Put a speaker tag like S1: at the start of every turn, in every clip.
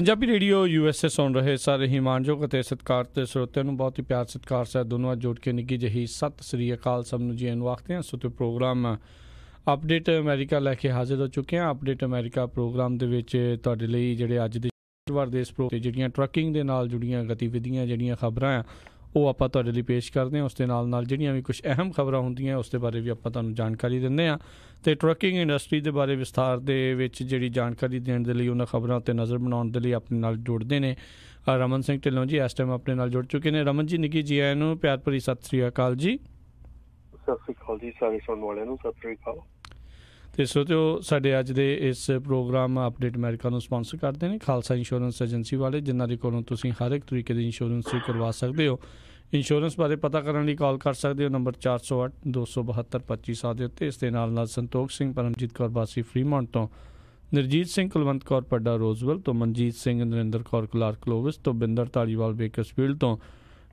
S1: Punjabi radio USA ਸੁਣ ਰਹੇ ਸਾਰੇ ਹੀ ਮਾਣਯੋਗ ਅਤੇ ਸਤਿਕਾਰਯੋਗ ਸਰੋਤਿਆਂ ਨੂੰ ਬਹੁਤ ਹੀ ਪਿਆਰ ਸਤਿਕਾਰ ਸਹਿਤ ਦੋਨੋਂ ਜੋੜ ਕੇ ਨਿੱਘੀ ਜਿਹੀ ਸਤਿ ਸ੍ਰੀ ਅਕਾਲ ਸਭ ਨੂੰ ਜੀ ਆਇਆਂ ਨੂੰ ਆਖਦੇ ਹਾਂ। ਸੋ ਤੇ ਪ੍ਰੋਗਰਾਮ ਅਪਡੇਟ ਅਮਰੀਕਾ ਲੈ ਕੇ ਹਾਜ਼ਰ ਹੋ ਚੁੱਕੇ ਹਾਂ। ਅਪਡੇਟ ਅਮਰੀਕਾ ਪ੍ਰੋਗਰਾਮ ਦੇ ਵਿੱਚ ਤੁਹਾਡੇ ਲਈ ਜਿਹੜੇ ਅੱਜ ਦੇ ਵਾਰ ਦੇ ਇਸ ਪ੍ਰੋਗਰਾਮ ਜਿਹੜੀਆਂ ਟਰੱਕਿੰਗ ਦੇ ਨਾਲ ਜੁੜੀਆਂ ਗਤੀਵਿਧੀਆਂ ਜਿਹੜੀਆਂ ਖਬਰਾਂ ਆ ਉਹ ਆਪਾਂ ਤੁਹਾਡੇ ਲਈ ਪੇਸ਼ ਕਰਦੇ ਹਾਂ। ਉਸ ਦੇ ਨਾਲ ਜਿਹੜੀਆਂ ਵੀ ਕੁਛ ਅਹਿਮ ਖਬਰਾਂ ਹੁੰਦੀਆਂ ਉਸ ਦੇ ਬਾਰੇ ਵੀ ਆਪਾਂ ਤੁਹਾਨੂੰ ਜਾਣਕਾਰੀ ਦਿੰਦੇ ਹਾਂ ਅਤੇ ਟਰੱਕਿੰਗ ਇੰਡਸਟਰੀ ਦੇ ਬਾਰੇ ਵਿਸਥਾਰ ਦੇ ਵਿੱਚ ਜਿਹੜੀ ਜਾਣਕਾਰੀ ਦੇਣ ਦੇ ਲਈ ਉਹਨਾਂ ਖਬਰਾਂ ਉੱਤੇ ਨਜ਼ਰ ਬਣਾਉਣ ਦੇ ਲਈ ਆਪਣੇ ਨਾਲ ਜੁੜਦੇ ਨੇ ਰਮਨ ਸਿੰਘ ਢਿੱਲੋਂ ਜੀ। ਇਸ ਟਾਈਮ ਆਪਣੇ ਨਾਲ ਜੁੜ ਚੁੱਕੇ ਨੇ। ਰਮਨ ਜੀ ਨਿੱਘੀ ਜੀ ਆਇਆਂ ਨੂੰ ਪਿਆਰ ਭਰੀ ਸਤਿ ਸ੍ਰੀ ਅਕਾਲ ਜੀ।
S2: ਸਤਿ ਸ੍ਰੀ ਅਕਾਲ ਜੀ ਸਾਰੇ ਸੁਣਨ ਵਾਲਿਆਂ ਨੂੰ ਸਤਿ ਸ੍ਰੀ ਅਕਾਲ।
S1: ਅਤੇ ਸੋਚੋ ਸਾਡੇ ਅੱਜ ਦੇ ਇਸ ਪ੍ਰੋਗਰਾਮ ਅਪਡੇਟ ਅਮਰੀਕਾ ਨੂੰ ਸਪਾਂਸਰ ਕਰਦੇ ਨੇ ਖਾਲਸਾ ਇੰਸ਼ੋਰੈਂਸ ਏਜੰਸੀ ਵਾਲੇ, ਜਿਨ੍ਹਾਂ ਦੇ ਕੋਲੋਂ ਤੁਸੀਂ ਹਰ ਇੱਕ ਤਰੀਕੇ ਦੀ ਇੰਸ਼ੋਰੈਂਸ ਕਰਵਾ ਸਕਦੇ ਹੋ। ਇੰਸ਼ੋਰੈਂਸ ਬਾਰੇ ਪਤਾ ਕਰਨ ਲਈ ਕਾਲ ਕਰ ਸਕਦੇ ਹੋ ਨੰਬਰ 408-272-2500 ਦੇ ਉੱਤੇ। ਇਸ ਦੇ ਨਾਲ ਸੰਤੋਖ ਸਿੰਘ ਪਰਮਜੀਤ ਕੌਰ ਵਾਸੀ ਫਰੀਮੌਂਟ ਤੋਂ, ਨਿਰਜੀਤ ਸਿੰਘ ਕੁਲਵੰਤ ਕੌਰ ਪੱਡਾ ਰੋਜ਼ਵੈਲ ਤੋਂ, ਮਨਜੀਤ ਸਿੰਘ ਨਰਿੰਦਰ ਕੌਰ ਕਲਾਰਕ ਕਲੋਵਿਸ ਤੋਂ, ਬਿੰਦਰ ਧਾਲੀਵਾਲ ਬੇਕਰਸਫੀਲਡ ਤੋਂ,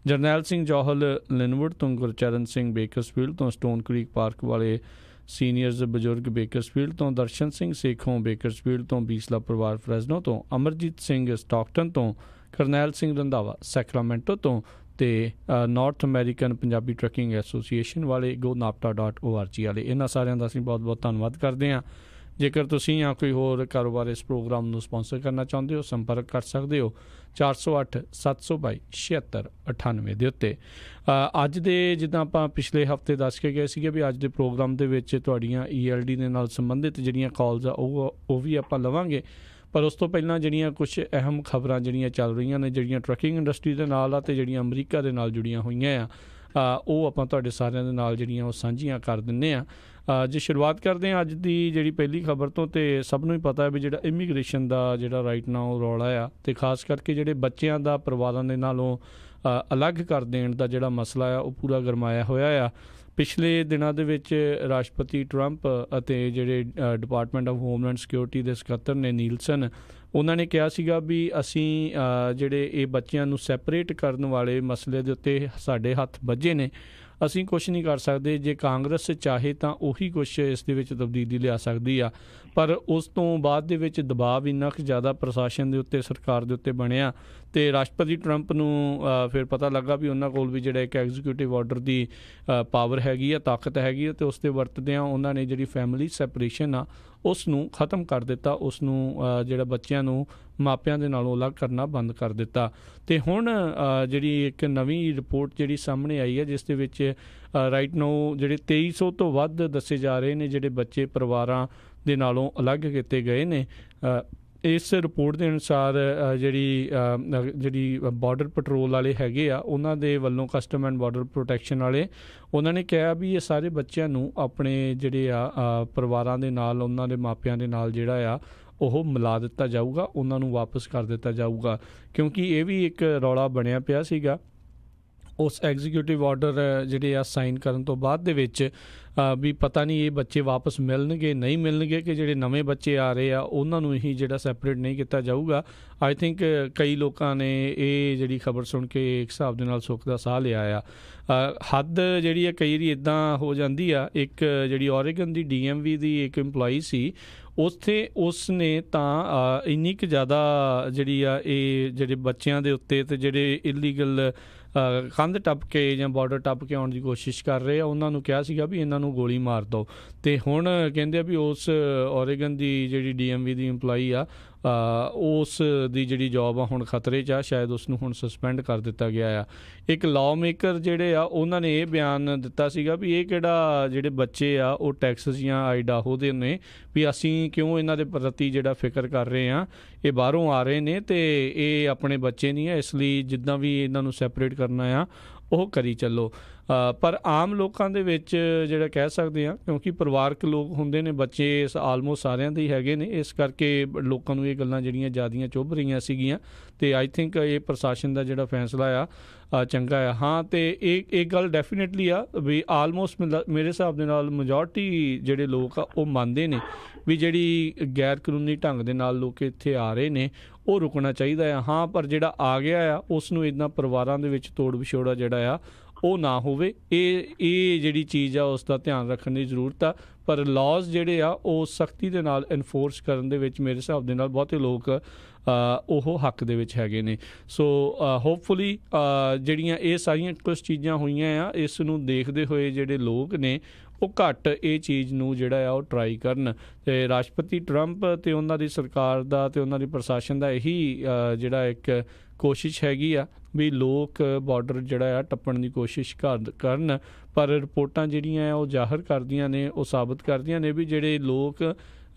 S1: ਜਰਨੈਲ ਸਿੰਘ ਜੌਹਲ ਲਿਨਵੁੱਡ ਤੋਂ, ਗੁਰਚਰਨ ਸਿੰਘ ਬੇਕਰਸਫੀਲਡ ਤੋਂ, ਸਟੋਨ ਕ੍ਰੀਕ ਪਾਰਕ ਵਾਲੇ ਸੀਨੀਅਰਜ਼ ਬਜ਼ੁਰਗ ਬੇਕਰਸਫੀਲਡ ਤੋਂ, ਦਰਸ਼ਨ ਸਿੰਘ ਸੇਖੋਂ ਬੇਕਰਸਫੀਲਡ ਤੋਂ, ਬੀਸਲਾ ਪਰਿਵਾਰ ਫਰੈਜ਼ਨੋ ਤੋਂ, ਅਮਰਜੀਤ ਸਿੰਘ ਸਟਾਕਟਨ ਤੋਂ, ਕਰਨੈਲ ਸਿੰਘ ਰੰਧਾਵਾ ਸੈਕਰਾਮੈਂਟੋ ਤੋਂ, ਅਤੇ north American Punjabi trucking association ਵਾਲੇ GoNAPTA.org ਵਾਲੇ। ਇਹਨਾਂ ਸਾਰਿਆਂ ਦਾ ਅਸੀਂ ਬਹੁਤ ਬਹੁਤ ਧੰਨਵਾਦ ਕਰਦੇ ਹਾਂ। ਜੇਕਰ ਤੁਸੀਂ ਜਾਂ ਕੋਈ ਹੋਰ ਕਾਰੋਬਾਰ ਇਸ ਪ੍ਰੋਗਰਾਮ ਨੂੰ ਸਪਾਂਸਰ ਕਰਨਾ ਚਾਹੁੰਦੇ ਹੋ ਸੰਪਰਕ ਕਰ ਸਕਦੇ ਹੋ 408-722-7698 ਦੇ ਉੱਤੇ। ਅੱਜ ਦੇ ਜਿੱਦਾਂ ਆਪਾਂ ਪਿਛਲੇ ਹਫ਼ਤੇ ਦੱਸ ਕੇ ਗਏ ਸੀਗੇ ਵੀ ਅੱਜ ਦੇ ਪ੍ਰੋਗਰਾਮ ਦੇ ਵਿੱਚ ਤੁਹਾਡੀਆਂ ELD ਦੇ ਨਾਲ ਸੰਬੰਧਿਤ ਜਿਹੜੀਆਂ ਕਾਲਸ ਆ ਉਹ ਵੀ ਆਪਾਂ ਲਵਾਂਗੇ। ਪਰ ਉਸ ਤੋਂ ਪਹਿਲਾਂ ਜਿਹੜੀਆਂ ਕੁਛ ਅਹਿਮ ਖਬਰਾਂ ਜਿਹੜੀਆਂ ਚੱਲ ਰਹੀਆਂ ਨੇ ਜਿਹੜੀਆਂ ਟਰੱਕਿੰਗ ਇੰਡਸਟਰੀ ਦੇ ਨਾਲ ਆ ਅਤੇ ਜਿਹੜੀਆਂ ਅਮਰੀਕਾ ਦੇ ਨਾਲ ਜੁੜੀਆਂ ਹੋਈਆਂ ਆ ਉਹ ਆਪਾਂ ਤੁਹਾਡੇ ਸਾਰਿਆਂ ਦੇ ਨਾਲ ਜਿਹੜੀਆਂ ਉਹ ਸਾਂਝੀਆਂ ਕਰ ਦਿੰਦੇ ਹਾਂ। ਜੇ ਸ਼ੁਰੂਆਤ ਕਰਦੇ ਹਾਂ ਅੱਜ ਦੀ ਜਿਹੜੀ ਪਹਿਲੀ ਖਬਰ ਤੋਂ, ਅਤੇ ਸਭ ਨੂੰ ਹੀ ਪਤਾ ਹੈ ਵੀ ਜਿਹੜਾ ਇਮੀਗ੍ਰੇਸ਼ਨ ਦਾ ਜਿਹੜਾ ਰਾਈਟ ਨਾ ਉਹ ਰੌਲਾ ਆ ਅਤੇ ਖਾਸ ਕਰਕੇ ਜਿਹੜੇ ਬੱਚਿਆਂ ਦਾ ਪਰਿਵਾਰਾਂ ਦੇ ਨਾਲੋਂ ਅਲੱਗ ਕਰ ਦੇਣ ਦਾ ਜਿਹੜਾ ਮਸਲਾ ਆ ਉਹ ਪੂਰਾ ਗਰਮਾਇਆ ਹੋਇਆ ਆ। ਪਿਛਲੇ ਦਿਨਾਂ ਦੇ ਵਿੱਚ ਰਾਸ਼ਟਰਪਤੀ ਟਰੰਪ ਅਤੇ ਜਿਹੜੇ ਡਿਪਾਰਟਮੈਂਟ ਆਫ ਹੋਮਲੈਂਡ ਸਿਕਿਉਰਿਟੀ ਦੇ ਸਕੱਤਰ ਨੇ ਨੀਲਸਨ, ਉਹਨਾਂ ਨੇ ਕਿਹਾ ਸੀਗਾ ਵੀ ਅਸੀਂ ਜਿਹੜੇ ਇਹ ਬੱਚਿਆਂ ਨੂੰ ਸੈਪਰੇਟ ਕਰਨ ਵਾਲੇ ਮਸਲੇ ਦੇ ਉੱਤੇ ਸਾਡੇ ਹੱਥ ਬੱਝੇ ਨੇ, ਅਸੀਂ ਕੁਛ ਨਹੀਂ ਕਰ ਸਕਦੇ। ਜੇ ਕਾਂਗਰਸ ਚਾਹੇ ਤਾਂ ਉਹੀ ਕੁਛ ਇਸ ਦੇ ਵਿੱਚ ਤਬਦੀਲੀ ਲਿਆ ਸਕਦੀ ਆ, ਪਰ ਉਸ ਤੋਂ ਬਾਅਦ ਦੇ ਵਿੱਚ ਦਬਾਅ ਇੰਨਾ ਕੁ ਜ਼ਿਆਦਾ ਪ੍ਰਸ਼ਾਸਨ ਦੇ ਉੱਤੇ ਸਰਕਾਰ ਦੇ ਉੱਤੇ ਬਣਿਆ ਅਤੇ ਰਾਸ਼ਟਰਪਤੀ ਟਰੰਪ ਨੂੰ ਫਿਰ ਪਤਾ ਲੱਗਾ ਵੀ ਉਹਨਾਂ ਕੋਲ ਵੀ ਜਿਹੜਾ ਇੱਕ ਐਗਜ਼ੀਕਿਊਟਿਵ ਆਰਡਰ ਦੀ ਪਾਵਰ ਹੈਗੀ ਆ, ਤਾਕਤ ਹੈਗੀ ਆ, ਅਤੇ ਉਸ 'ਤੇ ਵਰਤਦਿਆਂ ਉਹਨਾਂ ਨੇ ਜਿਹੜੀ ਫੈਮਿਲੀ ਸੈਪਰੇਸ਼ਨ ਆ ਉਸ ਨੂੰ ਖ਼ਤਮ ਕਰ ਦਿੱਤਾ। ਉਸ ਨੂੰ ਜਿਹੜਾ ਬੱਚਿਆਂ ਨੂੰ ਮਾਪਿਆਂ ਦੇ ਨਾਲੋਂ ਅਲੱਗ ਕਰਨਾ ਬੰਦ ਕਰ ਦਿੱਤਾ। ਅਤੇ ਹੁਣ ਜਿਹੜੀ ਇੱਕ ਨਵੀਂ ਰਿਪੋਰਟ ਜਿਹੜੀ ਸਾਹਮਣੇ ਆਈ ਹੈ ਜਿਸ ਦੇ ਵਿੱਚ ਰਾਈਟ ਨਾਓ ਜਿਹੜੇ 2300 ਤੋਂ ਵੱਧ ਦੱਸੇ ਜਾ ਰਹੇ ਨੇ ਜਿਹੜੇ ਬੱਚੇ ਪਰਿਵਾਰਾਂ ਦੇ ਨਾਲੋਂ ਅਲੱਗ ਕੀਤੇ ਗਏ ਨੇ। ਇਸ ਰਿਪੋਰਟ ਦੇ ਅਨੁਸਾਰ ਜਿਹੜੀ ਬਾਰਡਰ ਪੈਟਰੋਲ ਵਾਲੇ ਹੈਗੇ ਆ ਉਹਨਾਂ ਦੇ ਵੱਲੋਂ ਕਸਟਮ ਐਂਡ ਬਾਰਡਰ ਪ੍ਰੋਟੈਕਸ਼ਨ ਵਾਲੇ, ਉਹਨਾਂ ਨੇ ਕਿਹਾ ਵੀ ਇਹ ਸਾਰੇ ਬੱਚਿਆਂ ਨੂੰ ਆਪਣੇ ਜਿਹੜੇ ਆ ਪਰਿਵਾਰਾਂ ਦੇ ਨਾਲ ਉਹਨਾਂ ਦੇ ਮਾਪਿਆਂ ਦੇ ਨਾਲ ਜਿਹੜਾ ਆ ਉਹ ਮਿਲਾ ਦਿੱਤਾ ਜਾਊਗਾ, ਉਹਨਾਂ ਨੂੰ ਵਾਪਸ ਕਰ ਦਿੱਤਾ ਜਾਊਗਾ। ਕਿਉਂਕਿ ਇਹ ਵੀ ਇੱਕ ਰੌਲਾ ਬਣਿਆ ਪਿਆ ਸੀਗਾ ਉਸ ਐਗਜ਼ੀਕਿਊਟਿਵ ਆਰਡਰ ਜਿਹੜੇ ਆ ਸਾਈਨ ਕਰਨ ਤੋਂ ਬਾਅਦ ਦੇ ਵਿੱਚ ਵੀ ਪਤਾ ਨਹੀਂ ਇਹ ਬੱਚੇ ਵਾਪਸ ਮਿਲਣਗੇ ਨਹੀਂ ਮਿਲਣਗੇ, ਕਿ ਜਿਹੜੇ ਨਵੇਂ ਬੱਚੇ ਆ ਰਹੇ ਆ ਉਹਨਾਂ ਨੂੰ ਹੀ ਜਿਹੜਾ ਸੈਪਰੇਟ ਨਹੀਂ ਕੀਤਾ ਜਾਊਗਾ। ਆਈ ਥਿੰਕ ਕਈ ਲੋਕਾਂ ਨੇ ਇਹ ਜਿਹੜੀ ਖਬਰ ਸੁਣ ਕੇ ਇੱਕ ਹਿਸਾਬ ਦੇ ਨਾਲ ਸੁੱਖ ਦਾ ਸਾਹ ਲਿਆ ਆ। ਹੱਦ ਜਿਹੜੀ ਆ ਕਈ ਵਾਰੀ ਇੱਦਾਂ ਹੋ ਜਾਂਦੀ ਆ। ਇੱਕ ਜਿਹੜੀ ਓਰੇਗਨ ਦੀ DMV ਦੀ ਇੱਕ ਇੰਪਲਾਈ ਸੀ, ਉਸ ਨੇ ਤਾਂ ਇੰਨੀ ਕੁ ਜ਼ਿਆਦਾ ਜਿਹੜੀ ਆ ਇਹ ਜਿਹੜੇ ਬੱਚਿਆਂ ਦੇ ਉੱਤੇ ਅਤੇ ਜਿਹੜੇ ਇਲੀਗਲ ਕੰਧ ਟੱਪ ਕੇ ਜਾਂ ਬਾਰਡਰ ਟੱਪ ਕੇ ਆਉਣ ਦੀ ਕੋਸ਼ਿਸ਼ ਕਰ ਰਹੇ ਆ ਉਹਨਾਂ ਨੂੰ ਕਿਹਾ ਸੀਗਾ ਵੀ ਇਹਨਾਂ ਨੂੰ ਗੋਲੀ ਮਾਰ ਦਿਓ। ਅਤੇ ਹੁਣ ਕਹਿੰਦੇ ਆ ਵੀ ਉਸ ਓਰੇਗਨ ਦੀ ਜਿਹੜੀ DMV ਦੀ ਇੰਪਲਾਈ ਆ ਉਸ ਦੀ ਜਿਹੜੀ ਜੋਬ ਆ ਹੁਣ ਖਤਰੇ 'ਚ ਆ, ਸ਼ਾਇਦ ਉਸ ਨੂੰ ਹੁਣ ਸਸਪੈਂਡ ਕਰ ਦਿੱਤਾ ਗਿਆ ਆ। ਇੱਕ ਲਾਅ ਮੇਕਰ ਜਿਹੜੇ ਆ ਉਹਨਾਂ ਨੇ ਇਹ ਬਿਆਨ ਦਿੱਤਾ ਸੀਗਾ ਵੀ ਇਹ ਕਿਹੜਾ ਜਿਹੜੇ ਬੱਚੇ ਆ ਉਹ ਟੈਕਸਸ ਜਾਂ ਆਈਡਾਹੋ ਦੇ ਨੇ, ਵੀ ਅਸੀਂ ਕਿਉਂ ਇਹਨਾਂ ਦੇ ਪ੍ਰਤੀ ਜਿਹੜਾ ਫਿਕਰ ਕਰ ਰਹੇ ਹਾਂ, ਇਹ ਬਾਹਰੋਂ ਆ ਰਹੇ ਨੇ ਅਤੇ ਇਹ ਆਪਣੇ ਬੱਚੇ ਨਹੀਂ ਆ, ਇਸ ਲਈ ਜਿੱਦਾਂ ਵੀ ਇਹਨਾਂ ਨੂੰ ਸੈਪਰੇਟ ਕਰਨਾ ਆ ਉਹ ਕਰੀ ਚੱਲੋ। ਪਰ ਆਮ ਲੋਕਾਂ ਦੇ ਵਿੱਚ ਜਿਹੜਾ ਕਹਿ ਸਕਦੇ ਹਾਂ, ਕਿਉਂਕਿ ਪਰਿਵਾਰਕ ਲੋਕ ਹੁੰਦੇ ਨੇ, ਬੱਚੇ ਆਲਮੋਸਟ ਸਾਰਿਆਂ ਦੇ ਹੀ ਹੈਗੇ ਨੇ, ਇਸ ਕਰਕੇ ਲੋਕਾਂ ਨੂੰ ਇਹ ਗੱਲਾਂ ਜਿਹੜੀਆਂ ਜ਼ਿਆਦੀਆਂ ਚੁੱਭ ਰਹੀਆਂ ਸੀਗੀਆਂ। ਅਤੇ ਆਈ ਥਿੰਕ ਇਹ ਪ੍ਰਸ਼ਾਸਨ ਦਾ ਜਿਹੜਾ ਫੈਸਲਾ ਆ ਚੰਗਾ ਆ। ਹਾਂ, ਅਤੇ ਇਹ ਗੱਲ ਡੈਫੀਨੇਟਲੀ ਆ ਵੀ ਆਲਮੋਸਟ ਮੇਰੇ ਹਿਸਾਬ ਦੇ ਨਾਲ ਮੈਜੋਰਟੀ ਜਿਹੜੇ ਲੋਕ ਆ ਉਹ ਮੰਨਦੇ ਨੇ ਵੀ ਜਿਹੜੀ ਗੈਰ ਕਾਨੂੰਨੀ ਢੰਗ ਦੇ ਨਾਲ ਲੋਕ ਇੱਥੇ ਆ ਰਹੇ ਨੇ ਉਹ ਰੁਕਣਾ ਚਾਹੀਦਾ ਆ। ਹਾਂ, ਪਰ ਜਿਹੜਾ ਆ ਗਿਆ ਆ ਉਸ ਨੂੰ ਇੱਦਾਂ ਪਰਿਵਾਰਾਂ ਦੇ ਵਿੱਚ ਤੋੜ ਵਿਛੋੜਾ ਜਿਹੜਾ ਆ ਉਹ ਨਾ ਹੋਵੇ। ਇਹ ਜਿਹੜੀ ਚੀਜ਼ ਆ ਉਸ ਦਾ ਧਿਆਨ ਰੱਖਣ ਦੀ ਜ਼ਰੂਰਤ ਆ। ਪਰ ਲਾਜ਼ ਜਿਹੜੇ ਆ ਉਹ ਸਖਤੀ ਦੇ ਨਾਲ ਇਨਫੋਰਸ ਕਰਨ ਦੇ ਵਿੱਚ ਮੇਰੇ ਹਿਸਾਬ ਦੇ ਨਾਲ ਬਹੁਤੇ ਲੋਕ ਉਹ ਹੱਕ ਦੇ ਵਿੱਚ ਹੈਗੇ ਨੇ। ਸੋ ਹੋਪਫੁਲੀ ਜਿਹੜੀਆਂ ਇਹ ਸਾਰੀਆਂ ਕੁਛ ਚੀਜ਼ਾਂ ਹੋਈਆਂ ਆ, ਇਸ ਨੂੰ ਦੇਖਦੇ ਹੋਏ ਜਿਹੜੇ ਲੋਕ ਨੇ ਉਹ ਘੱਟ ਇਹ ਚੀਜ਼ ਨੂੰ ਜਿਹੜਾ ਆ ਉਹ ਟਰਾਈ ਕਰਨ। ਅਤੇ ਰਾਸ਼ਟਰਪਤੀ ਟਰੰਪ ਅਤੇ ਉਹਨਾਂ ਦੀ ਸਰਕਾਰ ਦਾ ਅਤੇ ਉਹਨਾਂ ਦੀ ਪ੍ਰਸ਼ਾਸਨ ਦਾ ਇਹੀ ਜਿਹੜਾ ਇੱਕ ਕੋਸ਼ਿਸ਼ ਹੈਗੀ ਆ ਵੀ ਲੋਕ ਬਾਰਡਰ ਜਿਹੜਾ ਆ ਟੱਪਣ ਦੀ ਕੋਸ਼ਿਸ਼ ਕਰਨ। ਪਰ ਰਿਪੋਰਟਾਂ ਜਿਹੜੀਆਂ ਆ ਉਹ ਜ਼ਾਹਰ ਕਰਦੀਆਂ ਨੇ, ਉਹ ਸਾਬਤ ਕਰਦੀਆਂ ਨੇ ਵੀ ਜਿਹੜੇ ਲੋਕ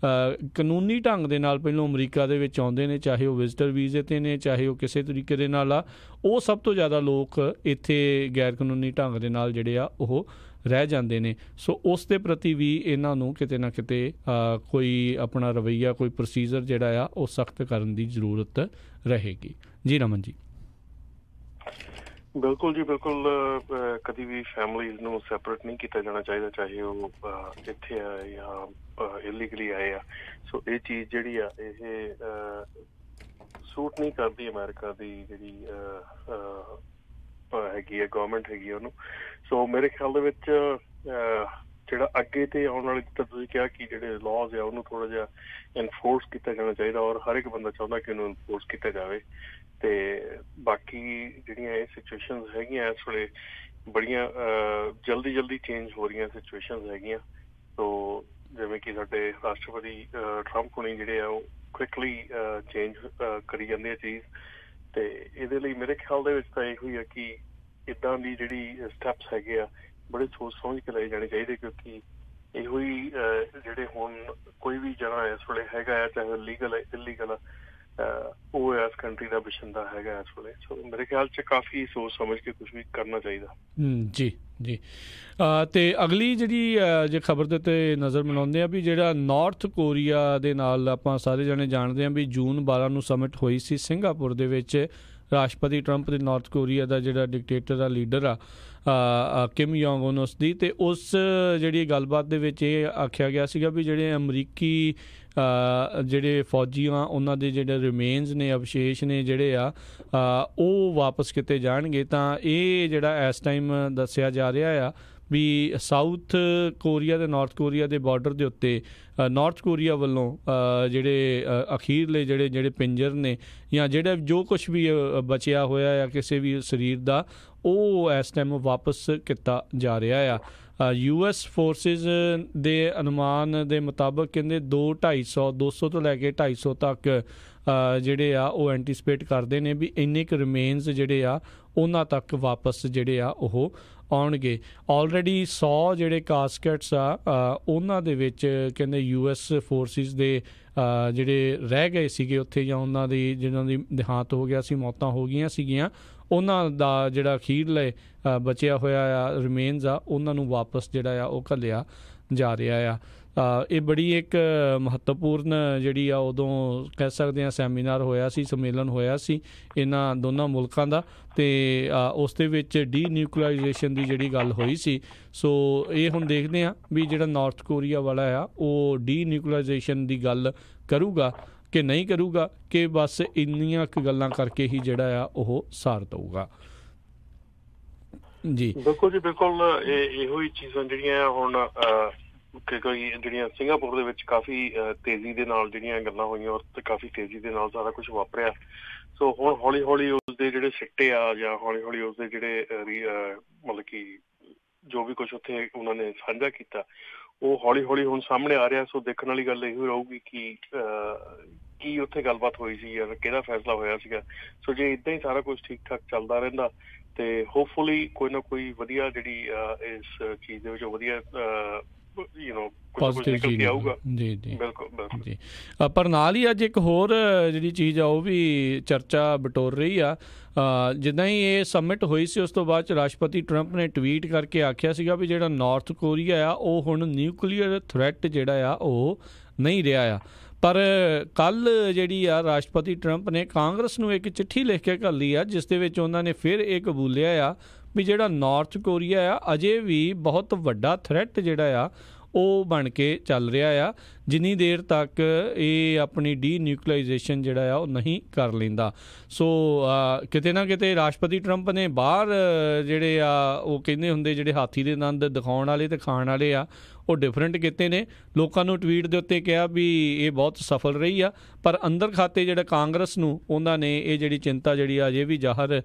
S1: ਕਾਨੂੰਨੀ ਢੰਗ ਦੇ ਨਾਲ ਪਹਿਲੋਂ ਅਮਰੀਕਾ ਦੇ ਵਿੱਚ ਆਉਂਦੇ ਨੇ, ਚਾਹੇ ਉਹ ਵਿਜ਼ਟਰ ਵੀਜ਼ੇ 'ਤੇ ਨੇ, ਚਾਹੇ ਉਹ ਕਿਸੇ ਤਰੀਕੇ ਦੇ ਨਾਲ ਆ, ਉਹ ਸਭ ਤੋਂ ਜ਼ਿਆਦਾ ਲੋਕ ਇੱਥੇ ਗੈਰ ਕਾਨੂੰਨੀ ਢੰਗ ਦੇ ਨਾਲ ਜਿਹੜੇ ਆ ਉਹ ਰਹਿ ਜਾਂਦੇ ਨੇ। ਸੋ ਉਸ ਦੇ ਪ੍ਰਤੀ ਵੀ ਇਹਨਾਂ ਨੂੰ ਕਿਤੇ ਨਾ ਕਿਤੇ ਕੋਈ ਆਪਣਾ ਰਵੱਈਆ, ਕੋਈ ਪ੍ਰੋਸੀਜਰ ਜਿਹੜਾ ਆ ਉਹ ਸਖਤ ਕਰਨ ਦੀ ਜ਼ਰੂਰਤ ਰਹੇਗੀ। ਜੀ ਰਮਨ ਜੀ।
S2: ਬਿਲਕੁਲ ਜੀ, ਬਿਲਕੁਲ। ਕਦੀ ਵੀ ਫੈਮਲੀਜ਼ ਨੂੰ ਸੈਪਰੇਟ ਨਹੀਂ ਕੀਤਾ ਜਾਣਾ ਚਾਹੀਦਾ, ਚਾਹੇ ਉਹ ਇੱਥੇ ਆ ਜਾਂ ਇਲੀਗਲੀ ਆਏ ਆ। ਸੋ ਇਹ ਚੀਜ਼ ਜਿਹੜੀ ਆ ਇਹ ਸੂਟ ਨਹੀਂ ਕਰਦੀ ਅਮਰੀਕਾ ਦੀ ਜਿਹੜੀ ਹੈਗੀ ਆ ਗੌਰਮੈਂਟ ਹੈਗੀ ਆ ਉਹਨੂੰ। ਸੋ ਮੇਰੇ ਖਿਆਲ ਦੇ ਵਿੱਚ ਜਿਹੜਾ ਅੱਗੇ ਤੇ ਆਉਣ ਵਾਲੇ, ਜਿੱਦਾਂ ਤੁਸੀਂ ਕਿਹਾ ਕਿ ਜਿਹੜੇ ਲਾਜ਼ ਆ ਉਹਨੂੰ ਥੋੜ੍ਹਾ ਜਿਹਾ ਇਨਫੋਰਸ ਕੀਤਾ ਜਾਣਾ ਚਾਹੀਦਾ, ਔਰ ਹਰ ਇੱਕ ਬੰਦਾ ਚਾਹੁੰਦਾ ਕਿ ਉਹਨੂੰ ਇਨਫੋਰਸ ਕੀਤਾ ਜਾਵੇ। ਤੇ ਬਾਕੀ ਜਿਹੜੀਆਂ ਇਹ ਸਿਚੁਏਸ਼ਨਸ ਹੈਗੀਆਂ ਇਸ ਵੇਲੇ ਬੜੀਆਂ ਜਲਦੀ ਚੇਂਜ ਹੋ ਰਹੀਆਂ ਸਿਚੁਏਸ਼ਨਸ ਹੈਗੀਆਂ। ਸੋ ਜਿਵੇਂ ਕਿ ਸਾਡੇ ਰਾਸ਼ਟਰਪਤੀ ਟਰੰਪ ਹੁਣੀ ਜਿਹੜੇ ਆ ਉਹ ਕੁਇਕਲੀ ਚੇਂਜ ਕਰੀ ਜਾਂਦੇ ਆ ਚੀਜ਼। ਤੇ ਇਹਦੇ ਲਈ ਮੇਰੇ ਖਿਆਲ ਦੇ ਵਿੱਚ ਤਾਂ ਇਹੋ ਹੀ ਆ ਕਿ ਇੱਦਾਂ ਦੀ ਜਿਹੜੀ ਸਟੈਪਸ ਹੈਗੇ ਆ ਬੜੇ ਸੋਚ ਸਮਝ ਕੇ ਲਏ ਜਾਣੇ ਚਾਹੀਦੇ, ਕਿਉਂਕਿ ਇਹੋ ਹੀ ਜਿਹੜੇ ਹੁਣ ਕੋਈ ਵੀ ਜਣਾ ਇਸ ਵੇਲੇ ਹੈਗਾ ਆ, ਚਾਹੇ ਲੀਗਲ ਹੈ ਇਲੀਗਲ ਆ, ਉਹ ਇਸ ਕੰਟਰੀ ਦਾ ਵਸਿੰਦਾ ਹੈਗਾ ਇਸ ਵੇਲੇ। ਸੋ ਮੇਰੇ ਖਿਆਲ 'ਚ ਕਾਫੀ ਸੋਚ ਸਮਝ ਕੇ ਕੁਛ ਵੀ ਕਰਨਾ ਚਾਹੀਦਾ।
S1: ਜੀ ਜੀ। ਅਤੇ ਅਗਲੀ ਜਿਹੜੀ ਜੇ ਖਬਰ ਦੇ ਉੱਤੇ ਨਜ਼ਰ ਬਣਾਉਂਦੇ ਆ ਵੀ ਜਿਹੜਾ ਨਾਰਥ ਕੋਰੀਆ ਦੇ ਨਾਲ ਆਪਾਂ ਸਾਰੇ ਜਣੇ ਜਾਣਦੇ ਹਾਂ ਵੀ ਜੂਨ 12 ਨੂੰ ਸਮਿਟ ਹੋਈ ਸੀ ਸਿੰਗਾਪੁਰ ਦੇ ਵਿੱਚ। ਰਾਸ਼ਟਰਪਤੀ ਟਰੰਪ ਦੇ ਨਾਰਥ ਕੋਰੀਆ ਦਾ ਜਿਹੜਾ ਡਿਕਟੇਟਰ ਆ, ਲੀਡਰ ਆ ਕਿਮ ਯੋਂਗ ਉਨ, ਉਸ ਦੀ। ਅਤੇ ਉਸ ਜਿਹੜੀ ਗੱਲਬਾਤ ਦੇ ਵਿੱਚ ਇਹ ਆਖਿਆ ਗਿਆ ਸੀਗਾ ਵੀ ਜਿਹੜੇ ਅਮਰੀਕੀ ਜਿਹੜੇ ਫੌਜੀ ਆ ਉਹਨਾਂ ਦੇ ਜਿਹੜੇ ਰਿਮੇਨਸ ਨੇ, ਅਵਸ਼ੇਸ਼ ਨੇ ਜਿਹੜੇ ਆ ਉਹ ਵਾਪਸ ਕੀਤੇ ਜਾਣਗੇ। ਤਾਂ ਇਹ ਜਿਹੜਾ ਇਸ ਟਾਈਮ ਦੱਸਿਆ ਜਾ ਰਿਹਾ ਆ ਵੀ ਸਾਊਥ ਕੋਰੀਆ ਅਤੇ ਨਾਰਥ ਕੋਰੀਆ ਦੇ ਬਾਰਡਰ ਦੇ ਉੱਤੇ ਨਾਰਥ ਕੋਰੀਆ ਵੱਲੋਂ ਜਿਹੜੇ ਅਖੀਰਲੇ ਜਿਹੜੇ ਪਿੰਜਰ ਨੇ ਜਾਂ ਜਿਹੜਾ ਜੋ ਕੁਛ ਵੀ ਬਚਿਆ ਹੋਇਆ ਆ ਕਿਸੇ ਵੀ ਸਰੀਰ ਦਾ, ਉਹ ਇਸ ਟਾਈਮ ਵਾਪਸ ਕੀਤਾ ਜਾ ਰਿਹਾ ਆ। US ਫੋਰਸਿਸ ਦੇ ਅਨੁਮਾਨ ਦੇ ਮੁਤਾਬਕ ਕਹਿੰਦੇ 200 ਤੋਂ ਲੈ ਕੇ 250 ਤੱਕ ਜਿਹੜੇ ਆ ਉਹ ਐਂਟੀਸਪੇਟ ਕਰਦੇ ਨੇ ਵੀ ਇੰਨੇ ਕੁ ਰਿਮੇਨਸ ਜਿਹੜੇ ਆ ਉਹਨਾਂ ਤੱਕ ਵਾਪਸ ਜਿਹੜੇ ਆ ਉਹ ਆਉਣਗੇ। ਆਲਰੇਡੀ 100 ਜਿਹੜੇ ਕਾਸਕਟਸ ਆ ਉਹਨਾਂ ਦੇ ਵਿੱਚ ਕਹਿੰਦੇ US ਫੋਰਸਿਸ ਦੇ ਜਿਹੜੇ ਰਹਿ ਗਏ ਸੀਗੇ ਉੱਥੇ, ਜਾਂ ਉਹਨਾਂ ਦੀ ਜਿਹਨਾਂ ਦੀ ਦੇਹਾਂਤ ਹੋ ਗਿਆ ਸੀ, ਮੌਤਾਂ ਹੋ ਗਈਆਂ ਸੀਗੀਆਂ, ਉਹਨਾਂ ਦਾ ਜਿਹੜਾ ਅਖੀਰਲੇ ਬਚਿਆ ਹੋਇਆ ਆ ਰਿਮੇਨਸ ਆ ਉਹਨਾਂ ਨੂੰ ਵਾਪਸ ਜਿਹੜਾ ਆ ਉਹ ਘੱਲਿਆ ਜਾ ਰਿਹਾ ਆ। ਇਹ ਬੜੀ ਇੱਕ ਮਹੱਤਵਪੂਰਨ ਜਿਹੜੀ ਆ ਉਦੋਂ ਕਹਿ ਸਕਦੇ ਹਾਂ ਸੈਮੀਨਾਰ ਹੋਇਆ ਸੀ, ਸੰਮੇਲਨ ਹੋਇਆ ਸੀ ਇਹਨਾਂ ਦੋਨਾਂ ਮੁਲਕਾਂ ਦਾ, ਅਤੇ ਉਸ ਦੇ ਵਿੱਚ ਡੀਨਿਊਕਲਾਈਜੇਸ਼ਨ ਦੀ ਜਿਹੜੀ ਗੱਲ ਹੋਈ ਸੀ। ਸੋ ਇਹ ਹੁਣ ਦੇਖਦੇ ਹਾਂ ਵੀ ਜਿਹੜਾ ਨਾਰਥ ਕੋਰੀਆ ਵਾਲਾ ਆ ਉਹ ਡੀਨਿਊਕਲਾਈਜੇਸ਼ਨ ਦੀ ਗੱਲ ਕਰੂਗਾ ਕਿ ਨਹੀਂ ਕਰੂਗਾ, ਕਿ ਬਸ ਇੰਨੀਆਂ ਕੁ ਗੱਲਾਂ ਕਰਕੇ ਹੀ ਜਿਹੜਾ ਆ ਉਹ ਸਾਰ ਦਊਗਾ। ਜੀ
S2: ਬਿਲਕੁਲ ਜੀ, ਬਿਲਕੁਲ। ਇਹੋ ਹੀ ਚੀਜ਼ਾਂ ਜਿਹੜੀਆਂ ਹੁਣ ਕੋਈ ਜਿਹੜੀਆਂ ਸਿੰਗਾਪੁਰ ਦੇ ਵਿੱਚ ਕਾਫੀ ਤੇਜ਼ੀ ਦੇ ਨਾਲ ਜਿਹੜੀਆਂ ਗੱਲਾਂ ਹੋਈਆਂ ਔਰ ਕਾਫੀ ਤੇਜ਼ੀ ਦੇ ਨਾਲ ਸਾਰਾ ਕੁਛ ਵਾਪਰਿਆ। ਸੋ ਹੁਣ ਹੌਲੀ ਹੌਲੀ ਉਸਦੇ ਜਿਹੜੇ ਸਿੱਟੇ ਆ ਜਾਂ ਹੌਲੀ ਹੌਲੀ ਉਸਦੇ ਜਿਹੜੇ ਮਤਲਬ ਕਿ ਜੋ ਵੀ ਕੁਛ ਉੱਥੇ ਉਹਨਾਂ ਨੇ ਸਾਂਝਾ ਕੀਤਾ ਉਹ ਹੌਲੀ ਹੌਲੀ ਹੁਣ ਸਾਹਮਣੇ ਆ ਰਿਹਾ। ਸੋ ਦੇਖਣ ਵਾਲੀ ਗੱਲ ਇਹੋ ਰਹੂਗੀ ਕਿ ਕੀ ਉੱਥੇ ਗੱਲਬਾਤ ਹੋਈ ਸੀ ਜਾਂ ਕਿਹਦਾ ਫੈਸਲਾ ਹੋਇਆ ਸੀਗਾ। ਸੋ ਜੇ ਇੱਦਾਂ ਹੀ ਸਾਰਾ ਕੁਛ ਠੀਕ ਠਾਕ ਚੱਲਦਾ ਰਹਿੰਦਾ ਤੇ ਹੋਪਫੁਲੀ ਕੋਈ ਨਾ ਕੋਈ ਵਧੀਆ ਜਿਹੜੀ ਇਸ ਚੀਜ਼ ਦੇ ਵਿੱਚੋਂ ਵਧੀਆ
S1: ਪੋਜ਼ੀਟਿਵ ਚੀਜ਼ ਆਊਗਾ। ਜੀ ਜੀ ਬਿਲਕੁਲ ਜੀ। ਪਰ ਨਾਲ ਹੀ ਅੱਜ ਇੱਕ ਹੋਰ ਜਿਹੜੀ ਚੀਜ਼ ਆ ਉਹ ਵੀ ਚਰਚਾ ਬਟੋਰ ਰਹੀ ਆ। ਜਿੱਦਾਂ ਹੀ ਇਹ ਸਮਿਟ ਹੋਈ ਸੀ ਉਸ ਤੋਂ ਬਾਅਦ 'ਚ ਰਾਸ਼ਟਰਪਤੀ ਟਰੰਪ ਨੇ ਟਵੀਟ ਕਰਕੇ ਆਖਿਆ ਸੀਗਾ ਵੀ ਜਿਹੜਾ ਨਾਰਥ ਕੋਰੀਆ ਆ ਉਹ ਹੁਣ ਨਿਊਕਲੀਅਰ ਥ੍ਰੈਟ ਜਿਹੜਾ ਆ ਉਹ ਨਹੀਂ ਰਿਹਾ ਆ। ਪਰ ਕੱਲ੍ਹ ਜਿਹੜੀ ਆ ਰਾਸ਼ਟਰਪਤੀ ਟਰੰਪ ਨੇ ਕਾਂਗਰਸ ਨੂੰ ਇੱਕ ਚਿੱਠੀ ਲਿਖ ਕੇ ਘੱਲੀ ਆ, ਜਿਸ ਦੇ ਵਿੱਚ ਉਹਨਾਂ ਨੇ ਫਿਰ ਇਹ ਕਬੂਲਿਆ ਆ ਵੀ ਜਿਹੜਾ ਨਾਰਥ ਕੋਰੀਆ ਆ ਅਜੇ ਵੀ ਬਹੁਤ ਵੱਡਾ ਥ੍ਰੈਟ ਜਿਹੜਾ ਆ ਉਹ ਬਣ ਕੇ ਚੱਲ ਰਿਹਾ ਆ, ਜਿੰਨੀ ਦੇਰ ਤੱਕ ਇਹ ਆਪਣੀ ਡੀਨਿਊਕਲਾਈਜੇਸ਼ਨ ਜਿਹੜਾ ਆ ਉਹ ਨਹੀਂ ਕਰ ਲੈਂਦਾ। ਸੋ ਕਿਤੇ ਨਾ ਕਿਤੇ ਰਾਸ਼ਟਰਪਤੀ ਟਰੰਪ ਨੇ ਬਾਹਰ ਜਿਹੜੇ ਆ ਉਹ ਕਹਿੰਦੇ ਹੁੰਦੇ ਜਿਹੜੇ ਹਾਥੀ ਦੇ ਦੰਦ ਦਿਖਾਉਣ ਵਾਲੇ ਤੇ ਖਾਣ ਵਾਲੇ ਆ ਉਹ ਡਿਫਰੈਂਟ ਕੀਤੇ ਨੇ। ਲੋਕਾਂ ਨੂੰ ਟਵੀਟ ਦੇ ਉੱਤੇ ਕਿਹਾ ਵੀ ਇਹ ਬਹੁਤ ਸਫਲ ਰਹੀ ਆ, ਪਰ ਅੰਦਰ ਖਾਤੇ ਜਿਹੜਾ ਕਾਂਗਰਸ ਨੂੰ ਉਹਨਾਂ ਨੇ ਇਹ ਜਿਹੜੀ ਚਿੰਤਾ ਜਿਹੜੀ ਆ ਅਜੇ ਵੀ ਜ਼ਾਹਰ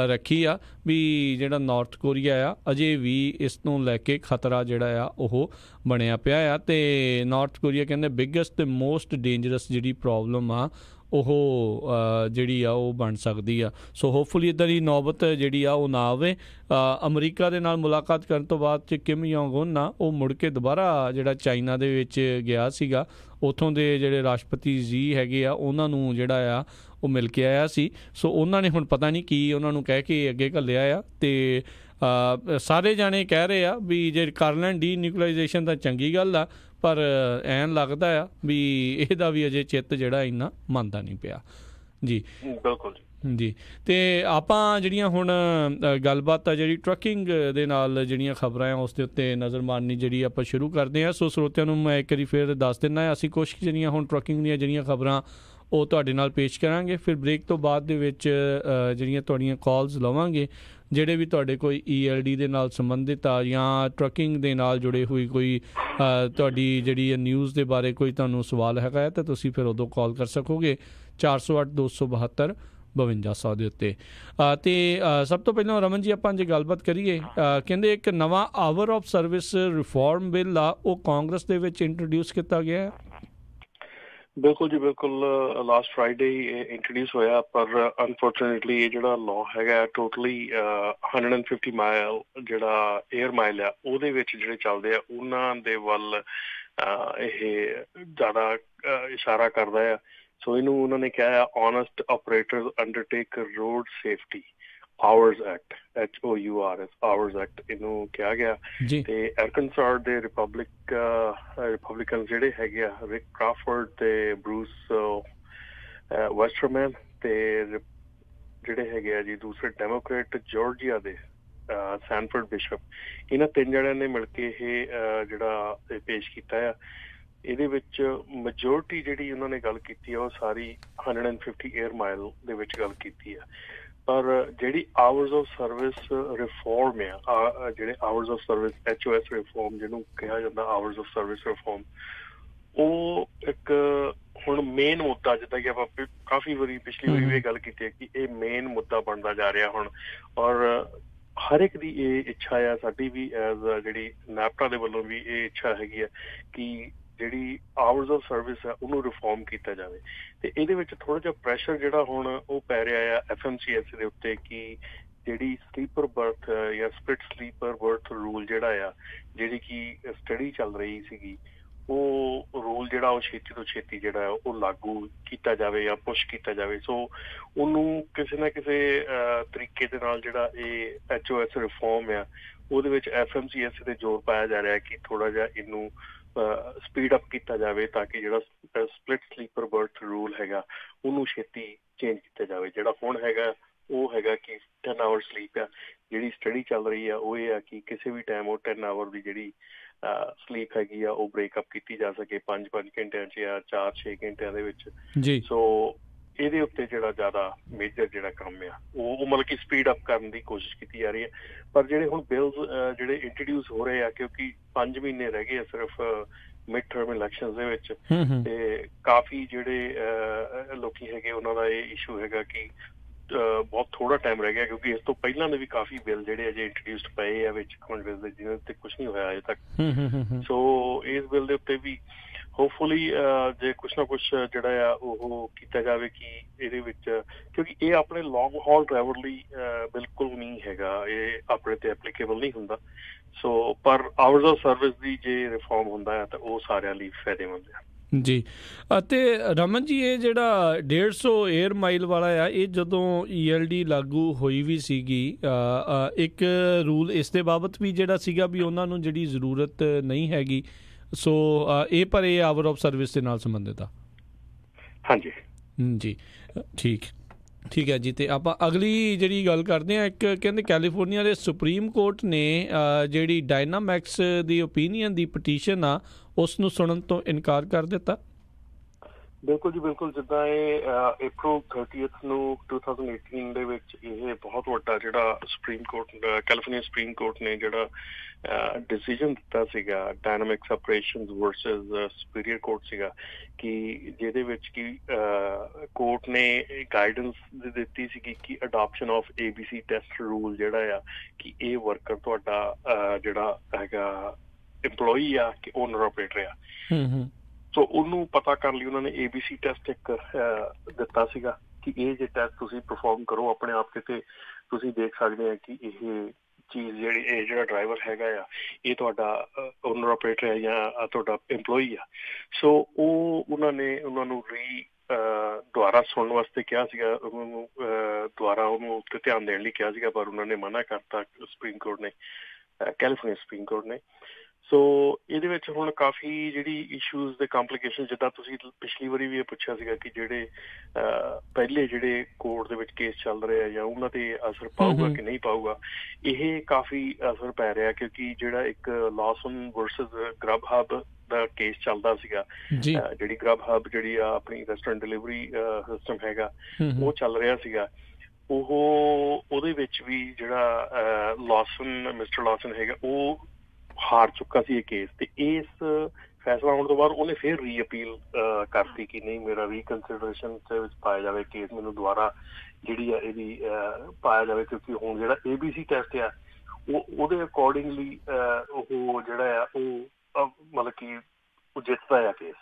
S1: ਰੱਖੀ ਆ ਵੀ ਜਿਹੜਾ ਨਾਰਥ ਕੋਰੀਆ ਆ ਅਜੇ ਵੀ ਇਸ ਨੂੰ ਲੈ ਕੇ ਖਤਰਾ ਜਿਹੜਾ ਆ ਉਹ ਬਣਿਆ ਪਿਆ ਆ। ਅਤੇ ਨਾਰਥ ਕੋਰੀਆ ਕਹਿੰਦੇ ਬਿਗੈਸਟ ਤੇ ਮੋਸਟ ਡੇਂਜਰਸ ਜਿਹੜੀ ਪ੍ਰੋਬਲਮ ਆ ਉਹ ਜਿਹੜੀ ਆ ਉਹ ਬਣ ਸਕਦੀ ਆ। ਸੋ ਹੋਪਫੁਲੀ ਇੱਦਾਂ ਦੀ ਨੌਬਤ ਜਿਹੜੀ ਆ ਉਹ ਨਾ ਆਵੇ। ਅਮਰੀਕਾ ਦੇ ਨਾਲ ਮੁਲਾਕਾਤ ਕਰਨ ਤੋਂ ਬਾਅਦ 'ਚ ਕਿਮ ਯੋਂਗ ਉਨ ਆ ਉਹ ਮੁੜ ਕੇ ਦੁਬਾਰਾ ਜਿਹੜਾ ਚਾਈਨਾ ਦੇ ਵਿੱਚ ਗਿਆ ਸੀਗਾ, ਉੱਥੋਂ ਦੇ ਜਿਹੜੇ ਰਾਸ਼ਟਰਪਤੀ ਜੀ ਹੈਗੇ ਆ ਉਹਨਾਂ ਨੂੰ ਜਿਹੜਾ ਆ ਉਹ ਮਿਲ ਕੇ ਆਇਆ ਸੀ। ਸੋ ਉਹਨਾਂ ਨੇ ਹੁਣ ਪਤਾ ਨਹੀਂ ਕੀ ਉਹਨਾਂ ਨੂੰ ਕਹਿ ਕੇ ਅੱਗੇ ਘੱਲਿਆ ਆ। ਅਤੇ ਸਾਰੇ ਜਾਣੇ ਕਹਿ ਰਹੇ ਆ ਵੀ ਜੇ ਕਰ ਲੈਣ ਡੀਨਿਊਕਲਾਈਜੇਸ਼ਨ ਤਾਂ ਚੰਗੀ ਗੱਲ ਆ, ਪਰ ਐਨ ਲੱਗਦਾ ਆ ਵੀ ਇਹਦਾ ਵੀ ਅਜੇ ਚਿੱਤ ਜਿਹੜਾ ਇੰਨਾ ਮੰਨਦਾ ਨਹੀਂ ਪਿਆ। ਜੀ
S2: ਬਿਲਕੁਲ
S1: ਜੀ। ਅਤੇ ਆਪਾਂ ਜਿਹੜੀਆਂ ਹੁਣ ਗੱਲਬਾਤ ਆ ਜਿਹੜੀ ਟਰੱਕਿੰਗ ਦੇ ਨਾਲ ਜਿਹੜੀਆਂ ਖਬਰਾਂ ਆ ਉਸ ਦੇ ਉੱਤੇ ਨਜ਼ਰ ਮਾਰਨੀ ਜਿਹੜੀ ਆਪਾਂ ਸ਼ੁਰੂ ਕਰਦੇ ਹਾਂ। ਸੋ ਸਰੋਤਿਆਂ ਨੂੰ ਮੈਂ ਇੱਕ ਵਾਰੀ ਫਿਰ ਦੱਸ ਦਿੰਦਾ, ਅਸੀਂ ਕੁਛ ਜਿਹੜੀਆਂ ਹੁਣ ਟਰੱਕਿੰਗ ਦੀਆਂ ਜਿਹੜੀਆਂ ਖਬਰਾਂ ਉਹ ਤੁਹਾਡੇ ਨਾਲ ਪੇਸ਼ ਕਰਾਂਗੇ। ਫਿਰ ਬ੍ਰੇਕ ਤੋਂ ਬਾਅਦ ਦੇ ਵਿੱਚ ਜਿਹੜੀਆਂ ਤੁਹਾਡੀਆਂ ਕਾਲਸ ਲਵਾਂਗੇ, ਜਿਹੜੇ ਵੀ ਤੁਹਾਡੇ ਕੋਈ ELD ਦੇ ਨਾਲ ਸੰਬੰਧਿਤ ਆ ਜਾਂ ਟਰੱਕਿੰਗ ਦੇ ਨਾਲ ਜੁੜੇ ਹੋਈ ਕੋਈ ਤੁਹਾਡੀ ਜਿਹੜੀ ਨਿਊਜ਼ ਦੇ ਬਾਰੇ ਕੋਈ ਤੁਹਾਨੂੰ ਸਵਾਲ ਹੈਗਾ ਹੈ ਤਾਂ ਤੁਸੀਂ ਫਿਰ ਉਦੋਂ ਕਾਲ ਕਰ ਸਕੋਗੇ 408-272-5200 ਦੇ ਉੱਤੇ। ਅਤੇ ਸਭ ਤੋਂ ਪਹਿਲਾਂ ਰਮਨ ਜੀ ਆਪਾਂ ਜੇ ਗੱਲਬਾਤ ਕਰੀਏ, ਕਹਿੰਦੇ ਇੱਕ ਨਵਾਂ hour of service reform bill ਆ ਉਹ ਕਾਂਗਰਸ ਦੇ ਵਿੱਚ ਇੰਟਰੋਡਿਊਸ ਕੀਤਾ ਗਿਆ ਹੈ।
S2: ਬਿਲਕੁਲ ਜੀ ਬਿਲਕੁਲ, ਲਾਸਟ ਫਰਾਈਡੇ ਇੰਟਰੋਡਿਊਸ ਹੋਇਆ, ਪਰ ਅਨਫੋਰਚੂਨੇਟਲੀ ਇਹ ਜਿਹੜਾ ਲਾਅ ਹੈਗਾ ਟੋਟਲੀ 150 ਮਾਈਲ ਜਿਹੜਾ ਏਅਰ ਮਾਈਲ ਆ ਉਹਦੇ ਵਿੱਚ ਜਿਹੜੇ ਚੱਲਦੇ ਆ ਉਹਨਾਂ ਦੇ ਵੱਲ ਇਹ ਜ਼ਿਆਦਾ ਇਸ਼ਾਰਾ ਕਰਦਾ ਆ। ਸੋ ਇਹਨੂੰ ਉਹਨਾਂ ਨੇ ਕਿਹਾ ਆ honest operators undertake road safety hours act, HOURS hours act ਇਹਨੂੰ ਕਿਹਾ ਗਿਆ। ਤੇ ਆਰਕਨਸਾਸ ਦੇ ਰਿਪਬਲਿਕਨ ਜਿਹੜੇ ਹੈਗੇ ਆ ਰਿਕ ਕਰਾਫੋਰਡ ਤੇ ਬਰੂਸ ਵੈਸਟਰਮੈਨ ਤੇ ਜਿਹੜੇ ਹੈਗੇ ਆ ਜੀ ਦੂਸਰੇ ਡੈਮੋਕ੍ਰੇਟ ਜਾਰਜੀਆ ਦੇ ਸੈਨਫੋਰਡ ਬਿਸ਼ਪ, ਇਹਨਾਂ ਤਿੰਨ ਜਣਿਆਂ ਨੇ ਮਿਲ ਕੇ ਇਹ ਜਿਹੜਾ ਪੇਸ਼ ਕੀਤਾ ਆ। ਇਹਦੇ ਵਿੱਚ ਮੈਜੋਰਟੀ ਜਿਹੜੀ ਉਹਨਾਂ ਨੇ ਗੱਲ ਕੀਤੀ ਆ ਉਹ ਸਾਰੀ 150 ਏਅਰ ਮਾਈਲ ਦੇ ਵਿੱਚ ਗੱਲ ਕੀਤੀ ਆ। ਪਰ ਜਿਹੜੀ ਆਵਰਸ ਆਫ ਸਰਵਿਸ ਰਿਫਾਰਮ ਆ, ਜਿਹੜੇ hours of service HOS reform ਜਿਹਨੂੰ ਕਿਹਾ ਜਾਂਦਾ ਆਵਰਸ ਆਫ ਸਰਵਿਸ ਰਿਫਾਰਮ, ਉਹ ਇੱਕ ਹੁਣ ਮੇਨ ਮੁੱਦਾ ਜਿੱਦਾਂ ਕਿ ਆਪਾਂ ਕਾਫੀ ਵਾਰੀ ਪਿਛਲੀ ਵਾਰੀ ਵੀ ਇਹ ਗੱਲ ਕੀਤੀ ਹੈ ਕਿ ਇਹ ਮੇਨ ਮੁੱਦਾ ਬਣਦਾ ਜਾ ਰਿਹਾ ਹੁਣ। ਔਰ ਹਰ ਇੱਕ ਦੀ ਇਹ ਇੱਛਾ ਆ, ਸਾਡੀ ਵੀ ਐਜ਼ ਜਿਹੜੀ ਨੈਪਟਾ ਦੇ ਵੱਲੋਂ ਵੀ ਇਹ ਇੱਛਾ ਹੈਗੀ ਆ ਕਿ ਜਿਹੜੀ ਆਵਰਸ ਆਫ ਸਰਵਿਸ ਆ ਉਹਨੂੰ ਰਿਫਾਰਮ ਕੀਤਾ ਜਾਵੇ। ਤੇ ਇਹਦੇ ਵਿੱਚ ਥੋੜਾ ਜਿਹਾ ਪ੍ਰੈਸ਼ਰ ਜਿਹੜਾ ਹੁਣ ਉਹ ਪੈ ਰਿਹਾ ਆ FMCSA ਦੇ ਉੱਤੇ ਕਿ ਜਿਹੜੀ ਸਲੀਪਰ ਬਰਥ ਜਾਂ ਸਪਲਿਟ ਸਲੀਪਰ ਬਰਥ ਰੂਲ ਜਿਹੜਾ ਆ, ਜਿਹੜੀ ਕਿ ਸਟੱਡੀ ਚੱਲ ਰਹੀ ਸੀਗੀ, ਉਹ ਰੂਲ ਜਿਹੜਾ ਉਹ ਛੇਤੀ ਤੋਂ ਛੇਤੀ ਜਿਹੜਾ ਉਹ ਲਾਗੂ ਕੀਤਾ ਜਾਵੇ ਜਾਂ ਪੁਸ਼ ਕੀਤਾ ਜਾਵੇ। ਸੋ ਉਹਨੂੰ ਕਿਸੇ ਨਾ ਕਿਸੇ ਤਰੀਕੇ ਦੇ ਨਾਲ ਜਿਹੜਾ ਇਹ HOS ਰਿਫਾਰਮ ਆ ਉਹਦੇ ਵਿੱਚ FMCSA ਤੇ ਜ਼ੋਰ ਪਾਇਆ ਜਾ ਰਿਹਾ ਕਿ ਥੋੜਾ ਜਿਹਾ ਇਹਨੂੰ ਸਪੀਡ ਅਪ ਕੀਤਾ ਜਾਵੇ ਤਾਂ ਕਿ ਜਿਹੜਾ ਸਪਲਿਟ ਸਲੀਪਰ ਬਰਥ ਰੂਲ ਹੈਗਾ ਉਹਨੂੰ ਛੇਤੀ ਚੇਂਜ ਕੀਤਾ ਜਾਵੇ। ਜਿਹੜਾ ਹੁਣ ਹੈਗਾ ਉਹ ਹੈਗਾ ਕਿ 10 ਆਵਰ ਸਲੀਪ ਆ। ਜਿਹੜੀ ਸਟੱਡੀ ਚੱਲ ਰਹੀ ਆ ਉਹ ਇਹ ਆ ਕਿ ਕਿਸੇ ਵੀ ਟਾਈਮ ਉਹ 10 ਆਵਰ ਦੀ ਜਿਹੜੀ ਸਲੀਪ ਹੈਗੀ ਆ ਉਹ ਬ੍ਰੇਕਅਪ ਕੀਤੀ ਜਾ ਸਕੇ 5-5 ਘੰਟਿਆਂ 'ਚ ਜਾਂ 4-6 ਘੰਟਿਆਂ ਦੇ ਵਿੱਚ ਜੀ। ਸੋ ਇਹਦੇ ਉੱਤੇ ਜਿਹੜਾ ਜ਼ਿਆਦਾ ਮੇਜਰ ਜਿਹੜਾ ਕੰਮ ਆ ਉਹ ਮਤਲਬ ਕਿ ਸਪੀਡ ਅਪ ਕਰਨ ਦੀ ਕੋਸ਼ਿਸ਼ ਕੀਤੀ ਜਾ ਰਹੀ ਹੈ। ਪਰ ਜਿਹੜੇ ਹੁਣ ਬਿਲਸ ਜਿਹੜੇ ਇੰਟਰੋਡਿਊਸ ਹੋ ਰਹੇ ਆ, ਕਿਉਂਕਿ 5 ਮਹੀਨੇ ਰਹਿ ਗਏ ਆ ਸਿਰਫ ਮਿਡ ਟਰਮ ਇਲੈਕਸ਼ਨ ਦੇ ਵਿੱਚ, ਤੇ ਕਾਫੀ ਜਿਹੜੇ ਲੋਕੀ ਹੈਗੇ ਉਹਨਾਂ ਦਾ ਇਹ ਇਸ਼ੂ ਹੈਗਾ ਕਿ ਬਹੁਤ ਥੋੜਾ ਟਾਈਮ ਰਹਿ ਗਿਆ, ਕਿਉਂਕਿ ਇਸ ਤੋਂ ਪਹਿਲਾਂ ਦੇ ਵੀ ਕਾਫੀ ਬਿੱਲ ਜਿਹੜੇ ਅਜੇ ਇੰਟਰੋਡਿਊਸਡ ਪਏ ਆ ਵਿੱਚ ਕਾਂਗਰਸ ਦੇ, ਜਿਹਨਾਂ ਤੇ ਕੁਛ ਨਹੀਂ ਹੋਇਆ ਅਜੇ ਤੱਕ। ਸੋ ਇਸ ਬਿੱਲ ਦੇ ਉੱਤੇ ਵੀ ਹੋਪਫੁਲੀ ਜੇ ਕੁਛ ਨਾ ਕੁਛ ਜਿਹੜਾ ਆ ਉਹ ਕੀਤਾ ਜਾਵੇ ਕਿ ਇਹਦੇ ਵਿੱਚ, ਕਿਉਂਕਿ ਇਹ ਆਪਣੇ ਲੌਂਗ ਹਾਲ ਡਰਾਈਵਰ ਲਈ ਬਿਲਕੁਲ ਨਹੀਂ ਹੈਗਾ, ਇਹ ਆਪਣੇ ਤੇ ਐਪਲੀਕੇਬਲ ਨਹੀਂ ਹੁੰਦਾ। ਸੋ ਪਰ ਆਵਰਸ ਆਫ ਸਰਵਿਸ ਦੀ ਜੇ ਰਿਫਾਰਮ ਹੁੰਦਾ ਹੈ ਤਾਂ ਉਹ ਸਾਰਿਆਂ ਲਈ ਫਾਇਦੇਮੰਦ ਹੈ ਜੀ।
S1: ਅਤੇ ਰਮਨ ਜੀ ਇਹ ਜਿਹੜਾ 150 ਏਅਰ ਮਾਈਲ ਵਾਲਾ ਆ, ਇਹ ਜਦੋਂ ELD ਲਾਗੂ ਹੋਈ ਵੀ ਸੀਗੀ ਇੱਕ ਰੂਲ ਇਸ ਦੇ ਬਾਬਤ ਵੀ ਜਿਹੜਾ ਸੀਗਾ ਵੀ ਉਹਨਾਂ ਨੂੰ ਜਿਹੜੀ ਜ਼ਰੂਰਤ ਨਹੀਂ ਹੈਗੀ। ਸੋ ਇਹ ਪਰ ਇਹ ਆਵਰ ਆਫ ਸਰਵਿਸ ਦੇ ਨਾਲ ਸੰਬੰਧਿਤ ਆ।
S2: ਹਾਂਜੀ
S1: ਜੀ ਠੀਕ। ਠੀਕ ਹੈ ਜੀ। ਤੇ ਆਪਾਂ ਅਗਲੀ ਜਿਹੜੀ ਗੱਲ ਕਰਦੇ ਹਾਂ, ਇੱਕ ਕਹਿੰਦੇ ਕੈਲੀਫੋਰਨੀਆ ਦੇ ਸੁਪਰੀਮ ਕੋਰਟ ਨੇ ਜਿਹੜੀ ਡਾਇਨਾਮੈਕਸ ਦੀ ਓਪੀਨੀਅਨ ਦੀ ਪਟੀਸ਼ਨ ਆ ਉਸ ਨੂੰ ਸੁਣਨ ਤੋਂ ਇਨਕਾਰ ਕਰ ਦਿੱਤਾ।
S2: ਬਿਲਕੁਲ ਜੀ ਬਿਲਕੁਲ। ਜਿੱਦਾਂ ਇਹ April 30 ਨੂੰ 2018 ਦੇ ਵਿੱਚ ਇਹ ਬਹੁਤ ਵੱਡਾ ਜਿਹੜਾ supreme court California supreme court ਨੇ ਜਿਹੜਾ ਡਿਸੀਜਨ ਦਿੱਤਾ ਸੀਗਾ ਡਾਇਨਾਮਿਕ ਸੈਪਰੇਸ਼ਨਸ ਵਰਸਸ ਸੁਪੀਰੀਅਰ ਕੋਰਟ ਸੀਗਾ, ਕਿ ਜਿਹਦੇ ਵਿੱਚ ਕਿ ਕੋਰਟ ਨੇ ਗਾਈਡੈਂਸ ਦਿੱਤੀ ਸੀਗੀ ਕਿ adoption of ABC test rule ਜਿਹੜਾ ਆ ਕਿ ਇਹ ਵਰਕਰ ਤੁਹਾਡਾ ਜਿਹੜਾ ਹੈਗਾ EMPLOYEE ਆ ਕਿ ਓਨਰ ਆਪਰੇਟਰ ਆ। ਸੋ ਉਹਨੂੰ ਪਤਾ ਕਰਨ ਲਈ ਉਹਨਾਂ ਨੇ ABC ਟੈਸਟ ਇੱਕ ਦਿੱਤਾ ਸੀਗਾ ਕਿ ਇਹ ਜੇ ਟੈਸਟ ਤੁਸੀਂ ਪਰਫਾਰਮ ਕਰੋ ਆਪਣੇ ਆਪ, ਕਿਤੇ ਤੁਸੀਂ ਦੇਖ ਸਕਦੇ ਆ ਕਿ ਇਹ ਚੀਜ਼ ਜਿਹੜੀ ਇਹ ਜਿਹੜਾ ਡਰਾਈਵਰ ਹੈਗਾ ਆ ਇਹ ਤੁਹਾਡਾ ਓਨਰ ਆਪਰੇਟਰ ਹੈ ਜਾਂ ਤੁਹਾਡਾ EMPLOYEE ਆ। ਸੋ ਉਹ ਉਹਨਾਂ ਨੂੰ ਦੁਬਾਰਾ ਸੁਣਨ ਵਾਸਤੇ ਕਿਹਾ ਸੀਗਾ, ਉਹਨਾਂ ਨੂੰ ਦੁਬਾਰਾ ਉਹਨੂੰ ਉੱਤੇ ਧਿਆਨ ਦੇਣ ਲਈ ਕਿਹਾ ਸੀਗਾ, ਪਰ ਉਹਨਾਂ ਨੇ ਮਨਾ ਕਰਤਾ ਸੁਪਰੀਮ ਕੋਰਟ ਨੇ, ਕੈਲੀਫੋਰਨੀਆ ਸੁਪਰੀਮ ਕੋਰਟ ਨੇ। ਸੋ ਇਹਦੇ ਵਿੱਚ ਹੁਣ ਕਾਫੀ ਜਿਹੜੀ ਇਸ਼ੂਜ਼ ਦੇ ਕੰਪਲੀਕੇਸ਼ਨ, ਜਿੱਦਾਂ ਤੁਸੀਂ ਪਿਛਲੀ ਵਾਰੀ ਵੀ ਇਹ ਪੁੱਛਿਆ ਸੀਗਾ ਕਿ ਜਿਹੜੇ ਪਹਿਲੇ ਜਿਹੜੇ ਕੋਰਟ ਦੇ ਵਿੱਚ ਕੇਸ ਚੱਲ ਰਹੇ ਆ ਜਾਂ ਉਹਨਾਂ ਤੇ ਅਸਰ ਪਾਊਗਾ ਕਿ ਨਹੀਂ ਪਾਊਗਾ, ਇਹ ਕਾਫੀ ਅਸਰ ਪੈ ਰਿਹਾ ਕਿਉਂਕਿ ਜਿਹੜਾ ਇੱਕ ਲਾਸਨ ਵਰਸਸ ਗਰਬ ਹਬ ਦਾ ਕੇਸ ਚੱਲਦਾ ਸੀਗਾ, ਜਿਹੜੀ ਗਰਬ ਹਬ ਜਿਹੜੀ ਆ ਆਪਣੀ ਰੈਸਟੋਰੈਂਟ ਡਿਲੀਵਰੀ ਸਿਸਟਮ ਹੈਗਾ ਉਹ ਚੱਲ ਰਿਹਾ ਸੀਗਾ, ਉਹਦੇ ਵਿੱਚ ਵੀ ਜਿਹੜਾ ਮਿਸਟਰ ਲਾਸਨ ਹੈਗਾ ਉਹ ਹਾਰ ਚੁੱਕਾ ਸੀ ਇਹ ਕੇਸ। ਤੇ ਇਸ ਫੈਸਲਾ ਆਉਣ ਤੋਂ ਬਾਅਦ ਉਹਨੇ ਫਿਰ ਰੀਅਪੀਲ ਕਰਤੀ ਕਿ ਨਹੀਂ, ਮੇਰਾ ਰੀਕਨਸੀਡਰੇਸ਼ਨ ਦੇ ਵਿੱਚ ਪਾਇਆ ਜਾਵੇ ਕੇਸ, ਮੈਨੂੰ ਦੁਬਾਰਾ ਜਿਹੜੀ ਆ ਇਹਦੀ ਪਾਇਆ ਜਾਵੇ, ਕਿਉਂਕਿ ਹੁਣ ਜਿਹੜਾ ABC ਟੈਸਟ ਆ ਉਹਦੇ ਅਕੋਰਡਿੰਗਲੀ ਉਹ ਜਿਹੜਾ ਆ ਉਹ ਮਤਲਬ ਕਿ ਉਹ ਜਿੱਤਦਾ ਆ ਕੇਸ।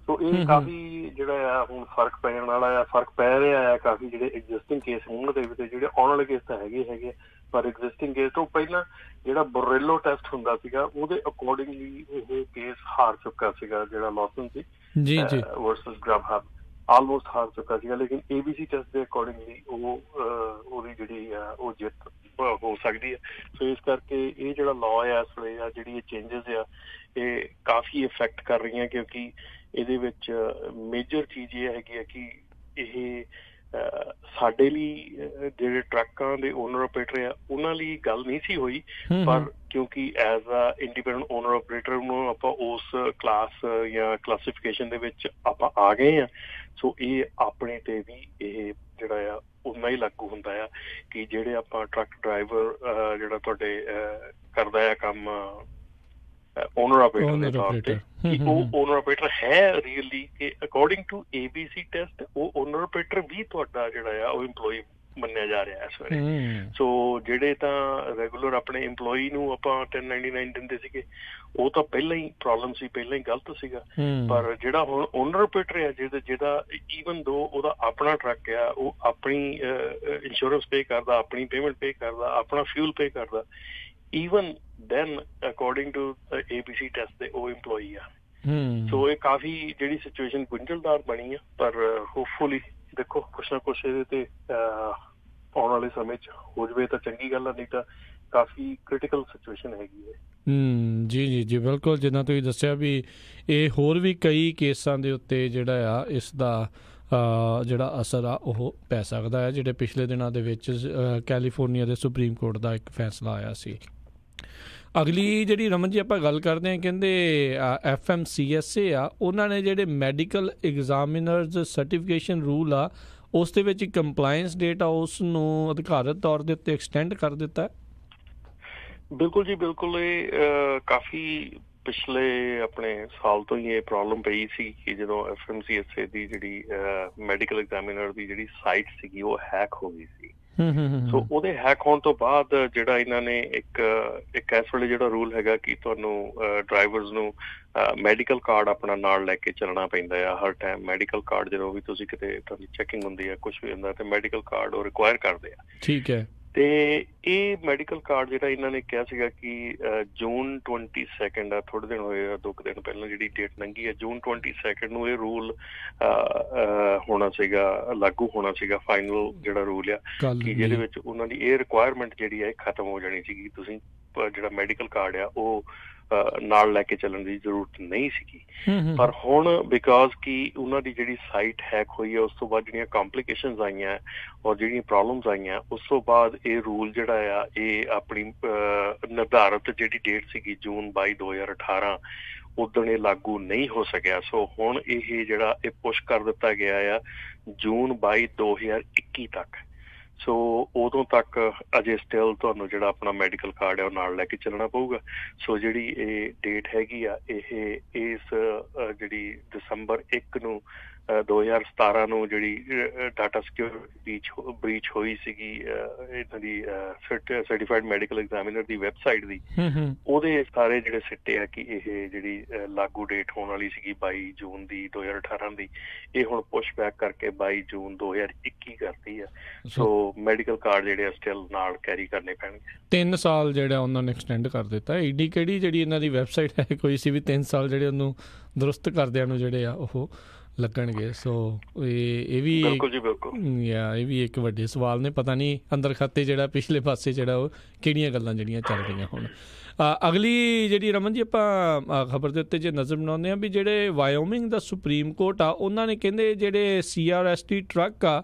S2: ਸੋ ਇਹ ਕਾਫੀ ਜਿਹੜਾ ਆ ਹੁਣ ਫਰਕ ਪੈਣ ਵਾਲਾ ਆ, ਫਰਕ ਪੈ ਰਿਹਾ ਆ ਕਾਫੀ ਜਿਹੜੇ ਐਗਜ਼ਿਸਟਿੰਗ ਕੇਸ ਹੋਣ ਦੇ ਵਿੱਚ, ਜਿਹੜੇ ਆਉਣ ਵਾਲੇ ਕੇਸ ਤਾਂ ਹੈਗੇ ਪਰ ਐਗਜ਼ਿਸਟਿੰਗ ਕੇਸ ਤੋਂ ਪਹਿਲਾਂ ਜਿਹੜਾ ਬੋਰੇਲੋ ਟੈਸਟ ਹੁੰਦਾ ਸੀਗਾ ਉਹਦੇ ਅਕੋਰਡਿੰਗਲੀ ਇਹ ਕੇਸ ਹਾਰ ਚੁੱਕਾ ਸੀਗਾ, ਜਿਹੜਾ ਲਾਸਨ ਸੀ ਵਰਸਸ ਗਰਬ ਹਬ ਆਲਮੋਸਟ ਹਾਰ ਚੁੱਕਾ ਸੀਗਾ, ਲੇਕਿਨ ABC ਟੈਸਟ ਦੇ ਅਕੋਰਡਿੰਗਲੀ ਉਹਦੀ ਜਿਹੜੀ ਆ ਉਹ ਜਿੱਤ ਹੋ ਸਕਦੀ ਹੈ। ਸੋ ਇਸ ਕਰਕੇ ਇਹ ਜਿਹੜਾ ਲਾਅ ਆ ਇਸ ਵੇਲੇ ਆ, ਜਿਹੜੀ ਇਹ ਚੇਂਜਸ ਆ ਇਹ ਕਾਫੀ ਇਫੈਕਟ ਕਰ ਰਹੀਆਂ, ਕਿਉਂਕਿ ਇਹਦੇ ਵਿੱਚ ਮੇਜਰ ਚੀਜ਼ ਇਹ ਹੈਗੀ ਆ ਕਿ ਇਹ ਸਾਡੇ ਲਈ ਜਿਹੜੇ ਟਰੱਕਾਂ ਦੇ ਓਨਰ ਆਪਰੇਟਰ ਆ ਉਹਨਾਂ ਲਈ ਗੱਲ ਨਹੀਂ ਸੀ ਹੋਈ, ਪਰ ਕਿਉਂਕਿ as a independent owner operator ਨੂੰ ਆਪਾਂ ਉਸ ਕਲਾਸ ਜਾਂ ਕਲਾਸੀਫਿਕੇਸ਼ਨ ਦੇ ਵਿੱਚ ਆਪਾਂ ਆ ਗਏ ਆ। ਸੋ ਇਹ ਆਪਣੇ ਤੇ ਵੀ ਇਹ ਜਿਹੜਾ ਆ ਉਨਾ ਹੀ ਲਾਗੂ ਹੁੰਦਾ ਆ ਕਿ ਜਿਹੜੇ ਆਪਾਂ ਟਰੱਕ ਡਰਾਈਵਰ ਜਿਹੜਾ ਤੁਹਾਡੇ ਕਰਦਾ ਆ ਕੰਮ ਓਨਰ ਆਪਰੇਟਰ ਦੇ ਤੌਰ ਤੇ, ਕਿ ਉਹ ਓਨਰ ਆਪਰੇਟਰ ਹੈ ਰੀਅਲੀ ਕਿ ਅਕੋਰਡਿੰਗ ਟੂ ABC ਟੈਸਟ ਉਹ ਓਨਰ ਆਪਰੇਟਰ ਵੀ ਤੁਹਾਡਾ ਜਿਹੜਾ ਆ ਉਹ EMPLOYEE ਮੰਨਿਆ ਜਾ ਰਿਹਾ ਇਸ ਵੇਲੇ। ਸੋ ਜਿਹੜੇ ਤਾਂ ਰੈਗੂਲਰ ਆਪਣੇ EMPLOYEE ਨੂੰ ਆਪਾਂ 1099 ਦਿੰਦੇ ਸੀਗੇ ਉਹ ਤਾਂ ਪਹਿਲਾਂ ਹੀ ਪ੍ਰੋਬਲਮ ਸੀ, ਪਹਿਲਾਂ ਹੀ ਗਲਤ ਸੀਗਾ, ਪਰ ਜਿਹੜਾ ਹੁਣ ਓਨਰ ਆਪਰੇਟਰ ਆ ਜਿਹਦਾ ਈਵਨ ਦੋ ਉਹਦਾ ਆਪਣਾ ਟਰੱਕ ਆ, ਉਹ ਆਪਣੀ ਇੰਸ਼ੋਰੈਂਸ ਪੇ ਕਰਦਾ, ਆਪਣੀ ਪੇਮੈਂਟ ਪੇ ਕਰਦਾ, ਆਪਣਾ ਫਿਊਲ ਪੇ ਕਰਦਾ, even then according to ABC test ਦੇ ਉਹ EMPLOYEE ਆ। ਸੋ ਇਹ ਕਾਫੀ ਜਿਹੜੀ ਸਿਚੁਏਸ਼ਨ ਗੁੰਝਲਦਾਰ ਬਣੀ ਆ, ਪਰ ਹੋਪਫੁਲੀ ਦੇਖੋ ਕੁਛ ਨਾ ਕੁਛ ਇਹਦੇ ਤੇ ਆਉਣ ਵਾਲੇ ਸਮੇਂ 'ਚ ਹੋ ਜਾਵੇ ਤਾਂ ਚੰਗੀ ਗੱਲ ਆ, ਨਹੀਂ ਤਾਂ ਕਾਫੀ ਕ੍ਰਿਟੀਕਲ ਸਿਚੁਏਸ਼ਨ ਹੈਗੀ ਹੈ।
S1: ਜੀ ਬਿਲਕੁਲ, ਜਿੱਦਾਂ ਤੁਸੀਂ ਦੱਸਿਆ ਵੀ ਇਹ ਹੋਰ ਵੀ ਕਈ ਕੇਸਾਂ ਦੇ ਉੱਤੇ ਜਿਹੜਾ ਆ ਇਸ ਦਾ ਜਿਹੜਾ ਅਸਰ ਆ ਉਹ ਪੈ ਸਕਦਾ ਹੈ, ਜਿਹੜੇ ਪਿਛਲੇ ਦਿਨਾਂ ਦੇ ਵਿੱਚ ਕੈਲੀਫੋਰਨੀਆ ਦੇ ਸੁਪਰੀਮ ਕੋਰਟ ਦਾ ਇੱਕ ਫੈਸਲਾ ਆਇਆ ਸੀ। ਅਗਲੀ ਜਿਹੜੀ ਰਮਨ ਜੀ ਆਪਾਂ ਗੱਲ ਕਰਦੇ ਹਾਂ, ਕਹਿੰਦੇ FMCSA ਆ ਉਹਨਾਂ ਨੇ ਜਿਹੜੇ ਮੈਡੀਕਲ ਐਗਜ਼ਾਮੀਨਰਜ਼ ਸਰਟੀਫਿਕੇਸ਼ਨ ਰੂਲ ਆ ਉਸ ਦੇ ਵਿੱਚ ਕੰਪਲਾਇੰਸ ਡੇਟ ਆ ਉਸ ਨੂੰ ਅਧਿਕਾਰਤ ਤੌਰ ਦੇ ਉੱਤੇ ਐਕਸਟੈਂਡ ਕਰ ਦਿੱਤਾ।
S2: ਬਿਲਕੁਲ ਜੀ ਬਿਲਕੁਲ, ਇਹ ਕਾਫੀ ਪਿਛਲੇ ਆਪਣੇ ਸਾਲ ਤੋਂ ਹੀ ਇਹ ਪ੍ਰੋਬਲਮ ਪਈ ਸੀ ਕਿ ਜਦੋਂ FMCSA ਦੀ ਜਿਹੜੀ ਮੈਡੀਕਲ ਐਗਜ਼ਾਮੀਨਰ ਦੀ ਜਿਹੜੀ ਸਾਈਟ ਸੀਗੀ ਉਹ ਹੈਕ ਹੋ ਗਈ ਸੀ। ਸੋ ਉਹਦੇ ਹੈਕ ਹੋਣ ਤੋਂ ਬਾਅਦ ਜਿਹੜਾ ਇਹਨਾਂ ਨੇ ਇੱਕ ਇਸ ਵੇਲੇ ਜਿਹੜਾ ਰੂਲ ਹੈਗਾ ਕਿ ਤੁਹਾਨੂੰ ਡਰਾਈਵਰਸ ਨੂੰ ਮੈਡੀਕਲ ਕਾਰਡ ਆਪਣਾ ਨਾਲ ਲੈ ਕੇ ਚੱਲਣਾ ਪੈਂਦਾ ਆ ਹਰ ਟਾਈਮ। ਮੈਡੀਕਲ ਕਾਰਡ ਜਦੋਂ ਵੀ ਤੁਸੀਂ ਕਿਤੇ ਤੁਹਾਡੀ ਚੈਕਿੰਗ ਹੁੰਦੀ ਆ ਕੁਛ ਵੀ ਹੁੰਦਾ ਤੇ ਮੈਡੀਕਲ ਕਾਰਡ ਉਹ ਰਿਕੁਆਇਰ ਕਰਦੇ ਆ। ਠੀਕ ਹੈ। ਤੇ ਇਹ ਮੈਡੀਕਲ ਕਾਰਡ ਜਿਹੜਾ ਇਹਨਾਂ ਨੇ ਕਿਹਾ ਸੀਗਾ ਕਿ ਜੂਨ 22 ਆ, ਥੋੜੇ ਦਿਨ ਹੋਏ ਆ, 2 ਦਿਨ ਪਹਿਲਾਂ ਜਿਹੜੀ ਡੇਟ ਲੰਘੀ ਆ, ਜੂਨ 22 ਨੂੰ ਇਹ ਰੂਲ ਹੋਣਾ ਸੀਗਾ, ਲਾਗੂ ਹੋਣਾ ਸੀਗਾ, ਫਾਈਨਲ ਜਿਹੜਾ ਰੂਲ ਆ ਕਿ ਜਿਹਦੇ ਵਿੱਚ ਉਹਨਾਂ ਦੀ ਇਹ ਰਿਕੁਆਇਰਮੈਂਟ ਜਿਹੜੀ ਆ ਇਹ ਖਤਮ ਹੋ ਜਾਣੀ ਸੀਗੀ। ਤੁਸੀਂ ਜਿਹੜਾ ਮੈਡੀਕਲ ਕਾਰਡ ਆ ਉਹ ਨਾਲ ਲੈ ਕੇ ਚੱਲਣ ਦੀ ਜ਼ਰੂਰਤ ਨਹੀਂ ਸੀਗੀ। ਪਰ ਹੁਣ ਬਿਕਾਜ਼ ਕਿ ਉਹਨਾਂ ਦੀ ਜਿਹੜੀ ਸਾਈਟ ਹੈਕ ਹੋਈ ਹੈ ਉਸ ਤੋਂ ਬਾਅਦ ਜਿਹੜੀਆਂ ਕੰਪਲੀਕੇਸ਼ਨਸ ਆਈਆਂ ਔਰ ਜਿਹੜੀਆਂ ਪ੍ਰੋਬਲਮਸ ਆਈਆਂ ਉਸ ਤੋਂ ਬਾਅਦ ਇਹ ਰੂਲ ਜਿਹੜਾ ਆ ਇਹ ਆਪਣੀ ਨਿਰਧਾਰਤ ਜਿਹੜੀ ਡੇਟ ਸੀਗੀ ਜੂਨ 22 2018 ਉਦੋਂ ਇਹ ਲਾਗੂ ਨਹੀਂ ਹੋ ਸਕਿਆ। ਸੋ ਹੁਣ ਇਹ ਜਿਹੜਾ ਇਹ ਪੁਸ਼ ਕਰ ਦਿੱਤਾ ਗਿਆ ਆ ਜੂਨ 22 2021 ਤੱਕ। ਸੋ ਉਦੋਂ ਤੱਕ ਅਜੇ ਸਟਿਲ ਤੁਹਾਨੂੰ ਜਿਹੜਾ ਆਪਣਾ ਮੈਡੀਕਲ ਕਾਰਡ ਹੈ ਉਹ ਨਾਲ ਲੈ ਕੇ ਚੱਲਣਾ ਪਊਗਾ। ਸੋ ਜਿਹੜੀ ਇਹ ਡੇਟ ਹੈਗੀ ਆ ਇਹ ਇਸ ਜਿਹੜੀ ਦਸੰਬਰ 1 ਨੂੰ 2017 ਨੂੰ ਜਿਹੜੀ ਡਾਟਾ ਸਿਕਿਉਰਿਟੀ ਬ੍ਰੀਚ ਹੋਈ ਸੀਗੀ ਇਹਨਾਂ ਦੀ ਸਰਟੀਫਾਈਡ ਮੈਡੀਕਲ ਐਗਜ਼ਾਮੀਨਰ ਦੀ ਵੈਬਸਾਈਟ ਦੀ, ਉਹਦੇ ਸਾਰੇ ਜਿਹੜੇ ਸਿੱਟੇ ਆ ਕਿ ਇਹ ਜਿਹੜੀ ਲਾਗੂ ਡੇਟ ਹੋਣ ਵਾਲੀ ਸੀਗੀ 22 ਜੂਨ ਦੀ 2018 ਦੀ, ਇਹ ਹੁਣ ਪੁਸ਼ ਬੈਕ ਕਰਕੇ 22 ਜੂਨ 2021 ਕਰਤੀ ਆ। ਸੋ ਮੈਡੀਕਲ ਕਾਰਡ ਜਿਹੜੇ ਸਟਿਲ ਨਾਲ ਕੈਰੀ ਕਰਨੇ ਪੈਣਗੇ।
S1: 3 ਸਾਲ ਜਿਹੜਾ ਉਹਨਾਂ ਨੇ ਐਕਸਟੈਂਡ ਕਰ ਦਿੱਤਾ। ਈਡੀ ਕਿਹੜੀ ਜਿਹੜੀ ਇਹਨਾਂ ਦੀ ਵੈਬਸਾਈਟ ਹੈ ਕੋਈ ਸੀ ਵੀ 3 ਸਾਲ ਜਿਹੜੇ ਉਹਨੂੰ ਦਰੁਸਤ ਕਰਦਿਆਂ ਨੂੰ ਜਿਹੜੇ ਆ ਉਹ ਲੱਗਣਗੇ। ਸੋ ਇਹ ਵੀ
S2: ਬਿਲਕੁਲ ਜੀ ਬਿਲਕੁਲ
S1: ਇਹ ਵੀ ਇੱਕ ਵੱਡੇ ਸਵਾਲ ਨੇ। ਪਤਾ ਨਹੀਂ ਅੰਦਰ ਖਾਤੇ ਜਿਹੜਾ ਪਿਛਲੇ ਪਾਸੇ ਜਿਹੜਾ ਉਹ ਕਿਹੜੀਆਂ ਗੱਲਾਂ ਜਿਹੜੀਆਂ ਚੱਲ ਰਹੀਆਂ ਹੁਣ। ਅਗਲੀ ਜਿਹੜੀ ਰਮਨ ਜੀ ਆਪਾਂ ਖਬਰ ਦੇ ਉੱਤੇ ਜੇ ਨਜ਼ਰ ਬਣਾਉਂਦੇ ਹਾਂ ਵੀ ਜਿਹੜੇ ਵਾਇਓਮਿੰਗ ਦਾ ਸੁਪਰੀਮ ਕੋਰਟ ਆ ਉਹਨਾਂ ਨੇ ਕਹਿੰਦੇ ਜਿਹੜੇ CRST ਟਰੱਕ ਆ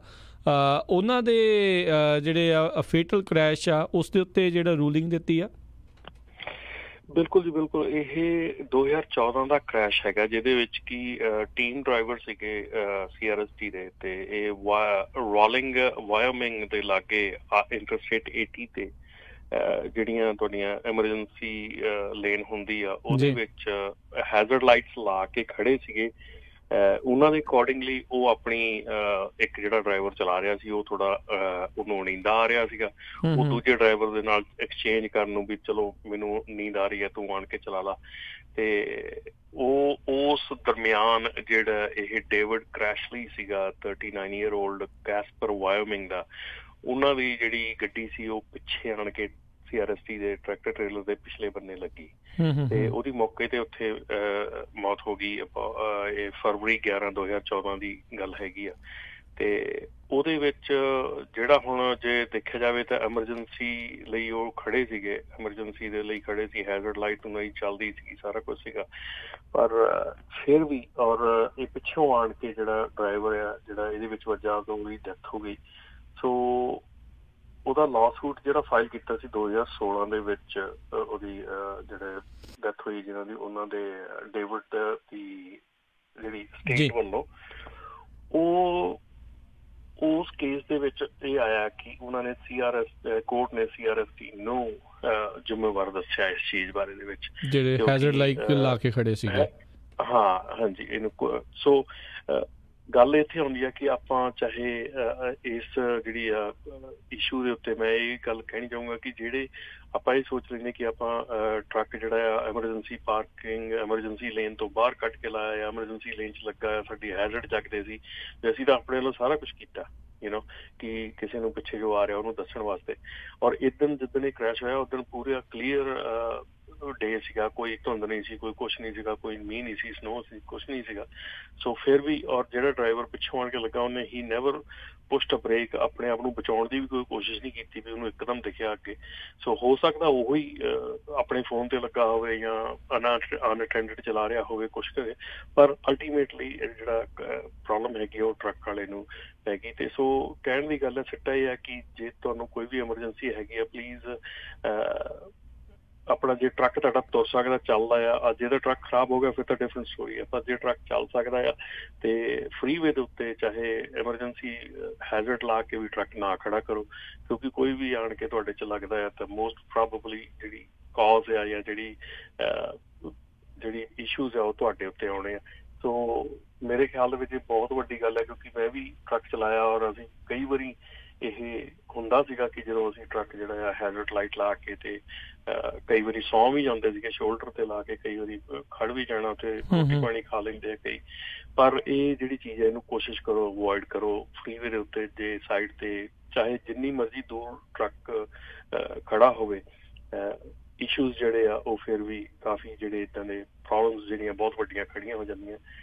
S1: ਉਹਨਾਂ ਦੇ ਜਿਹੜੇ ਆ ਫੇਟਲ ਕ੍ਰੈਸ਼ ਆ ਉਸ ਦੇ ਉੱਤੇ ਜਿਹੜਾ ਰੂਲਿੰਗ ਦਿੱਤੀ ਆ।
S2: ਬਿਲਕੁਲ ਜੀ ਬਿਲਕੁਲ ਇਹ 2014 ਦਾ ਕ੍ਰੈਸ਼ ਹੈਗਾ ਜਿਹਦੇ ਵਿੱਚ ਕਿ ਟੀਮ ਡਰਾਈਵਰ ਸੀਗੇ CRST ਦੇ ਤੇ ਇਹ ਰੋਲਿੰਗ ਵਾਇਓਮਿੰਗ ਦੇ ਲਾਗੇ ਇੰਟਰਸਟੇਟ 80 ਤੇ ਜਿਹੜੀਆਂ ਤੁਹਾਡੀਆਂ ਐਮਰਜੈਂਸੀ ਲੇਨ ਹੁੰਦੀ ਆ ਉਹਦੇ ਵਿੱਚ ਹੈਜ਼ਰਡ ਲਾਈਟਸ ਲਾ ਕੇ ਖੜੇ ਸੀਗੇ। ਉਹਨਾਂ ਦੇ ਅਕੋਰਡਿੰਗਲੀ ਉਹ ਆਪਣੀ ਇੱਕ ਜਿਹੜਾ ਡਰਾਈਵਰ ਚਲਾ ਰਿਹਾ ਸੀ ਉਹ ਥੋੜਾ ਉਹਨੂੰ ਨੀਂਦ ਆ ਰਿਹਾ ਸੀਗਾ। ਉਹ ਦੂਜੇ ਡਰਾਈਵਰ ਦੇ ਨਾਲ ਐਕਸਚੇਂਜ ਕਰਨ ਨੂੰ ਵੀ ਚਲੋ ਮੈਨੂੰ ਨੀਂਦ ਆ ਰਹੀ ਹੈ ਤੂੰ ਆਣ ਕੇ ਚਲਾ ਲਾ, ਤੇ ਉਹ ਉਸ ਦਰਮਿਆਨ ਜਿਹੜਾ ਇਹ ਡੇਵਿਡ ਕ੍ਰੈਸ਼ਲੀ ਸੀਗਾ 39 ਈਅਰ ਓਲਡ ਕੈਸਪਰ ਵਾਇਓਮਿੰਗ ਦਾ, ਉਹਨਾਂ ਦੀ ਜਿਹੜੀ ਗੱਡੀ ਸੀ ਉਹ ਪਿੱਛੇ ਆਣ ਕੇ CRST ਦੇ ਟਰੈਕਟਰ ਟ੍ਰੇਲਰ ਦੇ ਪਿਛਲੇ ਬੰਨੇ ਲੱਗੀ ਤੇ ਉਹਦੀ ਮੌਕੇ ਤੇ ਉੱਥੇ ਮੌਤ ਹੋ ਗਈ। ਇਹ ਫਰਵਰੀ 11 2014 ਦੀ ਗੱਲ ਹੈਗੀ ਆ। ਤੇ ਉਹਦੇ ਵਿੱਚ ਜਿਹੜਾ ਹੁਣ ਜੇ ਦੇਖਿਆ ਜਾਵੇ ਤਾਂ ਐਮਰਜੈਂਸੀ ਲਈ ਉਹ ਖੜੇ ਸੀਗੇ, ਐਮਰਜੈਂਸੀ ਦੇ ਲਈ ਖੜੇ ਸੀ, ਹੈਜ਼ਰਡ ਲਾਈਟ ਨਹੀਂ ਚੱਲਦੀ ਸੀ, ਸਾਰਾ ਕੁਝ ਸੀਗਾ, ਪਰ ਫਿਰ ਵੀ ਔਰ ਇਹ ਪਿੱਛੋਂ ਆਣ ਕੇ ਜਿਹੜਾ ਡਰਾਈਵਰ ਆ ਜਿਹੜਾ ਇਹਦੇ ਵਿੱਚ ਵੱਜਾ ਤਾਂ ਉਹਦੀ ਡੈਥ ਹੋ ਗਈ। ਸੋ ਉਹਦਾ ਲਾਸੂਟ ਜਿਹੜਾ ਫਾਈਲ ਕੀਤਾ ਸੀ 2016 ਦੇ ਵਿੱਚ ਉਹਦੀ ਜਿਹੜੇ ਡੈਥ ਹੋਈ ਜਿਹਨਾਂ ਦੀ ਉਹਨਾਂ ਦੇ ਡੇਵਿਡ ਦੀ ਜਿਹੜੀ ਸਟੇਟ ਵੱਲੋਂ ਉਹ ਉਸ ਕੇਸ ਦੇ ਵਿੱਚ ਇਹ ਆਇਆ ਕਿ ਉਹਨਾਂ ਨੇ ਕੋਰਟ ਨੇ CRST ਨੂੰ ਜ਼ਿੰਮੇਵਾਰ ਦੱਸਿਆ ਇਸ ਚੀਜ਼ ਬਾਰੇ ਦੇ ਵਿੱਚ
S1: ਜਿਹੜੇ ਹੈਜ਼ਰਡ ਲਾਈਟ ਲਾ ਕੇ ਖੜੇ ਸੀਗੇ।
S2: ਹਾਂ ਹਾਂਜੀ ਇਹਨੂੰ ਸੋ ਗੱਲ ਇੱਥੇ ਆਉਂਦੀ ਆ ਕਿ ਆਪਾਂ ਚਾਹੇ ਇਸ ਜਿਹੜੀ ਆ ਇਸ਼ੂ ਦੇ ਉੱਤੇ ਮੈਂ ਇਹ ਗੱਲ ਕਹਿਣੀ ਚਾਹੂੰਗਾ ਕਿ ਜਿਹੜੇ ਆਪਾਂ ਇਹ ਸੋਚ ਲੈਂਦੇ ਕਿ ਆਪਾਂ ਟਰੱਕ ਜਿਹੜਾ ਆ ਐਮਰਜੈਂਸੀ ਪਾਰਕਿੰਗ ਐਮਰਜੈਂਸੀ ਲੇਨ ਤੋਂ ਬਾਹਰ ਕੱਢ ਕੇ ਲਾਇਆ, ਐਮਰਜੈਂਸੀ ਲੇਨ 'ਚ ਲੱਗਾ, ਸਾਡੀ ਹੈਜ਼ਰਡ ਚੱਕਦੇ ਸੀ ਤੇ ਅਸੀਂ ਤਾਂ ਆਪਣੇ ਵੱਲੋਂ ਸਾਰਾ ਕੁਛ ਕੀਤਾ ਕਿ ਕਿਸੇ ਨੂੰ ਪਿੱਛੇ ਜੋ ਆ ਰਿਹਾ ਉਹਨੂੰ ਦੱਸਣ ਵਾਸਤੇ। ਔਰ ਜਿੱਦਣ ਇਹ ਕ੍ਰੈਸ਼ ਹੋਇਆ ਉਦੋਂ ਪੂਰਾ ਕਲੀਅਰ ਡੇ ਸੀਗਾ, ਕੋਈ ਧੁੰਦ ਨਹੀਂ ਸੀ, ਕੋਈ ਕੁਛ ਨਹੀਂ ਸੀਗਾ, ਕੋਈ ਮੀਂਹ ਨਹੀਂ ਸੀ, ਸਨੋ ਸੀ, ਕੁਛ ਨਹੀਂ ਸੀਗਾ। ਸੋ ਫਿਰ ਵੀ ਔਰ ਜਿਹੜਾ ਡਰਾਈਵਰ ਪਿੱਛੋਂ ਆਣ ਕੇ ਲੱਗਾ ਉਹਨੇ ਹੀ ਨੈਵਰ ਪੁਸ਼ਟ ਬ੍ਰੇਕ, ਆਪਣੇ ਆਪ ਨੂੰ ਬਚਾਉਣ ਦੀ ਵੀ ਕੋਈ ਕੋਸ਼ਿਸ਼ ਨਹੀਂ ਕੀਤੀ ਵੀ ਉਹਨੂੰ ਇੱਕਦਮ ਦਿਖਿਆ ਅੱਗੇ। ਸੋ ਹੋ ਸਕਦਾ ਉਹੀ ਆਪਣੇ ਫੋਨ ਤੇ ਲੱਗਾ ਹੋਵੇ ਜਾਂ ਅਨਅਟੈਂਡਡ ਚਲਾ ਰਿਹਾ ਹੋਵੇ ਕੁਛ ਕਰੇ, ਪਰ ਅਲਟੀਮੇਟਲੀ ਜਿਹੜਾ ਪ੍ਰੋਬਲਮ ਹੈਗੀ ਉਹ ਟਰੱਕ ਵਾਲੇ ਨੂੰ ਪੈ ਗਈ। ਤੇ ਸੋ ਕਹਿਣ ਦੀ ਗੱਲ ਹੈ ਸਿੱਟਾ ਇਹ ਹੈ ਕਿ ਜੇ ਤੁਹਾਨੂੰ ਕੋਈ ਵੀ ਐਮਰਜੈਂਸੀ ਹੈਗੀ ਆ ਪਲੀਜ਼ ਆਪਣਾ ਜੇ ਟਰੱਕ ਤੁਹਾਡਾ ਤੁਰ ਸਕਦਾ ਚੱਲਦਾ ਆ, ਜੇ ਤਾਂ ਟਰੱਕ ਖਰਾਬ ਹੋ ਗਿਆ ਫਿਰ ਤਾਂ ਡਿਫਰੈਂਟ ਸਟੋਰੀ ਆ, ਪਰ ਜੇ ਟਰੱਕ ਚੱਲ ਸਕਦਾ ਆ ਤੇ ਫਰੀਵੇ ਦੇ ਉੱਤੇ ਚਾਹੇ ਐਮਰਜੈਂਸੀ ਹੈਜ਼ਰਡ ਲਾ ਕੇ ਵੀ ਟਰੱਕ ਨਾ ਖੜਾ ਕਰੋ, ਕਿਉਂਕਿ ਕੋਈ ਵੀ ਆਣ ਕੇ ਤੁਹਾਡੇ 'ਚ ਲੱਗਦਾ ਆ ਤਾਂ ਮੋਸਟ ਪ੍ਰੋਬੇਬਲੀ ਜਿਹੜੀ ਕਾਜ਼ ਆ ਜਾਂ ਜਿਹੜੀ ਇਸ਼ੂਜ਼ ਆ ਉਹ ਤੁਹਾਡੇ ਉੱਤੇ ਆਉਣੇ ਆ। ਸੋ ਮੇਰੇ ਖਿਆਲ ਦੇ ਵਿੱਚ ਇਹ ਬਹੁਤ ਵੱਡੀ ਗੱਲ ਹੈ ਕਿਉਂਕਿ ਮੈਂ ਵੀ ਟਰੱਕ ਚਲਾਇਆ ਔਰ ਅਸੀਂ ਕਈ ਵਾਰੀ ਇਹ ਹੁੰਦਾ ਸੀਗਾ ਕਿ ਜਦੋਂ ਅਸੀਂ ਟਰੱਕ ਜਿਹੜਾ ਆ ਹੈਜ਼ਰਡ ਲਾਈਟ ਲਾ ਕੇ ਤੇ ਕਈ ਵਾਰੀ ਸੌਂ ਵੀ ਜਾਂਦੇ ਸੀਗੇ ਸ਼ੋਲਡਰ ਤੇ ਲਾ ਕੇ, ਕਈ ਵਾਰੀ ਖੜ ਵੀ ਜਾਣਾ ਉੱਥੇ ਰੋਟੀ ਪਾਣੀ ਖਾ ਲੈਂਦੇ ਆ ਕਈ। ਪਰ ਇਹ ਜਿਹੜੀ ਚੀਜ਼ ਹੈ ਇਹਨੂੰ ਕੋਸ਼ਿਸ਼ ਕਰੋ ਅਵੋਇਡ ਕਰੋ। ਫਰੀਵੇ ਦੇ ਉੱਤੇ ਜੇ ਸਾਈਡ ਤੇ ਚਾਹੇ ਜਿੰਨੀ ਮਰਜ਼ੀ ਦੂਰ ਟਰੱਕ ਖੜਾ ਹੋਵੇ ਇਸ਼ੂਜ਼ ਜਿਹੜੇ ਆ ਉਹ ਫਿਰ ਵੀ ਕਾਫੀ ਜਿਹੜੇ ਇੱਦਾਂ ਦੇ ਪ੍ਰੋਬਲਮਸ ਜਿਹੜੀਆਂ ਬਹੁਤ ਵੱਡੀਆਂ ਖੜੀਆਂ ਹੋ ਜਾਂਦੀਆਂ।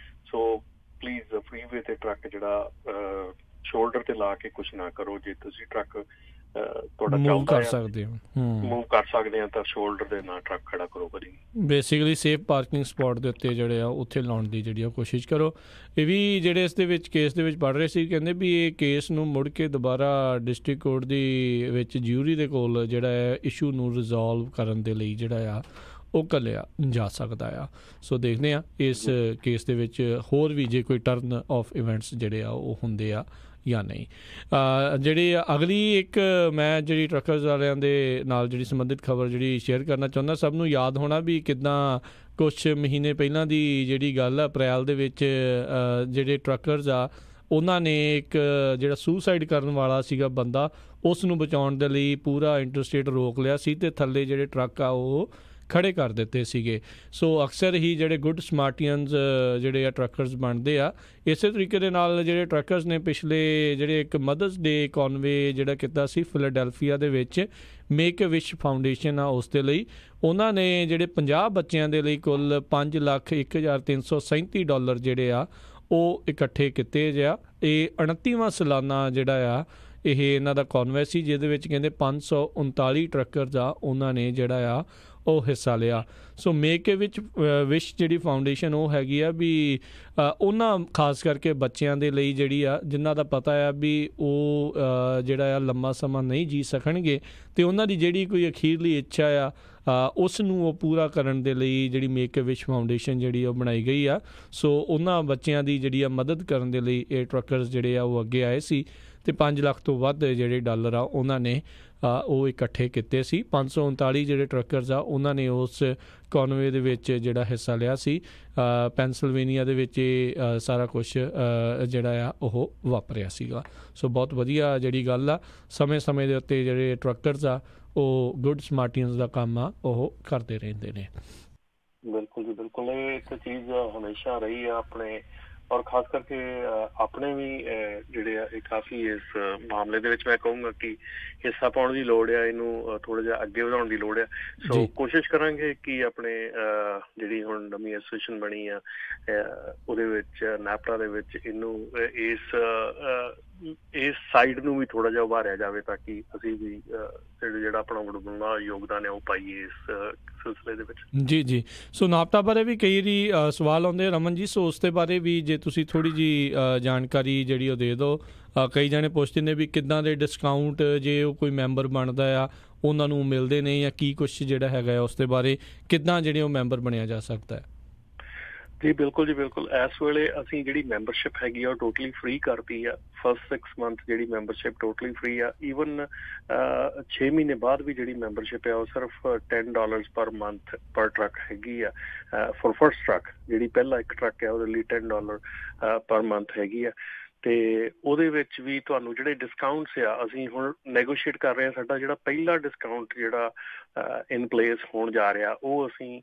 S2: ਸੋ ਪਲੀਜ਼ ਫਰੀਵੇ ਤੇ ਟਰੱਕ ਜਿਹੜਾ ਸ਼ੋਲਡਰ ਤੇ ਲਾ ਕੇ ਕੁਛ ਨਾ ਕਰੋ ਜੇ ਤੁਸੀਂ ਟਰੱਕ ਤੁਹਾਡਾ
S1: ਮੂਵ ਕਰ
S2: ਚੱਲਦਾ
S1: ਸਕਦੇ ਹੋ,
S2: ਮੂਵ ਕਰ ਸਕਦੇ ਆ ਤਾਂ ਸ਼ੋਲਡਰ ਦੇ ਨਾਲ ਟਰੱਕ ਖੜਾ ਕਰੋ ਕਦੀ।
S1: ਬੇਸਿਕਲੀ ਸੇਫ ਪਾਰਕਿੰਗ ਸਪੌਟ ਦੇ ਉੱਤੇ ਜਿਹੜੇ ਆ ਉੱਥੇ ਲਾਉਣ ਦੀ ਜਿਹੜੀ ਆ ਕੋਸ਼ਿਸ਼ ਕਰੋ। ਇਹ ਵੀ ਜਿਹੜੇ ਇਸ ਦੇ ਵਿੱਚ ਕੇਸ ਦੇ ਵਿੱਚ ਪੜ੍ਹ ਰਹੇ ਸੀ, ਕਹਿੰਦੇ ਵੀ ਇਹ ਕੇਸ ਨੂੰ ਮੁੜ ਕੇ ਦੁਬਾਰਾ ਡਿਸਟ੍ਰਿਕਟ ਕੋਰਟ ਦੀ ਵਿੱਚ ਜਿਊਰੀ ਦੇ ਕੋਲ ਜਿਹੜਾ ਹੈ ਇਸ਼ੂ ਨੂੰ ਰਿਜ਼ੋਲਵ ਕਰਨ ਦੇ ਲਈ ਜਿਹੜਾ ਆ ਉਹ ਘੱਲਿਆ ਜਾ ਸਕਦਾ ਆ। ਸੋ ਦੇਖਦੇ ਆ ਇਸ ਕੇਸ ਦੇ ਵਿੱਚ ਹੋਰ ਵੀ ਜੇ ਕੋਈ ਟਰਨ ਆਫ ਇਵੈਂਟਸ ਜਿਹੜੇ ਆ ਉਹ ਹੁੰਦੇ ਆ ਜਾਂ ਨਹੀਂ। ਜਿਹੜੀ ਅਗਲੀ ਇੱਕ ਮੈਂ ਜਿਹੜੀ ਟਰੱਕਰਸ ਵਾਲਿਆਂ ਦੇ ਨਾਲ ਜਿਹੜੀ ਸੰਬੰਧਿਤ ਖਬਰ ਜਿਹੜੀ ਸ਼ੇਅਰ ਕਰਨਾ ਚਾਹੁੰਦਾ, ਸਭ ਨੂੰ ਯਾਦ ਹੋਣਾ ਵੀ ਕਿੱਦਾਂ ਕੁਛ ਮਹੀਨੇ ਪਹਿਲਾਂ ਦੀ ਜਿਹੜੀ ਗੱਲ ਆ, ਅਪ੍ਰੈਲ ਦੇ ਵਿੱਚ ਜਿਹੜੇ ਟਰੱਕਰਸ ਆ ਉਹਨਾਂ ਨੇ ਇੱਕ ਜਿਹੜਾ ਸੁਸਾਈਡ ਕਰਨ ਵਾਲਾ ਸੀਗਾ ਬੰਦਾ, ਉਸ ਨੂੰ ਬਚਾਉਣ ਦੇ ਲਈ ਪੂਰਾ ਇੰਟਰਸਟੇਟ ਰੋਕ ਲਿਆ ਸੀ ਅਤੇ ਥੱਲੇ ਜਿਹੜੇ ਟਰੱਕ ਆ ਉਹ ਖੜੇ ਕਰ ਦਿੱਤੇ ਸੀਗੇ। ਸੋ ਅਕਸਰ ਹੀ ਜਿਹੜੇ ਗੁੱਡ ਸਮਾਰਟੀਅਨਸ ਜਿਹੜੇ ਆ ਟਰੱਕਰਸ ਬਣਦੇ ਆ। ਇਸੇ ਤਰੀਕੇ ਦੇ ਨਾਲ ਜਿਹੜੇ ਟਰੱਕਰਸ ਨੇ ਪਿਛਲੇ ਜਿਹੜੇ ਇੱਕ ਮਦਰਸ ਡੇ ਕੌਨਵੇ ਜਿਹੜਾ ਕੀਤਾ ਸੀ ਫਿਲਾਡੈਲਫੀਆ ਦੇ ਵਿੱਚ, ਮੇਕ ਅ ਵਿਸ਼ ਫਾਊਂਡੇਸ਼ਨ ਆ, ਉਸ ਦੇ ਲਈ ਉਹਨਾਂ ਨੇ ਜਿਹੜੇ 50 ਬੱਚਿਆਂ ਦੇ ਲਈ ਕੁੱਲ $5,01,337 ਜਿਹੜੇ ਆ ਉਹ ਇਕੱਠੇ ਕੀਤੇ ਜਾ। ਇਹ 29ਵਾਂ ਸਾਲਾਨਾ ਜਿਹੜਾ ਆ ਇਹ ਇਹਨਾਂ ਦਾ ਕੌਨਵੇ ਸੀ, ਜਿਹਦੇ ਵਿੱਚ ਕਹਿੰਦੇ 539 ਟਰੱਕਰਸ ਆ ਉਹਨਾਂ ਨੇ ਜਿਹੜਾ ਆ ਉਹ ਹਿੱਸਾ ਲਿਆ। ਸੋ ਮੇਕ ਏ ਵਿਸ਼ ਜਿਹੜੀ ਫਾਊਂਡੇਸ਼ਨ ਉਹ ਹੈਗੀ ਆ ਵੀ ਉਹਨਾਂ ਖਾਸ ਕਰਕੇ ਬੱਚਿਆਂ ਦੇ ਲਈ ਜਿਹੜੀ ਆ ਜਿਨ੍ਹਾਂ ਦਾ ਪਤਾ ਆ ਵੀ ਉਹ ਜਿਹੜਾ ਆ ਲੰਮਾ ਸਮਾਂ ਨਹੀਂ ਜੀ ਸਕਣਗੇ, ਅਤੇ ਉਹਨਾਂ ਦੀ ਜਿਹੜੀ ਕੋਈ ਅਖੀਰਲੀ ਇੱਛਾ ਆ ਉਸ ਨੂੰ ਉਹ ਪੂਰਾ ਕਰਨ ਦੇ ਲਈ ਜਿਹੜੀ ਮੇਕ ਏ ਵਿਸ਼ ਫਾਊਂਡੇਸ਼ਨ ਜਿਹੜੀ ਉਹ ਬਣਾਈ ਗਈ ਆ। ਸੋ ਉਹਨਾਂ ਬੱਚਿਆਂ ਦੀ ਜਿਹੜੀ ਆ ਮਦਦ ਕਰਨ ਦੇ ਲਈ ਇਹ ਟਰੱਕਰਸ ਜਿਹੜੇ ਆ ਉਹ ਅੱਗੇ ਆਏ ਸੀ ਅਤੇ 5 ਲੱਖ ਤੋਂ ਵੱਧ ਜਿਹੜੇ ਡਾਲਰ ਆ ਉਹਨਾਂ ਨੇ ਉਹ ਇਕੱਠੇ ਕੀਤੇ ਸੀ। 539 ਜਿਹੜੇ ਟਰੱਕਰਸ ਆ ਉਹਨਾਂ ਨੇ ਉਸ ਕੌਨਵੇ ਦੇ ਵਿੱਚ ਜਿਹੜਾ ਹਿੱਸਾ ਲਿਆ ਸੀ। ਪੈਨਸਿਲਵੇਨੀਆ ਦੇ ਵਿੱਚ ਇਹ ਸਾਰਾ ਕੁਛ ਜਿਹੜਾ ਆ ਉਹ ਵਾਪਰਿਆ ਸੀਗਾ। ਸੋ ਬਹੁਤ ਵਧੀਆ ਜਿਹੜੀ ਗੱਲ ਆ, ਸਮੇਂ ਦੇ ਉੱਤੇ ਜਿਹੜੇ ਟਰੱਕਰਸ ਆ ਉਹ ਗੁੱਡ ਸਮਾਰਟੀਅਨਸ ਦਾ ਕੰਮ ਆ ਉਹ ਕਰਦੇ ਰਹਿੰਦੇ ਨੇ।
S2: ਬਿਲਕੁਲ ਜੀ ਬਿਲਕੁਲ, ਇਹ ਇੱਕ ਚੀਜ਼ ਹਮੇਸ਼ਾ ਰਹੀ ਆ ਆਪਣੇ, ਔਰ ਖਾਸ ਕਰਕੇ ਆਪਣੇ ਵੀ ਜਿਹੜੇ ਆ ਇਹ ਕਾਫੀ ਇਸ ਮਾਮਲੇ ਦੇ ਵਿੱਚ ਮੈਂ ਕਹੂੰਗਾ ਕਿ ਹਿੱਸਾ ਪਾਉਣ ਦੀ ਲੋੜ ਆ, ਇਹਨੂੰ ਥੋੜ੍ਹਾ ਜਿਹਾ ਅੱਗੇ ਵਧਾਉਣ ਦੀ ਲੋੜ ਆ। ਸੋ ਕੋਸ਼ਿਸ਼ ਕਰਾਂਗੇ ਕਿ ਆਪਣੇ ਜਿਹੜੀ ਹੁਣ ਨਵੀਂ ਐਸੋਸੀਏਸ਼ਨ ਬਣੀ ਆ ਉਹਦੇ ਵਿੱਚ ਨਾਪਟਾ ਦੇ ਵਿੱਚ ਇਹਨੂੰ ਇਸ ਸਾਈਡ ਨੂੰ ਵੀ ਥੋੜ੍ਹਾ ਜਿਹਾ ਉਭਾਰਿਆ ਜਾਵੇ ਤਾਂ ਕਿ ਅਸੀਂ ਵੀ ਜਿਹੜਾ ਆਪਣਾ ਵੱਡਾ ਯੋਗਦਾਨ ਹੈ ਉਹ ਪਾਈਏ ਇਸ ਸਿਲਸਿਲੇ ਦੇ ਵਿੱਚ। ਜੀ।
S1: ਸੋ ਨਾਪਟਾ ਬਾਰੇ ਵੀ ਕਈ ਵਾਰੀ ਸਵਾਲ ਆਉਂਦੇ ਰਮਨ ਜੀ, ਸੋ ਉਸ ਦੇ ਬਾਰੇ ਵੀ ਜੇ ਤੁਸੀਂ ਥੋੜ੍ਹੀ ਜਿਹੀ ਜਾਣਕਾਰੀ ਜਿਹੜੀ ਉਹ ਦੇ ਦਿਓ। ਕਈ ਜਾਣੇ ਪੁੱਛਦੇ ਨੇ ਵੀ ਕਿੱਦਾਂ ਦੇ ਡਿਸਕਾਊਂਟ ਜੇ ਉਹ ਕੋਈ ਮੈਂਬਰ ਬਣਦਾ ਆ ਉਹਨਾਂ ਨੂੰ ਮਿਲਦੇ ਨੇ, ਜਾਂ ਕੀ ਕੁਛ ਜਿਹੜਾ ਹੈਗਾ ਉਸ ਦੇ ਬਾਰੇ ਕਿੱਦਾਂ ਜਿਹੜੇ ਉਹ ਮੈਂਬਰ ਬਣਿਆ ਜਾ ਸਕਦਾ ਹੈ।
S2: ਜੀ ਬਿਲਕੁਲ ਜੀ ਬਿਲਕੁਲ, ਇਸ ਵੇਲੇ ਅਸੀਂ ਜਿਹੜੀ ਮੈਂਬਰਸ਼ਿਪ ਹੈਗੀ ਆ ਉਹ ਟੋਟਲੀ ਫ੍ਰੀ ਕਰਤੀ ਆ। ਫਸਟ 6 ਮੰਥ ਜਿਹੜੀ ਮੈਂਬਰਸ਼ਿਪ ਟੋਟਲੀ ਫ੍ਰੀ ਆ। ਈਵਨ 6 ਮਹੀਨੇ ਬਾਅਦ ਵੀ ਜਿਹੜੀ ਮੈਂਬਰਸ਼ਿਪ ਆ ਉਹ ਸਿਰਫ $10 ਪਰ ਮੰਥ ਪਰ ਟਰੱਕ ਹੈਗੀ ਆ। ਫॉर ਫਸਟ ਟਰੱਕ ਜਿਹੜੀ ਪਹਿਲਾ ਇੱਕ ਟਰੱਕ ਆ ਉਹਦੇ ਲਈ $10 ਪਰ ਮੰਥ ਹੈਗੀ ਆ। ਅਤੇ ਉਹਦੇ ਵਿੱਚ ਵੀ ਤੁਹਾਨੂੰ ਜਿਹੜੇ ਡਿਸਕਾਊਂਟਸ ਆ ਅਸੀਂ ਹੁਣ ਨੈਗੋਸ਼ੀਏਟ ਕਰ ਰਹੇ ਹਾਂ। ਸਾਡਾ ਜਿਹੜਾ ਪਹਿਲਾ ਡਿਸਕਾਊਂਟ ਜਿਹੜਾ ਇਨ ਪਲੇਸ ਹੋਣ ਜਾ ਰਿਹਾ ਉਹ ਅਸੀਂ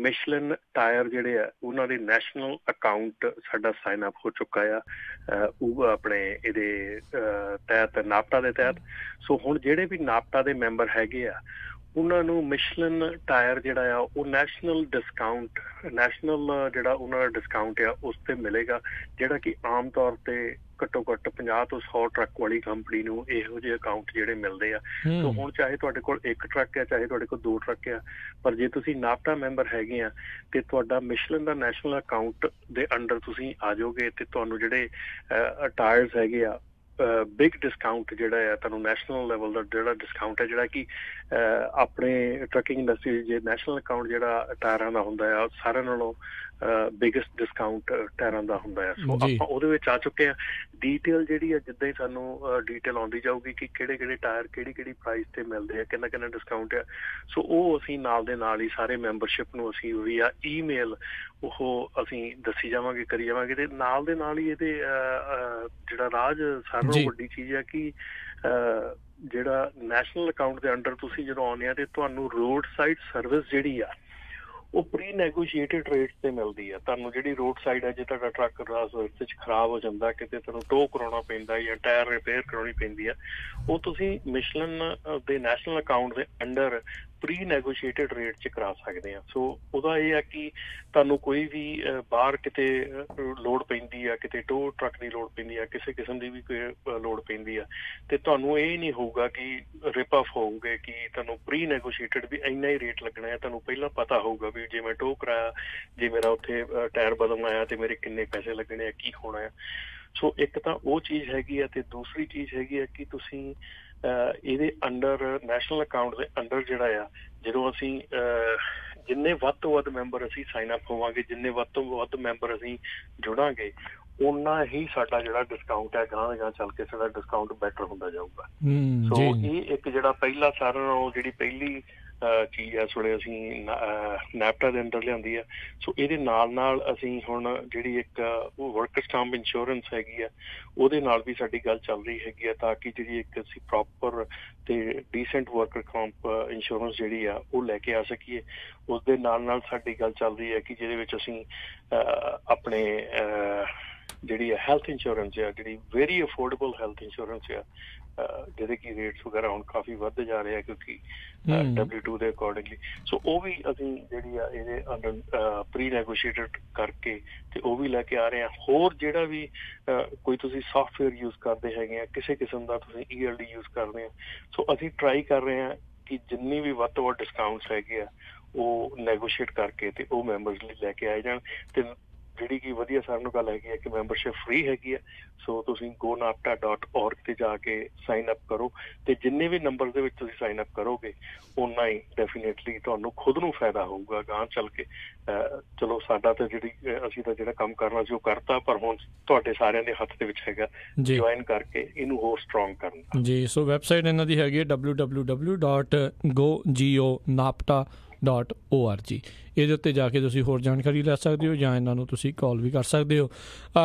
S2: ਮਿਸ਼ਲਨ ਟਾਇਰ ਜਿਹੜੇ ਆ ਉਹਨਾਂ ਦੇ ਨੈਸ਼ਨਲ ਅਕਾਊਂਟ ਸਾਡਾ ਸਾਈਨ ਅਪ ਹੋ ਚੁੱਕਾ ਆ ਉਹ ਆਪਣੇ ਇਹਦੇ ਤਹਿਤ, ਨਾਪਟਾ ਦੇ ਤਹਿਤ। ਸੋ ਹੁਣ ਜਿਹੜੇ ਵੀ ਨਾਪਟਾ ਦੇ ਮੈਂਬਰ ਹੈਗੇ ਆ ਉਹਨਾਂ ਨੂੰ ਮਿਸ਼ਲਨ ਟਾਇਰ ਜਿਹੜਾ ਆ ਉਹ ਨੈਸ਼ਨਲ ਜਿਹੜਾ ਉਹਨਾਂ ਦਾ ਡਿਸਕਾਊਂਟ ਆ ਉਸ 'ਤੇ ਮਿਲੇਗਾ, ਜਿਹੜਾ ਕਿ ਆਮ ਤੌਰ 'ਤੇ ਘੱਟੋ ਘੱਟ 50 ਤੋਂ 100 ਟਰੱਕ ਵਾਲੀ ਕੰਪਨੀ ਨੂੰ ਇਹੋ ਜਿਹੇ ਅਕਾਊਂਟ ਜਿਹੜੇ ਮਿਲਦੇ ਆ। ਸੋ ਹੁਣ ਚਾਹੇ ਤੁਹਾਡੇ ਕੋਲ ਇੱਕ ਟਰੱਕ ਆ, ਚਾਹੇ ਤੁਹਾਡੇ ਕੋਲ 2 ਟਰੱਕ ਆ, ਪਰ ਜੇ ਤੁਸੀਂ ਨਾਪਟਾ ਮੈਂਬਰ ਹੈਗੇ ਆ ਤੇ ਤੁਹਾਡਾ ਮਿਸ਼ਲਨ ਦਾ ਨੈਸ਼ਨਲ ਅਕਾਊਂਟ ਦੇ ਅੰਡਰ ਤੁਸੀਂ ਆ ਜਾਓਗੇ ਤੇ ਤੁਹਾਨੂੰ ਜਿਹੜੇ ਟਾਇਰਸ ਹੈਗੇ ਆ ਬਿਗ ਡਿਸਕਾਊਂਟ ਜਿਹੜਾ ਆ ਤੁਹਾਨੂੰ ਨੈਸ਼ਨਲ ਲੈਵਲ ਦਾ ਜਿਹੜਾ ਡਿਸਕਾਊਂਟ ਹੈ, ਜਿਹੜਾ ਕਿ ਆਪਣੇ ਟਰੱਕਿੰਗ ਇੰਡਸਟਰੀ ਜੇ ਨੈਸ਼ਨਲ ਅਕਾਊਂਟ ਜਿਹੜਾ ਟਾਇਰਾਂ ਦਾ ਹੁੰਦਾ ਆ ਸਾਰਿਆਂ ਨਾਲੋਂ ਬਿਗੈਸਟ ਡਿਸਕਾਊਂਟ ਟਾਇਰਾਂ ਦਾ ਹੁੰਦਾ ਆ। ਸੋ ਆਪਾਂ ਉਹਦੇ ਵਿੱਚ ਆ ਚੁੱਕੇ ਹਾਂ। ਡੀਟੇਲ ਜਿਹੜੀ ਆ ਜਿੱਦਾਂ ਹੀ ਸਾਨੂੰ ਡੀਟੇਲ ਆਉਂਦੀ ਜਾਊਗੀ ਕਿ ਕਿਹੜੇ ਟਾਇਰ ਕਿਹੜੀ ਪ੍ਰਾਈਸ 'ਤੇ ਮਿਲਦੇ ਆ, ਕਿੰਨਾ ਡਿਸਕਾਊਂਟ ਆ, ਸੋ ਉਹ ਅਸੀਂ ਨਾਲ ਦੇ ਨਾਲ ਹੀ ਸਾਰੇ ਮੈਂਬਰਸ਼ਿਪ ਨੂੰ ਅਸੀਂ ਵੀਆ ਈਮੇਲ ਉਹ ਅਸੀਂ ਦੱਸੀ ਜਾਵਾਂਗੇ, ਕਰੀ ਜਾਵਾਂਗੇ। ਅਤੇ ਨਾਲ ਦੇ ਨਾਲ ਹੀ ਇਹਦੇ ਜਿਹੜਾ ਰਾਜ ਸਾਰਿਆਂ ਨਾਲੋਂ ਵੱਡੀ ਚੀਜ਼ ਆ ਕਿ ਜਿਹੜਾ ਨੈਸ਼ਨਲ ਅਕਾਊਂਟ ਦੇ ਅੰਡਰ ਤੁਸੀਂ ਜਦੋਂ ਆਉਂਦੇ ਆ ਅਤੇ ਤੁਹਾਨੂੰ ਰੋਡ ਸਾਈਡ ਸਰਵਿਸ ਜਿਹੜੀ ਆ ਉਹ ਪ੍ਰੀ ਨੈਗੋਸ਼ੀਏਟਡ ਰੇਟ 'ਤੇ ਮਿਲਦੀ ਆ। ਤੁਹਾਨੂੰ ਜਿਹੜੀ ਰੋਡ ਸਾਈਡ ਹੈ ਜੇ ਤੁਹਾਡਾ ਟਰੱਕ ਰਸਤੇ 'ਚ ਖਰਾਬ ਹੋ ਜਾਂਦਾ, ਕਿਤੇ ਤੁਹਾਨੂੰ ਟੋ ਕਰਾਉਣਾ ਪੈਂਦਾ ਜਾਂ ਟਾਇਰ ਰਿਪੇਅਰ ਕਰਾਉਣੀ ਪੈਂਦੀ ਆ, ਉਹ ਤੁਸੀਂ ਮਿਸ਼ਲਨ ਦੇ ਨੈਸ਼ਨਲ ਅਕਾਊਂਟ ਦੇ ਅੰਡਰ ਪ੍ਰੀ ਨੈਗੋਸ਼ੀਏਟਡ ਰੇਟ 'ਚ ਕਰਾ ਸਕਦੇ ਹਾਂ। ਸੋ ਉਹਦਾ ਇਹ ਆ ਕਿ ਤੁਹਾਨੂੰ ਕੋਈ ਵੀ ਬਾਹਰ ਕਿਤੇ ਲੋੜ ਪੈਂਦੀ ਆ, ਕਿਤੇ ਟੋ ਟਰੱਕ ਦੀ ਲੋੜ ਪੈਂਦੀ ਆ, ਕਿਸੇ ਕਿਸਮ ਦੀ ਵੀ ਕੋਈ ਲੋੜ ਪੈਂਦੀ ਆ, ਤੇ ਤੁਹਾਨੂੰ ਇਹ ਨਹੀਂ ਹੋਊਗਾ ਕਿ ਰਿਪ ਆਫ ਹੋਊਗੇ ਕਿ ਤੁਹਾਨੂੰ ਪ੍ਰੀ ਨੈਗੋਸ਼ੀਏਟਡ ਵੀ ਇੰਨਾ ਹੀ ਰੇਟ ਲੱਗਣਾ ਹੈ। ਤੁਹਾਨੂੰ ਪਹਿਲਾਂ ਪਤਾ ਹੋਊਗਾ ਵੀ ਜੇ ਮੈਂ ਟੋ ਕਰਾਇਆ, ਜੇ ਮੇਰਾ ਉੱਥੇ ਟਾਇਰ ਬਦਲਣਾ ਆਇਆ ਤੇ ਮੇਰੇ ਕਿੰਨੇ ਪੈਸੇ ਲੱਗਣੇ ਆ, ਕੀ ਹੋਣਾ ਆ। ਸੋ ਇੱਕ ਤਾਂ ਉਹ ਚੀਜ਼ ਹੈਗੀ ਆ, ਤੇ ਦੂਸਰੀ ਚੀਜ਼ ਹੈਗੀ ਆ ਕਿ ਤੁਸੀਂ ਇਹਦੇ ਅੰਡਰ ਨੈਸ਼ਨਲ ਅਕਾਊਂਟ ਦੇ ਅੰਡਰ ਜਿਹੜਾ ਆ, ਜਦੋਂ ਅਸੀਂ ਜਿੰਨੇ ਵੱਧ ਤੋਂ ਵੱਧ ਮੈਂਬਰ ਅਸੀਂ ਸਾਈਨ ਅਪ ਹੋਵਾਂਗੇ, ਜਿੰਨੇ ਵੱਧ ਤੋਂ ਵੱਧ ਮੈਂਬਰ ਅਸੀਂ ਜੁੜਾਂਗੇ, ਓਨਾ ਹੀ ਸਾਡਾ ਜਿਹੜਾ ਡਿਸਕਾਊਂਟ ਹੈ ਗਾਂਹ ਗਾਂਹ ਚੱਲ ਕੇ ਸਾਡਾ ਡਿਸਕਾਊਂਟ ਬੈਟਰ ਹੁੰਦਾ ਜਾਊਗਾ। ਸੋ ਇਹ ਇੱਕ ਜਿਹੜਾ ਪਹਿਲਾ ਸਾਰਿਆਂ ਨਾਲੋਂ ਜਿਹੜੀ ਪਹਿਲੀ ਚੀਜ਼ ਇਸ ਵੇਲੇ ਅਸੀਂ ਨੈਪਟਾ ਦੇ ਅੰਦਰ ਲਿਆਂਦੀ ਆ। ਸੋ ਇਹਦੇ ਨਾਲ ਨਾਲ ਅਸੀਂ ਹੁਣ ਜਿਹੜੀ ਇੱਕ ਵਰਕਰ ਸਟੈਂਪ ਇੰਸ਼ੋਰੈਂਸ ਹੈਗੀ ਆ, ਉਹਦੇ ਨਾਲ ਵੀ ਸਾਡੀ ਗੱਲ ਚੱਲ ਰਹੀ ਹੈਗੀ ਆ, ਤਾਂ ਕਿ ਜਿਹੜੀ ਇੱਕ ਅਸੀਂ ਪ੍ਰੋਪਰ ਤੇ ਡੀਸੈਂਟ ਵਰਕਰ ਕੰਪ ਇੰਸ਼ੋਰੈਂਸ ਜਿਹੜੀ ਆ ਉਹ ਲੈ ਕੇ ਆ ਸਕੀਏ। ਉਸਦੇ ਨਾਲ ਨਾਲ ਸਾਡੀ ਗੱਲ ਚੱਲ ਰਹੀ ਹੈ ਕਿ ਜਿਹਦੇ ਵਿੱਚ ਅਸੀਂ ਆਪਣੇ ਜਿਹੜੀ ਹੈਲਥ ਇੰਸ਼ੋਰੈਂਸ ਆ, ਜਿਹੜੀ ਵੈਰੀ ਅਫੋਰਡੇਬਲ ਹੈਲਥ ਇੰਸ਼ੋਰੈਂਸ ਆ, ਜਿਹਦੇ ਕਿ ਰੇਟਸ ਵਗੈਰਾ ਹੁਣ ਕਾਫੀ ਵੱਧਦੇ ਜਾ ਰਹੇ ਆ ਕਿਉਂਕਿ W2 ਦੇ ਅਕੋਰਡਿੰਗਲੀ। ਸੋ ਉਹ ਵੀ ਅਸੀਂ ਜਿਹੜੀ ਆ ਇਹਦੇ ਅੰਡਰ ਪ੍ਰੀ ਨੈਗੋਸ਼ੀਏਟਡ ਕਰਕੇ ਤੇ ਉਹ ਵੀ ਲੈ ਕੇ ਆ ਰਹੇ ਹਾਂ। ਹੋਰ ਜਿਹੜਾ ਵੀ ਕੋਈ ਤੁਸੀਂ ਸਾਫਟਵੇਅਰ ਯੂਜ਼ ਕਰਦੇ ਹੈਗੇ ਆ, ਕਿਸੇ ਕਿਸਮ ਦਾ ਤੁਸੀਂ ELD ਯੂਜ਼ ਕਰਦੇ ਆ, ਸੋ ਅਸੀਂ ਟਰਾਈ ਕਰ ਰਹੇ ਹਾਂ ਕਿ ਜਿੰਨੀ ਵੀ ਵੱਧ ਤੋਂ ਵੱਧ ਡਿਸਕਾਊਂਟਸ ਹੈਗੇ ਆ ਉਹ ਨੈਗੋਸ਼ੀਏਟ ਕਰਕੇ ਤੇ ਉਹ ਮੈਂਬਰਸ ਲਈ ਲੈ ਕੇ ਆਏ ਜਾਣ। ਤੇ ਜਿਹੜੀ ਕਿ ਵਧੀਆ ਸਾਰਿਆਂ ਨੂੰ ਗੱਲ ਹੈਗੀ ਹੈ ਕਿ ਮੈਂਬਰਸ਼ਿਪ ਫ੍ਰੀ ਹੈਗੀ ਹੈ। ਸੋ ਤੁਸੀਂ gonapta.org ਤੇ ਜਾ ਕੇ ਸਾਈਨ ਅਪ ਕਰੋ, ਤੇ ਜਿੰਨੇ ਵੀ ਨੰਬਰ ਦੇ ਵਿੱਚ ਤੁਸੀਂ ਸਾਈਨ ਅਪ ਕਰੋਗੇ ਓਨਾ ਹੀ ਡੈਫੀਨੇਟਲੀ ਤੁਹਾਨੂੰ ਖੁਦ ਨੂੰ ਫਾਇਦਾ ਹੋਊਗਾ ਗਾਂਹ ਚੱਲ ਕੇ। ਚਲੋ ਸਾਡਾ ਤਾਂ ਅਸੀਂ ਤਾਂ ਜਿਹੜਾ ਕੰਮ ਕਰਨਾ ਸੀ ਉਹ ਕਰਤਾ, ਪਰ ਹੁਣ ਤੁਹਾਡੇ ਸਾਰਿਆਂ ਦੇ ਹੱਥ ਦੇ ਵਿੱਚ ਹੈਗਾ ਜੁਆਇਨ ਕਰਕੇ ਇਹਨੂੰ ਹੋਰ ਸਟਰੋਂਗ ਕਰਨਾ ਜੀ।
S1: ਸੋ ਵੈਬਸਾਈਟ ਇਹਨਾਂ ਦੀ ਹੈਗੀ ਹੈ www.gonapta.org। ਇਹਦੇ ਉੱਤੇ ਜਾ ਕੇ ਤੁਸੀਂ ਹੋਰ ਜਾਣਕਾਰੀ ਲੈ ਸਕਦੇ ਹੋ ਜਾਂ ਇਹਨਾਂ ਨੂੰ ਤੁਸੀਂ ਕਾਲ ਵੀ ਕਰ ਸਕਦੇ ਹੋ।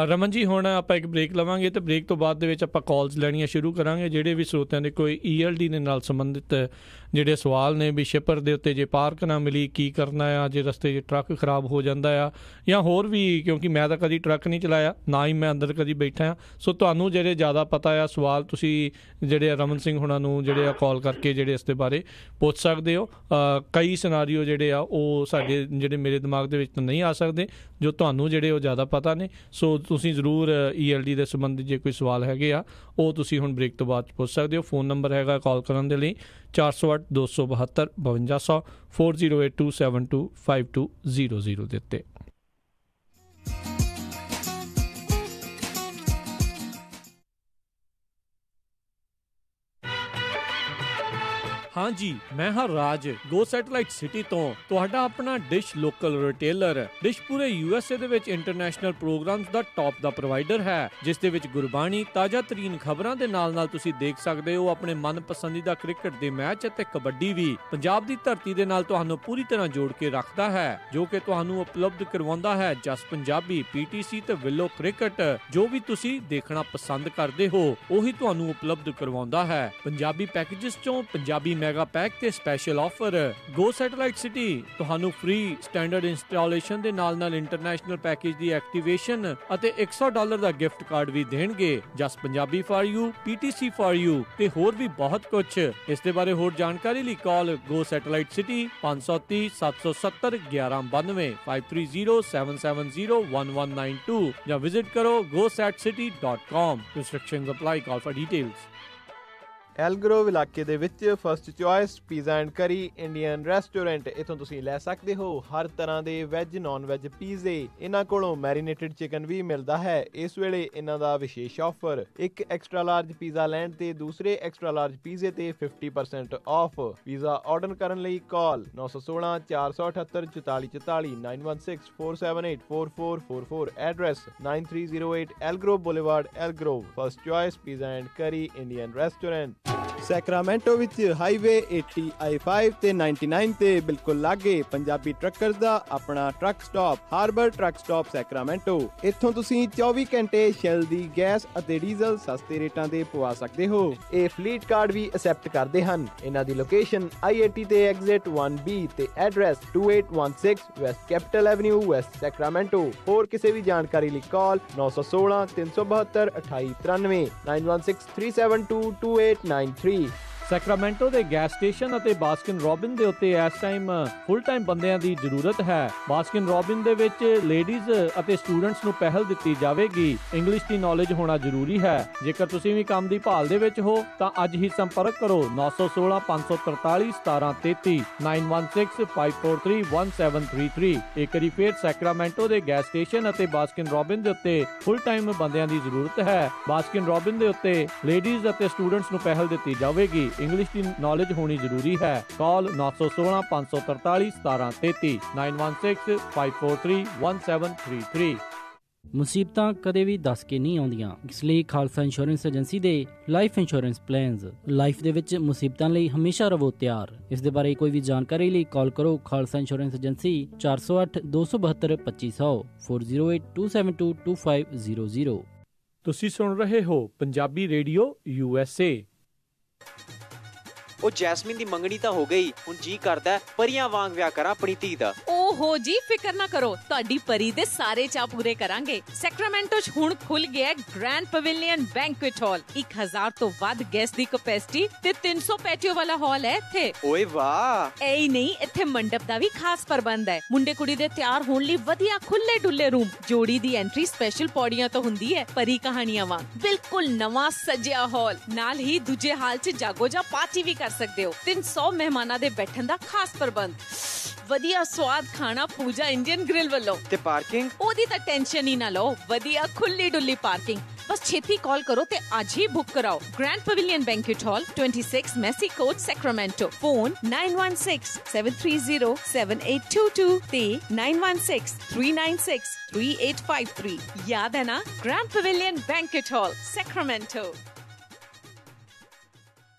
S1: ਰਮਨ ਜੀ, ਹੁਣ ਆਪਾਂ ਇੱਕ ਬ੍ਰੇਕ ਲਵਾਂਗੇ ਤੇ ਬ੍ਰੇਕ ਤੋਂ ਬਾਅਦ ਦੇ ਵਿੱਚ ਆਪਾਂ ਕਾਲਸ ਲੈਣੀਆਂ ਸ਼ੁਰੂ ਕਰਾਂਗੇ। ਜਿਹੜੇ ਵੀ ਸਰੋਤਿਆਂ ਦੇ ਕੋਈ ELD ਦੇ ਨਾਲ ਸੰਬੰਧਿਤ ਜਿਹੜੇ ਸਵਾਲ ਨੇ ਵੀ ਸ਼ਿਪਰ ਦੇ ਉੱਤੇ ਜੇ ਪਾਰਕ ਨਾ ਮਿਲੀ ਕੀ ਕਰਨਾ ਆ, ਜੇ ਰਸਤੇ 'ਚ ਟਰੱਕ ਖਰਾਬ ਹੋ ਜਾਂਦਾ ਆ, ਜਾਂ ਹੋਰ ਵੀ, ਕਿਉਂਕਿ ਮੈਂ ਤਾਂ ਕਦੀ ਟਰੱਕ ਨਹੀਂ ਚਲਾਇਆ, ਨਾ ਹੀ ਮੈਂ ਅੰਦਰ ਕਦੀ ਬੈਠਾ ਆ। ਸੋ ਤੁਹਾਨੂੰ ਜਿਹੜੇ ਜ਼ਿਆਦਾ ਪਤਾ ਆ ਸਵਾਲ, ਤੁਸੀਂ ਜਿਹੜੇ ਰਮਨ ਸਿੰਘ ਹੁਣਾਂ ਨੂੰ ਜਿਹੜੇ ਆ ਕਾਲ ਕਰਕੇ ਜਿਹੜੇ ਇਸ ਦੇ ਬਾਰੇ ਪੁੱਛ ਸਕਦੇ ਹੋ। ਕਈ ਸਿਨਾਰੀਓ ਜਿਹੜੇ ਆ ਉਹ ਸਾਡੇ ਜਿਹੜੇ ਮੇਰੇ ਦਿਮਾਗ ਦੇ ਵਿੱਚ ਤਾਂ ਨਹੀਂ ਆ ਸਕਦੇ, ਜੋ ਤੁਹਾਨੂੰ ਜਿਹੜੇ ਉਹ ਜ਼ਿਆਦਾ ਪਤਾ ਨੇ। ਸੋ ਤੁਸੀਂ ਜ਼ਰੂਰ ELD ਦੇ ਸੰਬੰਧੀ ਜੇ ਕੋਈ ਸਵਾਲ ਹੈਗੇ ਆ ਉਹ ਤੁਸੀਂ ਹੁਣ ਬ੍ਰੇਕ ਤੋਂ ਬਾਅਦ ਪੁੱਛ ਸਕਦੇ ਹੋ। ਫੋਨ ਨੰਬਰ ਹੈਗਾ ਕਾਲ ਕਰਨ ਦੇ ਲਈ 408-272-5200 4082725200 ਦੇ ਉੱਤੇ। हाँ जी, मैं हाँ राज गो सैटेलाइट सिटी तो ਤੁਹਾਡਾ ਆਪਣਾ ਡਿਸ਼ ਲੋਕਲ ਰਿਟੇਲਰ। ਡਿਸ਼ ਪੂਰੇ USA ਦੇ ਵਿੱਚ ਇੰਟਰਨੈਸ਼ਨਲ ਪ੍ਰੋਗਰਾਮਸ ਦਾ ਟੌਪ ਦਾ ਪ੍ਰੋਵਾਈਡਰ ਹੈ, ਜਿਸ ਦੇ ਵਿੱਚ ਗੁਰਬਾਣੀ, ਤਾਜ਼ਾ ਤਰੀਨ ਖਬਰਾਂ ਦੇ ਨਾਲ ਤੁਸੀਂ ਦੇਖ ਸਕਦੇ ਹੋ ਆਪਣੇ ਮਨਪਸੰਦੀਦਾ ਕ੍ਰਿਕਟ ਦੇ ਮੈਚ ਅਤੇ ਕਬੱਡੀ ਵੀ। ਪੰਜਾਬ ਦੀ ਧਰਤੀ ਦੇ ਨਾਲ ਤੁਹਾਨੂੰ ਪੂਰੀ ਤਰ੍ਹਾਂ ਜੋੜ ਕੇ ਰੱਖਦਾ ਹੈ, ਜੋ ਕਿ ਤੁਹਾਨੂੰ ਉਪਲਬਧ ਕਰਵਾਉਂਦਾ ਹੈ ਜਸ ਪੰਜਾਬੀ, PTC ਤੇ ਵਿਲੋ ਕ੍ਰਿਕਟ। ਜੋ ਵੀ ਤੁਸੀਂ ਦੇਖਣਾ ਪਸੰਦ ਕਰਦੇ ਹੋ ਉਹੀ ਤੁਹਾਨੂੰ ਉਪਲਬਧ ਕਰਵਾਉਂਦਾ ਹੈ। ਪੰਜਾਬੀ ਪੈਕੇजेस ਚੋਂ ਪੰਜਾਬੀ ਮੈਗਾ ਪੈਕ ਤੇ ਸਪੈਸ਼ਲ ਆਫਰ। ਗੋ ਸੈਟੇਲਾਈਟ ਸਿਟੀ ਤੁਹਾਨੂੰ ਫ੍ਰੀ ਸਟੈਂਡਰਡ ਇੰਸਟਾਲੇਸ਼ਨ ਦੇ ਨਾਲ ਇੰਟਰਨੈਸ਼ਨਲ ਪੈਕੇਜ ਦੀ ਐਕਟੀਵੇਸ਼ਨ ਅਤੇ $100 ਦਾ ਗਿਫਟ ਕਾਰਡ ਵੀ ਦੇਣਗੇ। Jas Punjabi for you, PTC for you ਤੇ ਹੋਰ ਵੀ ਬਹੁਤ ਕੁਝ। ਇਸ ਦੇ ਬਾਰੇ ਹੋਰ ਜਾਣਕਾਰੀ ਲਈ ਕਾਲ ਗੋ ਸੈਟੇਲਾਈਟ ਸਿਟੀ 530 770 1192 5307701192 ਜਾਂ ਵਿਜ਼ਿਟ ਕਰੋ gosatcity.com। Restrictions apply. Call for details.
S3: ਐਲਗਰੋਵ ਇਲਾਕੇ ਦੇ ਵਿੱਚ first choice pizza and curry Indian restaurant. ਇੱਥੋਂ ਤੁਸੀਂ ਲੈ ਸਕਦੇ ਹੋ ਹਰ ਤਰ੍ਹਾਂ ਦੇ ਵੈਜ ਨੌਨ ਵੈਜ ਪੀਜ਼ੇ। ਇਹਨਾਂ ਕੋਲੋਂ ਮੈਰੀਨੇਟਡ ਚਿਕਨ ਵੀ ਮਿਲਦਾ ਹੈ। ਇਸ ਵੇਲੇ ਇਹਨਾਂ ਦਾ ਵਿਸ਼ੇਸ਼ ਆਫਰ, ਇੱਕ ਐਕਸਟਰਾ ਲਾਰਜ ਪੀਜ਼ਾ ਲੈਣ ਤੇ ਦੂਸਰੇ ਐਕਸਟਰਾ ਲਾਰਜ ਪੀਜ਼ੇ ਤੇ 50% ਆਫ। ਪੀਜ਼ਾ ਆਰਡਰ ਕਰਨ ਲਈ call 916 478 4444 916 478 4444। Address 9308 Elk Grove boulevard, Elk Grove. First choice pizza and curry Indian restaurant. Sacramento ਵਿੱਚ ਹਾਈਵੇ 80 I-5 ਤੇ 99 ਤੇ ਬਿਲਕੁਲ ਲਾਗੇ ਪੰਜਾਬੀ ਟਰੱਕਰਸ ਦਾ ਆਪਣਾ truck stop, Harbor truck stop Sacramento. ਇੱਥੋਂ ਤੁਸੀਂ 24 ਘੰਟੇ ਸ਼ੈਲ ਦੀ ਗੈਸ ਅਤੇ ਡੀਜ਼ਲ ਸਸਤੇ ਰੇਟਾਂ ਤੇ ਪਵਾ ਸਕਦੇ ਹੋ। ਇਹ ਫਲੀਟ ਕਾਰਡ ਵੀ ਅਸੈਪਟ ਕਰਦੇ ਹਨ। ਇਹਨਾਂ ਦੀ ਲੋਕੇਸ਼ਨ I-80 ਤੇ ਐਗਜ਼ਿਟ 1B ਤੇ address 2816 West capital avenue, West Sacramento. ਹੋਰ ਕਿਸੇ ਵੀ ਜਾਣਕਾਰੀ ਲਈ ਕਾਲ 916 372 2893 916 372 2893।
S1: ਸੈਕਰਾਮੈਂਟੋ ਦੇ ਗੈਸ ਸਟੇਸ਼ਨ ਅਤੇ ਬਾਸਕਿਨ ਰੌਬਿਨ ਦੇ ਉੱਤੇ ਇਸ ਟਾਈਮ ਫੁੱਲ ਟਾਈਮ ਬੰਦਿਆਂ ਦੀ ਜ਼ਰੂਰਤ ਹੈ। ਬਾਸਕਿਨ ਰੌਬਿਨ ਦੇ ਵਿੱਚ ਲੇਡੀਜ਼ ਅਤੇ ਸਟੂਡੈਂਟਸ ਨੂੰ ਪਹਿਲ ਦਿੱਤੀ ਜਾਵੇਗੀ। ਇੰਗਲਿਸ਼ ਦੀ ਨੌਲੇਜ ਹੋਣਾ ਜ਼ਰੂਰੀ ਹੈ। ਜੇਕਰ ਤੁਸੀਂ ਵੀ ਕੰਮ ਦੀ ਭਾਲ ਦੇ ਵਿੱਚ ਹੋ ਤਾਂ ਅੱਜ ਹੀ ਸੰਪਰਕ ਕਰੋ 916 543 1733 916 543 1733। ਇੱਕ ਵਾਰੀ ਫੇਰ ਸੈਕਰਾਮੈਂਟੋ ਦੇ ਗੈਸ ਸਟੇਸ਼ਨ ਅਤੇ ਬਾਸਕਿਨ ਰੌਬਿਨ ਦੇ ਉੱਤੇ ਫੁੱਲ ਟਾਈਮ ਬੰਦਿਆਂ ਦੀ ਜ਼ਰੂਰਤ ਹੈ। ਬਾਸਕਿਨ ਰੌਬਿਨ ਦੇ ਉੱਤੇ ਲੇਡੀਜ਼ ਅਤੇ ਸਟੂਡੈਂਟਸ ਨੂੰ ਪਹਿਲ ਦਿੱਤੀ ਜਾਵੇਗੀ। ਇੰਗਲਿਸ਼ ਦੀ ਨੌਲੇਜ ਹੋਣੀ ਜ਼ਰੂਰੀ ਹੈ। ਕਾਲ 916 543 1733 916 543 1733।
S4: ਮੁਸੀਬਤਾਂ ਕਦੇ ਵੀ ਦੱਸ ਕੇ ਨਹੀਂ ਆਉਂਦੀਆਂ, ਇਸ ਲਈ ਖਾਲਸਾ ਇੰਸ਼ੋਰੈਂਸ ਏਜੰਸੀ ਦੇ ਲਾਈਫ ਇੰਸ਼ੋਰੈਂਸ ਪਲਾਨਸ ਲਾਈਫ ਦੇ ਵਿੱਚ ਮੁਸੀਬਤਾਂ ਲਈ ਹਮੇਸ਼ਾ ਰਹੋ ਤਿਆਰ। ਇਸ ਦੇ ਬਾਰੇ ਕੋਈ ਵੀ ਜਾਣਕਾਰੀ ਲਈ ਕਾਲ ਕਰੋ ਖਾਲਸਾ ਇੰਸ਼ੋਰੈਂਸ ਏਜੰਸੀ 408 272 2500 408 272 2500।
S1: ਤੁਸੀਂ ਸੁਣ ਰਹੇ ਹੋ ਪੰਜਾਬੀ ਰੇਡੀਓ USA।
S5: ਉਹ ਜੈਸਮੀਨ ਦੀ ਮੰਗਣੀ ਤਾਂ ਹੋ ਗਈ, ਹੁਣ ਜੀ ਕਰਦਾ ਪਰੀਆਂ ਵਾਂਗ ਵਿਆਹ ਕਰਾਂ ਆਪਣੀ ਧੀ ਦਾ।
S6: ਓਹੋ ਜੀ, ਫਿਕਰ ਨਾ ਕਰੋ, ਤੁਹਾਡੀ ਪਰੀ ਦੇ ਸਾਰੇ ਚਾਅ ਪੂਰੇ ਕਰਾਂਗੇ। ਸੈਕਰਾਮੈਂਟੋ 'ਚ ਹੁਣ ਖੁੱਲ ਗਿਆ ਗ੍ਰੈਂਡ ਪਵੇਲੀਅਨ ਬੈਂਕੁਏਟ ਹਾਲ। 1000 ਤੋਂ ਵੱਧ ਗੈਸਟ ਦੀ ਕੈਪੈਸਿਟੀ ਤੇ 300 ਪੈਟੀਓ ਵਾਲਾ ਹਾਲ ਹੈ ਇੱਥੇ।
S5: ਓਏ ਵਾਹ!
S6: ਐ ਹੀ ਨਹੀਂ, ਇੱਥੇ ਮੰਡਪ ਦਾ ਵੀ ਖਾਸ ਪ੍ਰਬੰਧ ਹੈ। ਮੁੰਡੇ ਕੁੜੀ ਦੇ ਤਿਆਰ ਹੋਣ ਲਈ ਵਧੀਆ ਖੁੱਲੇ ਡੁੱਲੇ ਰੂਮ। ਜੋੜੀ ਦੀ ਐਂਟਰੀ ਸਪੈਸ਼ਲ ਪੌੜੀਆਂ ਤੋਂ ਹੁੰਦੀ ਹੈ, ਪਰੀ ਕਹਾਣੀਆਂ ਵਾਂਗ। ਬਿਲਕੁਲ ਨਵਾਂ ਸਜਿਆ ਹਾਲ, ਨਾਲ ਹੀ ਦੂਜੇ ਹਾਲ 'ਚ ਜਾਗੋ ਜਾਂ ਪਾਰਟੀ ਵੀ ਕਰ ਸਕਦੇ ਹੋ। 300 ਮਹਿਮਾਨਾਂ ਦੇ ਬੈਠਣ ਦਾ ਖਾਸ ਪ੍ਰਬੰਧ। ਵਧੀਆ ਸਵਾਦ ਖਾਣਾ ਪੂਜਾ ਇੰਡੀਅਨ ਗ੍ਰਿਲ ਵੱਲੋਂ।
S5: ਤੇ ਪਾਰਕਿੰਗ? ਉਹਦੀ
S6: ਤਾਂ ਟੈਨਸ਼ਨ ਹੀ ਨਾ ਲਓ, ਵਧੀਆ ਖੁੱਲੀ ਡੁੱਲੀ ਪਾਰਕਿੰਗ। ਬਸ ਛੇਤੀ ਕਾਲ ਕਰੋ ਤੇ ਅੱਜ ਹੀ ਬੁੱਕ ਕਰਾਓ। ਗ੍ਰੈਂਡ ਪਵੇਲੀਅਨ ਬੈਂਕੁਏਟ ਹਾਲ 26 ਮੈਸੀ ਕੋਰਟ ਸੈਕਰਾਮੈਂਟੋ। ਫੋਨ 9163707822 ਤੇ 9163963853। ਯਾਦ ਹੈ ਨਾ? ਗ੍ਰੈਂਡ ਪਵੇਲੀਅਨ ਬੈਂਕੁਏਟ ਹਾਲ ਸੈਕਰਾਮੈਂਟੋ।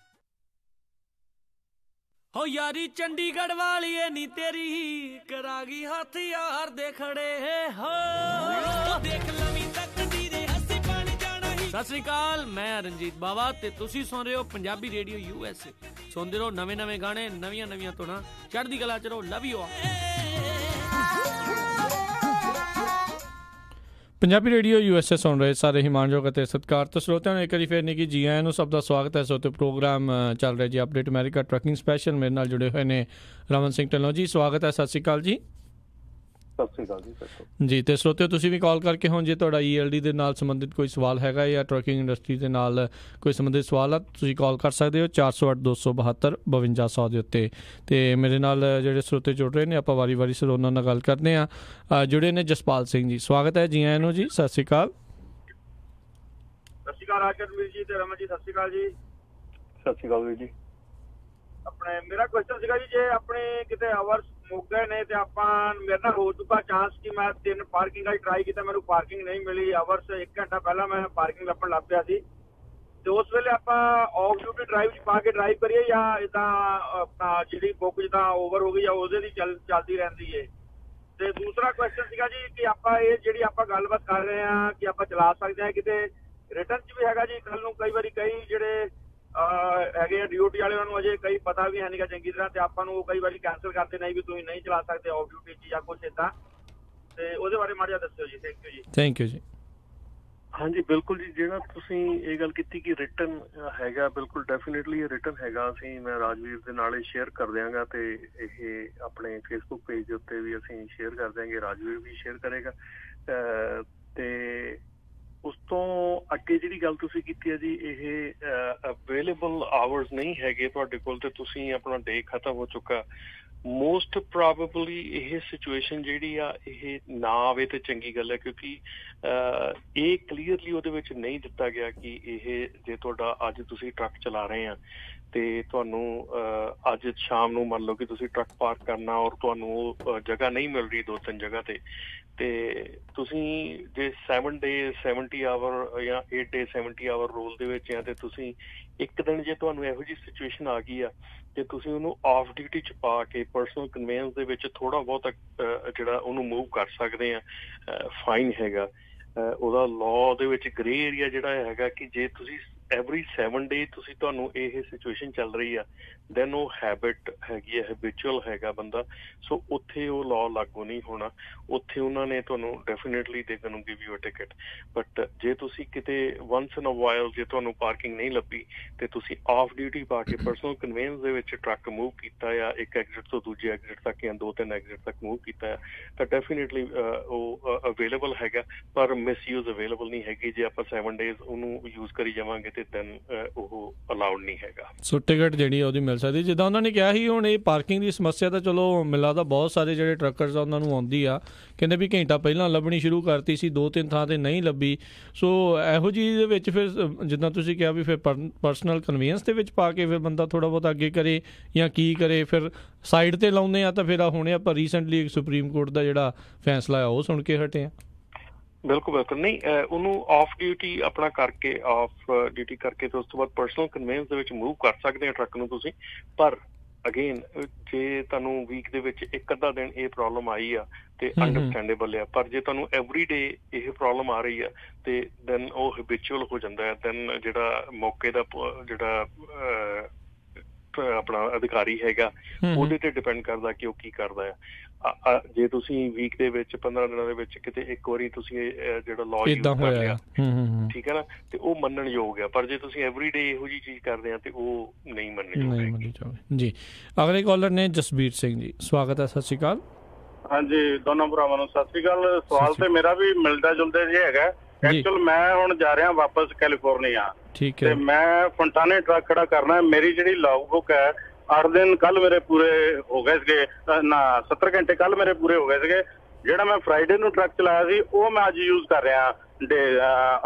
S7: ਹੋ ਯਾਰੀ ਚੰਡੀਗੜ੍ਹ ਵਾਲੀਏ ਨੀ ਤੇਰੀ ਕਰਾਂਗੀ ਹੱਥ ਯਾਰ ਦੇ ਖੜੇ ਹੋ ਦੇਖ ਲਵੀਂ ਤੱਕ ਦੀ ਦੇ ਹੱਸੇ ਪਾਣੀ ਜਾਣਾ ਹੀ। ਸਤਿ ਸ੍ਰੀ ਅਕਾਲ, ਮੈਂ ਰਣਜੀਤ ਬਾਵਾ ਤੇ ਤੁਸੀਂ ਸੁਣ ਰਹੇ ਹੋ ਪੰਜਾਬੀ ਰੇਡੀਓ USA। ਸੁਣਦੇ ਰਹੋ ਨਵੇਂ ਗਾਣੇ, ਨਵੀਆਂ ਧੁਨਾਂ। ਚੜ੍ਹਦੀ ਕਲਾ ਚ ਰਹੋ। Love you all.
S1: Punjabi radio USA ਸੁਣ ਰਹੇ ਸਾਰੇ ਹੀ ਮਾਣਯੋਗ ਅਤੇ ਸਤਿਕਾਰਤ ਸਰੋਤਿਆਂ ਨੂੰ ਇੱਕ ਵਾਰੀ ਫੇਰ ਨਹੀਂ ਜੀ ਆਇਆਂ ਨੂੰ ਸਭ ਦਾ ਸਵਾਗਤ ਹੈ। ਸੋ ਤੇ ਪ੍ਰੋਗਰਾਮ ਚੱਲ ਰਿਹਾ ਜੀ ਅਪਡੇਟ ਅਮਰੀਕਾ ਟਰੱਕਿੰਗ ਸਪੈਸ਼ਲ। ਮੇਰੇ ਨਾਲ ਜੁੜੇ ਹੋਏ ਨੇ ਰਮਨ ਸਿੰਘ ਢਿੱਲੋਂ ਜੀ। ਸਵਾਗਤ ਹੈ, ਸਤਿ ਸ਼੍ਰੀ ਅਕਾਲ ਜੀ।
S2: ਸਤਿ ਸ਼੍ਰੀ ਅਕਾਲ
S1: ਜੀ। ਤੇ ਸਰੋਤਿਓ ਤੁਸੀਂ ਵੀ ਕਾਲ ਕਰਕੇ ਹੁਣ ਜੇ ਤੁਹਾਡਾ ELD ਦੇ ਨਾਲ ਸੰਬੰਧਿਤ ਕੋਈ ਸਵਾਲ ਹੈਗਾ ਜਾਂ ਟਰੱਕਿੰਗ ਇੰਡਸਟਰੀ ਦੇ ਨਾਲ ਕੋਈ ਸੰਬੰਧਿਤ ਸਵਾਲ ਆ, ਤੁਸੀਂ ਕਾਲ ਕਰ ਸਕਦੇ ਹੋ 408 272 5200 ਦੇ ਉੱਤੇ। ਤੇ ਮੇਰੇ ਨਾਲ ਜਿਹੜੇ ਸਰੋਤੇ ਜੁੜ ਰਹੇ ਨੇ, ਆਪਾਂ ਵਾਰੀ ਸਿਰ ਉਹਨਾਂ ਨਾਲ ਗੱਲ ਕਰਦੇ ਹਾਂ। ਜੁੜੇ ਨੇ ਜਸਪਾਲ ਸਿੰਘ ਜੀ, ਸਵਾਗਤ ਹੈ ਜੀ ਆਇਆਂ ਨੂੰ ਜੀ। ਸਤਿ ਸ਼੍ਰੀ ਅਕਾਲ।
S8: ਸਤਿ ਸ਼੍ਰੀ ਅਕਾਲ ਰਾਜਵੀਰ ਜੀ ਤੇ ਰਮਨ ਜੀ, ਸਤਿ ਸ਼੍ਰੀ ਅਕਾਲ ਜੀ।
S2: ਸਤਿ ਸ਼੍ਰੀ ਅਕਾਲ ਵੀਰ ਜੀ।
S8: ਆਪਣੇ ਮੇਰਾ ਕੁਐਸਚਨ ਸੀਗਾ ਜੀ, ਜੇ ਆਪਣੇ ਕਿਤੇ ਆਵਰਸ ਮੁੱਕ ਗਏ ਨੇ ਤੇ ਆਪਾਂ ਮੇਰੇ ਨਾਲ ਹੋ ਚੁੱਕਾ ਚਾਂਸ ਕਿ ਮੈਂ 3 ਪਾਰਕਿੰਗਾਂ ਦੀ ਟਰਾਈ ਕੀਤਾ, ਮੈਨੂੰ ਪਾਰਕਿੰਗ ਨਹੀਂ ਮਿਲੀ। ਆਵਰਸ 1 ਘੰਟਾ ਪਹਿਲਾਂ ਮੈਂ ਪਾਰਕਿੰਗ ਲੱਭਣ ਲੱਗ ਪਿਆ ਸੀ, ਤੇ ਉਸ ਵੇਲੇ ਆਪਾਂ ਆਫ ਡਿਊਟੀ ਡਰਾਈਵ 'ਚ ਪਾ ਕੇ ਡਰਾਈਵ ਕਰੀਏ ਜਾਂ ਇੱਦਾਂ ਆਪਣਾ ਜਿਹੜੀ ਬੁੱਕ ਜਿੱਦਾਂ ਓਵਰ ਹੋ ਗਈ ਜਾਂ ਉਹਦੇ ਦੀ ਚੱਲਦੀ ਰਹਿੰਦੀ ਹੈ। ਤੇ ਦੂਸਰਾ ਕੁਐਸਚਨ ਸੀਗਾ ਜੀ ਕਿ ਆਪਾਂ ਇਹ ਜਿਹੜੀ ਆਪਾਂ ਗੱਲਬਾਤ ਕਰ ਰਹੇ ਹਾਂ ਕਿ ਆਪਾਂ ਚਲਾ ਸਕਦੇ ਹਾਂ, ਕਿਤੇ ਰਿਟਰਨ 'ਚ ਵੀ ਹੈਗਾ ਜੀ। ਕੱਲ ਨੂੰ ਕਈ ਵਾਰੀ ਕਈ ਜਿਹੜੇ ਹੈਗੇ ਆ ਡਿਊਟੀ ਵਾਲੇ, ਉਹਨਾਂ ਨੂੰ ਅਜੇ ਕਈ ਪਤਾ ਵੀ ਹੈ ਨਹੀਂ ਗਾ ਚੰਗੀ ਤਰ੍ਹਾਂ, ਤੇ ਆਪਾਂ ਨੂੰ ਉਹ ਕਈ ਵਾਰੀ ਕੈਂਸਲ ਕਰਦੇ ਨਹੀਂ ਵੀ ਤੁਸੀਂ ਨਹੀਂ ਚਲਾ ਸਕਦੇ ਆਫ ਡਿਊਟੀ 'ਚ ਜਾਂ ਕੁਛ ਇੱਦਾਂ। ਤੇ ਉਹਦੇ ਬਾਰੇ ਮਾੜਾ ਜਿਹਾ ਦੱਸਿਓ ਜੀ। ਥੈਂਕ ਯੂ ਜੀ।
S1: ਥੈਂਕ ਯੂ ਜੀ।
S2: ਹਾਂਜੀ ਬਿਲਕੁਲ ਜੀ, ਜਿਹੜਾ ਤੁਸੀਂ ਇਹ ਗੱਲ ਕੀਤੀ ਕਿ ਰਿਟਰਨ ਹੈਗਾ, ਬਿਲਕੁਲ ਡੈਫੀਨੇਟਲੀ ਇਹ ਰਿਟਰਨ ਹੈਗਾ। ਅਸੀਂ ਮੈਂ ਰਾਜਵੀਰ ਦੇ ਨਾਲ ਸ਼ੇਅਰ ਕਰ ਦਿਆਂਗਾ ਤੇ ਇਹ ਆਪਣੇ ਫੇਸਬੁੱਕ ਪੇਜ ਦੇ ਉੱਤੇ ਵੀ ਅਸੀਂ ਸ਼ੇਅਰ ਕਰ ਦਿਆਂਗੇ, ਰਾਜਵੀਰ ਵੀ ਸ਼ੇਅਰ ਕਰੇਗਾ। ਤੇ ਉਸ ਤੋਂ ਅੱਗੇ ਜਿਹੜੀ ਗੱਲ ਤੁਸੀਂ ਕੀਤੀ ਹੈ ਜੀ, ਇਹ ਅਵੇਲੇਬਲ ਆਵਰਸ ਨਹੀਂ ਹੈਗੇ ਤੁਹਾਡੇ ਕੋਲ ਤੇ ਤੁਸੀਂ ਆਪਣਾ ਡੇ ਖਤਮ ਹੋ ਚੁੱਕਾ, ਮੋਸਟ ਪ੍ਰੋਬੇਬਲੀ ਇਹ ਸਿਚੁਏਸ਼ਨ ਜਿਹੜੀ ਆ ਇਹ ਨਾ ਆਵੇ ਤੇ ਚੰਗੀ ਗੱਲ ਹੈ, ਕਿਉਂਕਿ ਇਹ ਕਲੀਅਰਲੀ ਉਹਦੇ ਵਿੱਚ ਨਹੀਂ ਦਿੱਤਾ ਗਿਆ ਕਿ ਇਹ ਜੇ ਤੁਹਾਡਾ ਅੱਜ ਤੁਸੀਂ ਟਰੱਕ ਚਲਾ ਰਹੇ ਆ ਤੇ ਤੁਹਾਨੂੰ ਅੱਜ ਸ਼ਾਮ ਨੂੰ ਮੰਨ ਲਓ ਕਿ ਤੁਸੀਂ ਟਰੱਕ ਪਾਰਕ ਕਰਨਾ ਔਰ ਤੁਹਾਨੂੰ ਉਹ ਜਗ੍ਹਾ ਨਹੀਂ ਮਿਲ ਰਹੀ 2-3 ਜਗ੍ਹਾ ਤੇ ਤੁਸੀਂ ਜੇ 7 ਡੇ 70 ਆਵਰ ਜਾਂ 8 ਡੇ 70 ਆਵਰ ਰੂਲ ਦੇ ਵਿੱਚ ਆ ਤੇ ਤੁਸੀਂ ਇੱਕ ਦਿਨ ਜੇ ਤੁਹਾਨੂੰ ਇਹੋ ਜਿਹੀ ਸਿਚੁਏਸ਼ਨ ਆ ਗਈ ਆ ਤੇ ਤੁਸੀਂ ਉਹਨੂੰ ਆਫ ਡਿਊਟੀ 'ਚ ਪਾ ਕੇ ਪਰਸਨਲ ਕਨਵੇਂਸ ਦੇ ਵਿੱਚ ਥੋੜ੍ਹਾ ਬਹੁਤ ਜਿਹੜਾ ਉਹਨੂੰ ਮੂਵ ਕਰ ਸਕਦੇ ਆ। ਫਾਈਨ ਹੈਗਾ ਉਹਦਾ ਲਾਅ ਦੇ ਵਿੱਚ ਗ੍ਰੇ ਏਰੀਆ ਜਿਹੜਾ ਹੈਗਾ ਕਿ ਜੇ ਤੁਸੀਂ ਐਵਰੀ 7 ਡੇ ਤੁਹਾਨੂੰ ਇਹ ਸਿਚੁਏਸ਼ਨ ਚੱਲ ਰਹੀ ਆ ਦੈਨ ਉਹ ਹੈਬਿਟ ਹੈਗੀ ਆ, ਹੈਬਿਚੁਅਲ ਹੈਗਾ ਬੰਦਾ, ਸੋ ਉੱਥੇ ਉਹ ਲਾਅ ਲਾਗੂ ਨਹੀਂ ਹੋਣਾ। ਉੱਥੇ ਉਹਨਾਂ ਨੇ ਤੁਹਾਨੂੰ definitely they can give you a ticket. But ਜੇ ਤੁਸੀਂ ਕਿਤੇ ਵਨਸ ਇਨ ਅ ਵਾਈਲ ਜੇ ਤੁਹਾਨੂੰ ਪਾਰਕਿੰਗ ਨਹੀਂ ਲੱਭੀ ਤੇ ਤੁਸੀਂ ਆਫ ਡਿਊਟੀ ਪਾ ਕੇ ਪਰਸਨਲ ਕਨਵੇਨਸ ਦੇ ਵਿੱਚ ਟਰੱਕ ਮੂਵ ਕੀਤਾ ਆ, ਇੱਕ ਐਗਜ਼ਿਟ ਤੋਂ ਦੂਜੇ ਐਗਜ਼ਿਟ ਤੱਕ ਜਾਂ 2-3 ਐਗਜ਼ਿਟ ਤੱਕ ਮੂਵ ਕੀਤਾ ਆ, ਤਾਂ ਡੈਫੀਨੇਟਲੀ ਉਹ ਅਵੇਲੇਬਲ ਹੈਗਾ, ਪਰ ਮਿਸਯੂਜ਼ ਅਵੇਲੇਬਲ ਨਹੀਂ ਹੈਗੀ। ਜੇ ਆਪਾਂ 7 ਡੇਜ਼ ਉਹਨੂੰ ਯੂਜ਼ ਕਰੀ ਜਾਵਾਂਗੇ ਤੇ ਦੈਨ ਉਹ ਅਲਾਉਡ ਨਹੀਂ ਹੈਗਾ।
S1: ਸੋ ਟਿਕਟ ਜਿਹੜੀ ਉਹਦੀ ਮਿਲ ਸਕਦੀ। ਜਿੱਦਾਂ ਉਹਨਾਂ ਨੇ ਕਿਹਾ ਸੀ, ਹੁਣ ਇਹ ਪਾਰਕਿੰਗ ਦੀ ਸਮੱਸਿਆ ਤਾਂ ਚਲੋ ਮੈਨੂੰ ਲੱਗਦਾ ਬਹੁਤ ਸਾਰੇ ਜਿਹੜੇ ਟਰੱਕਰਸ ਆ ਉਹਨਾਂ ਨੂੰ ਆਉਂਦੀ ਆ, ਕਹਿੰਦੇ ਵੀ ਘੰਟਾ ਪਹਿਲਾਂ ਲੱਭਣੀ ਸ਼ੁਰੂ ਕਰਤੀ ਸੀ, 2-3 ਥਾਂ ਤੇ ਨਹੀਂ ਲੱਭੀ। ਸੋ ਇਹੋ ਜਿਹੀ ਦੇ ਵਿੱਚ ਫਿਰ ਜਿੱਦਾਂ ਤੁਸੀਂ ਕਿਹਾ ਵੀ ਫਿਰ ਪਰਸਨਲ ਕਨਵੀਨੈਂਸ ਦੇ ਵਿੱਚ ਪਾ ਕੇ ਫਿਰ ਬੰਦਾ ਥੋੜ੍ਹਾ ਬਹੁਤ ਅੱਗੇ ਕਰੇ ਜਾਂ ਕੀ ਕਰੇ, ਫਿਰ ਸਾਈਡ ਤੇ ਲਾਉਂਦੇ ਆ। ਤਾਂ ਫਿਰ ਹੁਣੇ ਆਪਾਂ ਰੀਸੈਂਟਲੀ ਇੱਕ ਸੁਪਰੀਮ ਕੋਰਟ ਦਾ ਜਿਹੜਾ ਫੈਸਲਾ ਆ ਉਹ ਸੁਣ ਕੇ ਹਟੇ ਆ।
S2: ਬਿਲਕੁਲ ਬਿਲਕੁਲ ਨਹੀਂ, ਉਹਨੂੰ ਆਫ ਡਿਊਟੀ ਆਪਣਾ ਕਰਕੇ, ਆਫ ਡਿਊਟੀ ਕਰਕੇ ਤੇ ਉਸ ਤੋਂ ਬਾਅਦ ਪਰਸਨਲ ਕਨਵੇਨਸ ਦੇ ਵਿੱਚ ਮੂਵ ਕਰ ਸਕਦੇ ਆ ਟਰੱਕ ਨੂੰ ਤੁਸੀਂ। ਪਰ ਅਗੇਨ ਜੇ ਤੁਹਾਨੂੰ ਵੀਕ ਦੇ ਵਿੱਚ ਇੱਕ ਅੱਧਾ ਦਿਨ ਇਹ ਪ੍ਰੋਬਲਮ ਆਈ ਆ ਤੇ ਅੰਡਰਸਟੈਂਡੇਬਲ ਆ, ਪਰ ਜੇ ਤੁਹਾਨੂੰ ਐਵਰੀ ਡੇ ਇਹ ਪ੍ਰੋਬਲਮ ਆ ਰਹੀ ਆ ਤੇ ਦੈਨ ਉਹ ਹੈਬਿਚੁਅਲ ਹੋ ਜਾਂਦਾ ਹੈ। ਦੈਨ ਜਿਹੜਾ ਮੌਕੇ ਦਾ ਜਿਹੜਾ ਆਪਣਾ ਅਧਿਕਾਰੀ ਹੈਗਾ ਉਹਦੇ ਤੇ ਡਿਪੈਂਡ ਕਰਦਾ ਕਿ ਉਹ ਕੀ ਕਰਦਾ ਆ। ਜੇ ਤੁਸੀਂ ਵੀਕ ਦੇ ਵਿੱਚ 15 ਦਿਨਾਂ ਦੇ ਵਿੱਚ ਕਿਤੇ ਇੱਕ ਵਾਰੀ ਤੁਸੀਂ ਜਿਹੜਾ ਲਾਅ ਯੂਜ਼ ਕਰ ਲਿਆ, ਠੀਕ ਹੈ ਨਾ, ਤੇ ਉਹ ਮੰਨਣ ਯੋਗ ਆ। ਪਰ ਜੇ ਤੁਸੀਂ ਐਵਰੀ ਡੇ ਇਹੋ ਜਿਹੀ ਚੀਜ਼ ਕਰਦੇ ਆ ਤੇ ਉਹ ਨਹੀਂ ਮੰਨਣ ਯੋਗ ਜੀ। ਅਗਲੇ ਕਾਲਰ ਨੇ ਜਸਬੀਰ ਸਿੰਘ ਜੀ, ਸਵਾਗਤ ਹੈ, ਸਤਿ ਸ਼੍ਰੀ ਅਕਾਲ।
S9: ਹਾਂਜੀ, ਦੋਨੋਂ ਭਰਾਵਾਂ ਨੂੰ ਸਤਿ ਸ਼੍ਰੀ ਅਕਾਲ। ਸਵਾਲ ਤੇ ਮੇਰਾ ਵੀ ਮਿਲਦਾ ਜੁਲਦਾ ਜਿਹਾ ਹੈਗਾ। ਐਕਚੁਅਲ ਮੈਂ ਹੁਣ ਜਾ ਰਿਹਾ ਵਾਪਸ ਕੈਲੀਫੋਰਨੀਆ,
S1: ਠੀਕ ਹੈ,
S9: ਤੇ ਮੈਂ ਫੰਟਾਨੇ ਟਰੱਕ ਖੜਾ ਕਰਨਾ। ਮੇਰੀ ਜਿਹੜੀ ਲੌਗ ਬੁੱਕ ਹੈ 8 ਦਿਨ ਕੱਲ ਮੇਰੇ ਪੂਰੇ ਹੋ ਗਏ ਸੀਗੇ, ਨਾ 70 ਘੰਟੇ ਕੱਲ ਮੇਰੇ ਪੂਰੇ ਹੋ ਗਏ ਸੀਗੇ। ਜਿਹੜਾ ਮੈਂ ਫਰਾਈਡੇ ਨੂੰ ਟਰੱਕ ਚਲਾਇਆ ਸੀ ਉਹ ਮੈਂ ਅੱਜ ਯੂਜ਼ ਕਰ ਰਿਹਾ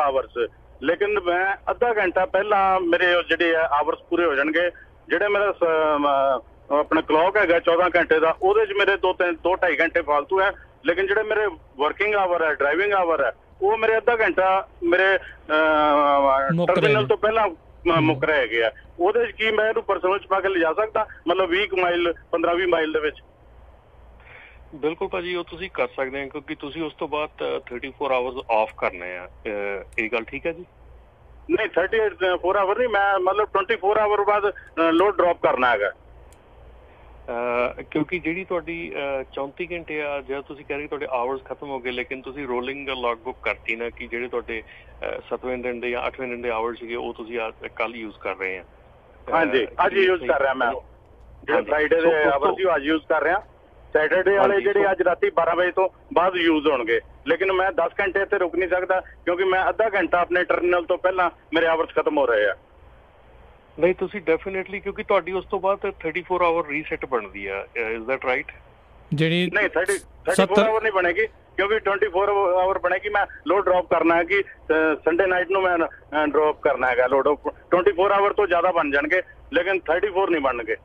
S9: ਆਵਰਸ, ਲੇਕਿਨ ਮੈਂ ਅੱਧਾ ਘੰਟਾ ਪਹਿਲਾਂ ਮੇਰੇ ਜਿਹੜੇ ਆਵਰਸ ਪੂਰੇ ਹੋ ਜਾਣਗੇ। ਜਿਹੜੇ ਮੇਰਾ ਆਪਣਾ ਕਲੌਕ ਹੈਗਾ 14 ਘੰਟੇ ਦਾ, ਉਹਦੇ 'ਚ ਮੇਰੇ 2-2.5 ਘੰਟੇ ਫਾਲਤੂ ਹੈ, ਲੇਕਿਨ ਜਿਹੜੇ ਮੇਰੇ ਵਰਕਿੰਗ ਆਵਰ ਹੈ, ਡਰਾਈਵਿੰਗ ਆਵਰ ਹੈ, ਉਹ ਮੇਰੇ ਅੱਧਾ ਘੰਟਾ ਮੇਰੇ ਟਰਮੀਨਲ ਤੋਂ ਪਹਿਲਾਂ ਮੁੱਕ ਰਹੇ ਹੈਗੇ ਆ। ਉਹਦੇ 'ਚ ਕੀ ਮੈਂ ਇਹਨੂੰ ਪਰਸਨਲ 'ਚ ਪਾ ਕੇ ਲਿਜਾ ਸਕਦਾ, ਮਤਲਬ 20 ਮਾਈਲ 15-20 ਮਾਈਲ ਦੇ ਵਿੱਚ?
S2: ਬਿਲਕੁਲ ਭਾਜੀ, ਉਹ ਤੁਸੀਂ ਕਰ ਸਕਦੇ ਹੋ, ਕਿਉਂਕਿ ਤੁਸੀਂ ਉਸ ਤੋਂ ਬਾਅਦ 34 ਆਵਰਸ ਆਫ ਕਰਨੇ ਆ। ਇਹ ਗੱਲ ਠੀਕ ਹੈ ਜੀ?
S9: ਨਹੀਂ, 34 ਆਵਰ ਨਹੀਂ, ਮੈਂ ਮਤਲਬ 24 ਆਵਰ ਬਾਅਦ ਲੋਡ ਡ੍ਰੌਪ ਕਰਨਾ ਹੈਗਾ।
S2: ਕਿਉਂਕਿ ਜਿਹੜੀ ਤੁਹਾਡੀ 34 ਘੰਟੇ ਆ, ਜਿਹੜਾ ਤੁਸੀਂ ਕਹਿ ਰਹੇ ਤੁਹਾਡੇ ਆਵਰਸ ਖਤਮ ਹੋ ਗਏ, ਲੇਕਿਨ ਤੁਸੀਂ ਰੋਲਿੰਗ ਲੌਗ ਬੁੱਕ ਕਰਤੀ ਨਾ ਕਿ ਜਿਹੜੇ ਤੁਹਾਡੇ 7ਵੇਂ ਦਿਨ ਦੇ ਜਾਂ 8ਵੇਂ ਦਿਨ ਦੇ ਆਵਰ ਸੀਗੇ ਉਹ ਤੁਸੀਂ ਕੱਲ ਯੂਜ਼ ਕਰ ਰਹੇ ਆ।
S9: ਹਾਂਜੀ, ਅੱਜ ਯੂਜ਼ ਕਰ ਰਿਹਾ ਮੈਂ। ਜਿਹੜੇ ਫਰਾਈਡੇ ਦੇ ਆਵਰ ਸੀ ਉਹ ਅੱਜ ਯੂਜ਼ ਕਰ ਰਿਹਾ। ਸੈਟਰਡੇ ਵਾਲੇ ਜਿਹੜੇ ਅੱਜ ਰਾਤੀ 12 ਵਜੇ ਤੋਂ ਬਾਅਦ ਯੂਜ਼ ਹੋਣਗੇ, ਲੇਕਿਨ ਮੈਂ 10 ਘੰਟੇ ਇੱਥੇ ਰੁਕ ਨਹੀਂ ਸਕਦਾ ਕਿਉਂਕਿ ਮੈਂ ਅੱਧਾ ਘੰਟਾ ਆਪਣੇ ਟਰਮੀਨਲ ਤੋਂ ਪਹਿਲਾਂ ਮੇਰੇ ਆਵਰਸ ਖਤਮ ਹੋ ਰਹੇ ਆ।
S2: ਨਹੀਂ, ਤੁਸੀਂ ਡੈਫੀਨੇਟਲੀ, ਕਿਉਂਕਿ ਤੁਹਾਡੀ ਉਸ ਤੋਂ ਬਾਅਦ 34 ਆਵਰ ਰੀਸੈਟ ਬਣਦੀ ਆ। Is that right?
S1: ਜਿਹੜੀ
S9: ਨਹੀਂ, 34 ਆਵਰ ਨਹੀਂ ਬਣੇਗੀ, ਕਿਉਂਕਿ 24 ਆਵਰ ਬਣੇਗੀ। ਮੈਂ ਲੋਡ ਡ੍ਰੌਪ ਕਰਨਾ ਹੈ ਕਿ ਸੰਡੇ ਨਾਈਟ ਨੂੰ ਮੈਂ ਡ੍ਰੌਪ ਕਰਨਾ ਹੈਗਾ ਲੋਡ। 24 ਆਵਰ ਤੋਂ ਜ਼ਿਆਦਾ ਬਣ ਜਾਣਗੇ, ਲੇਕਿਨ 34 ਨਹੀਂ ਬਣਨਗੇ।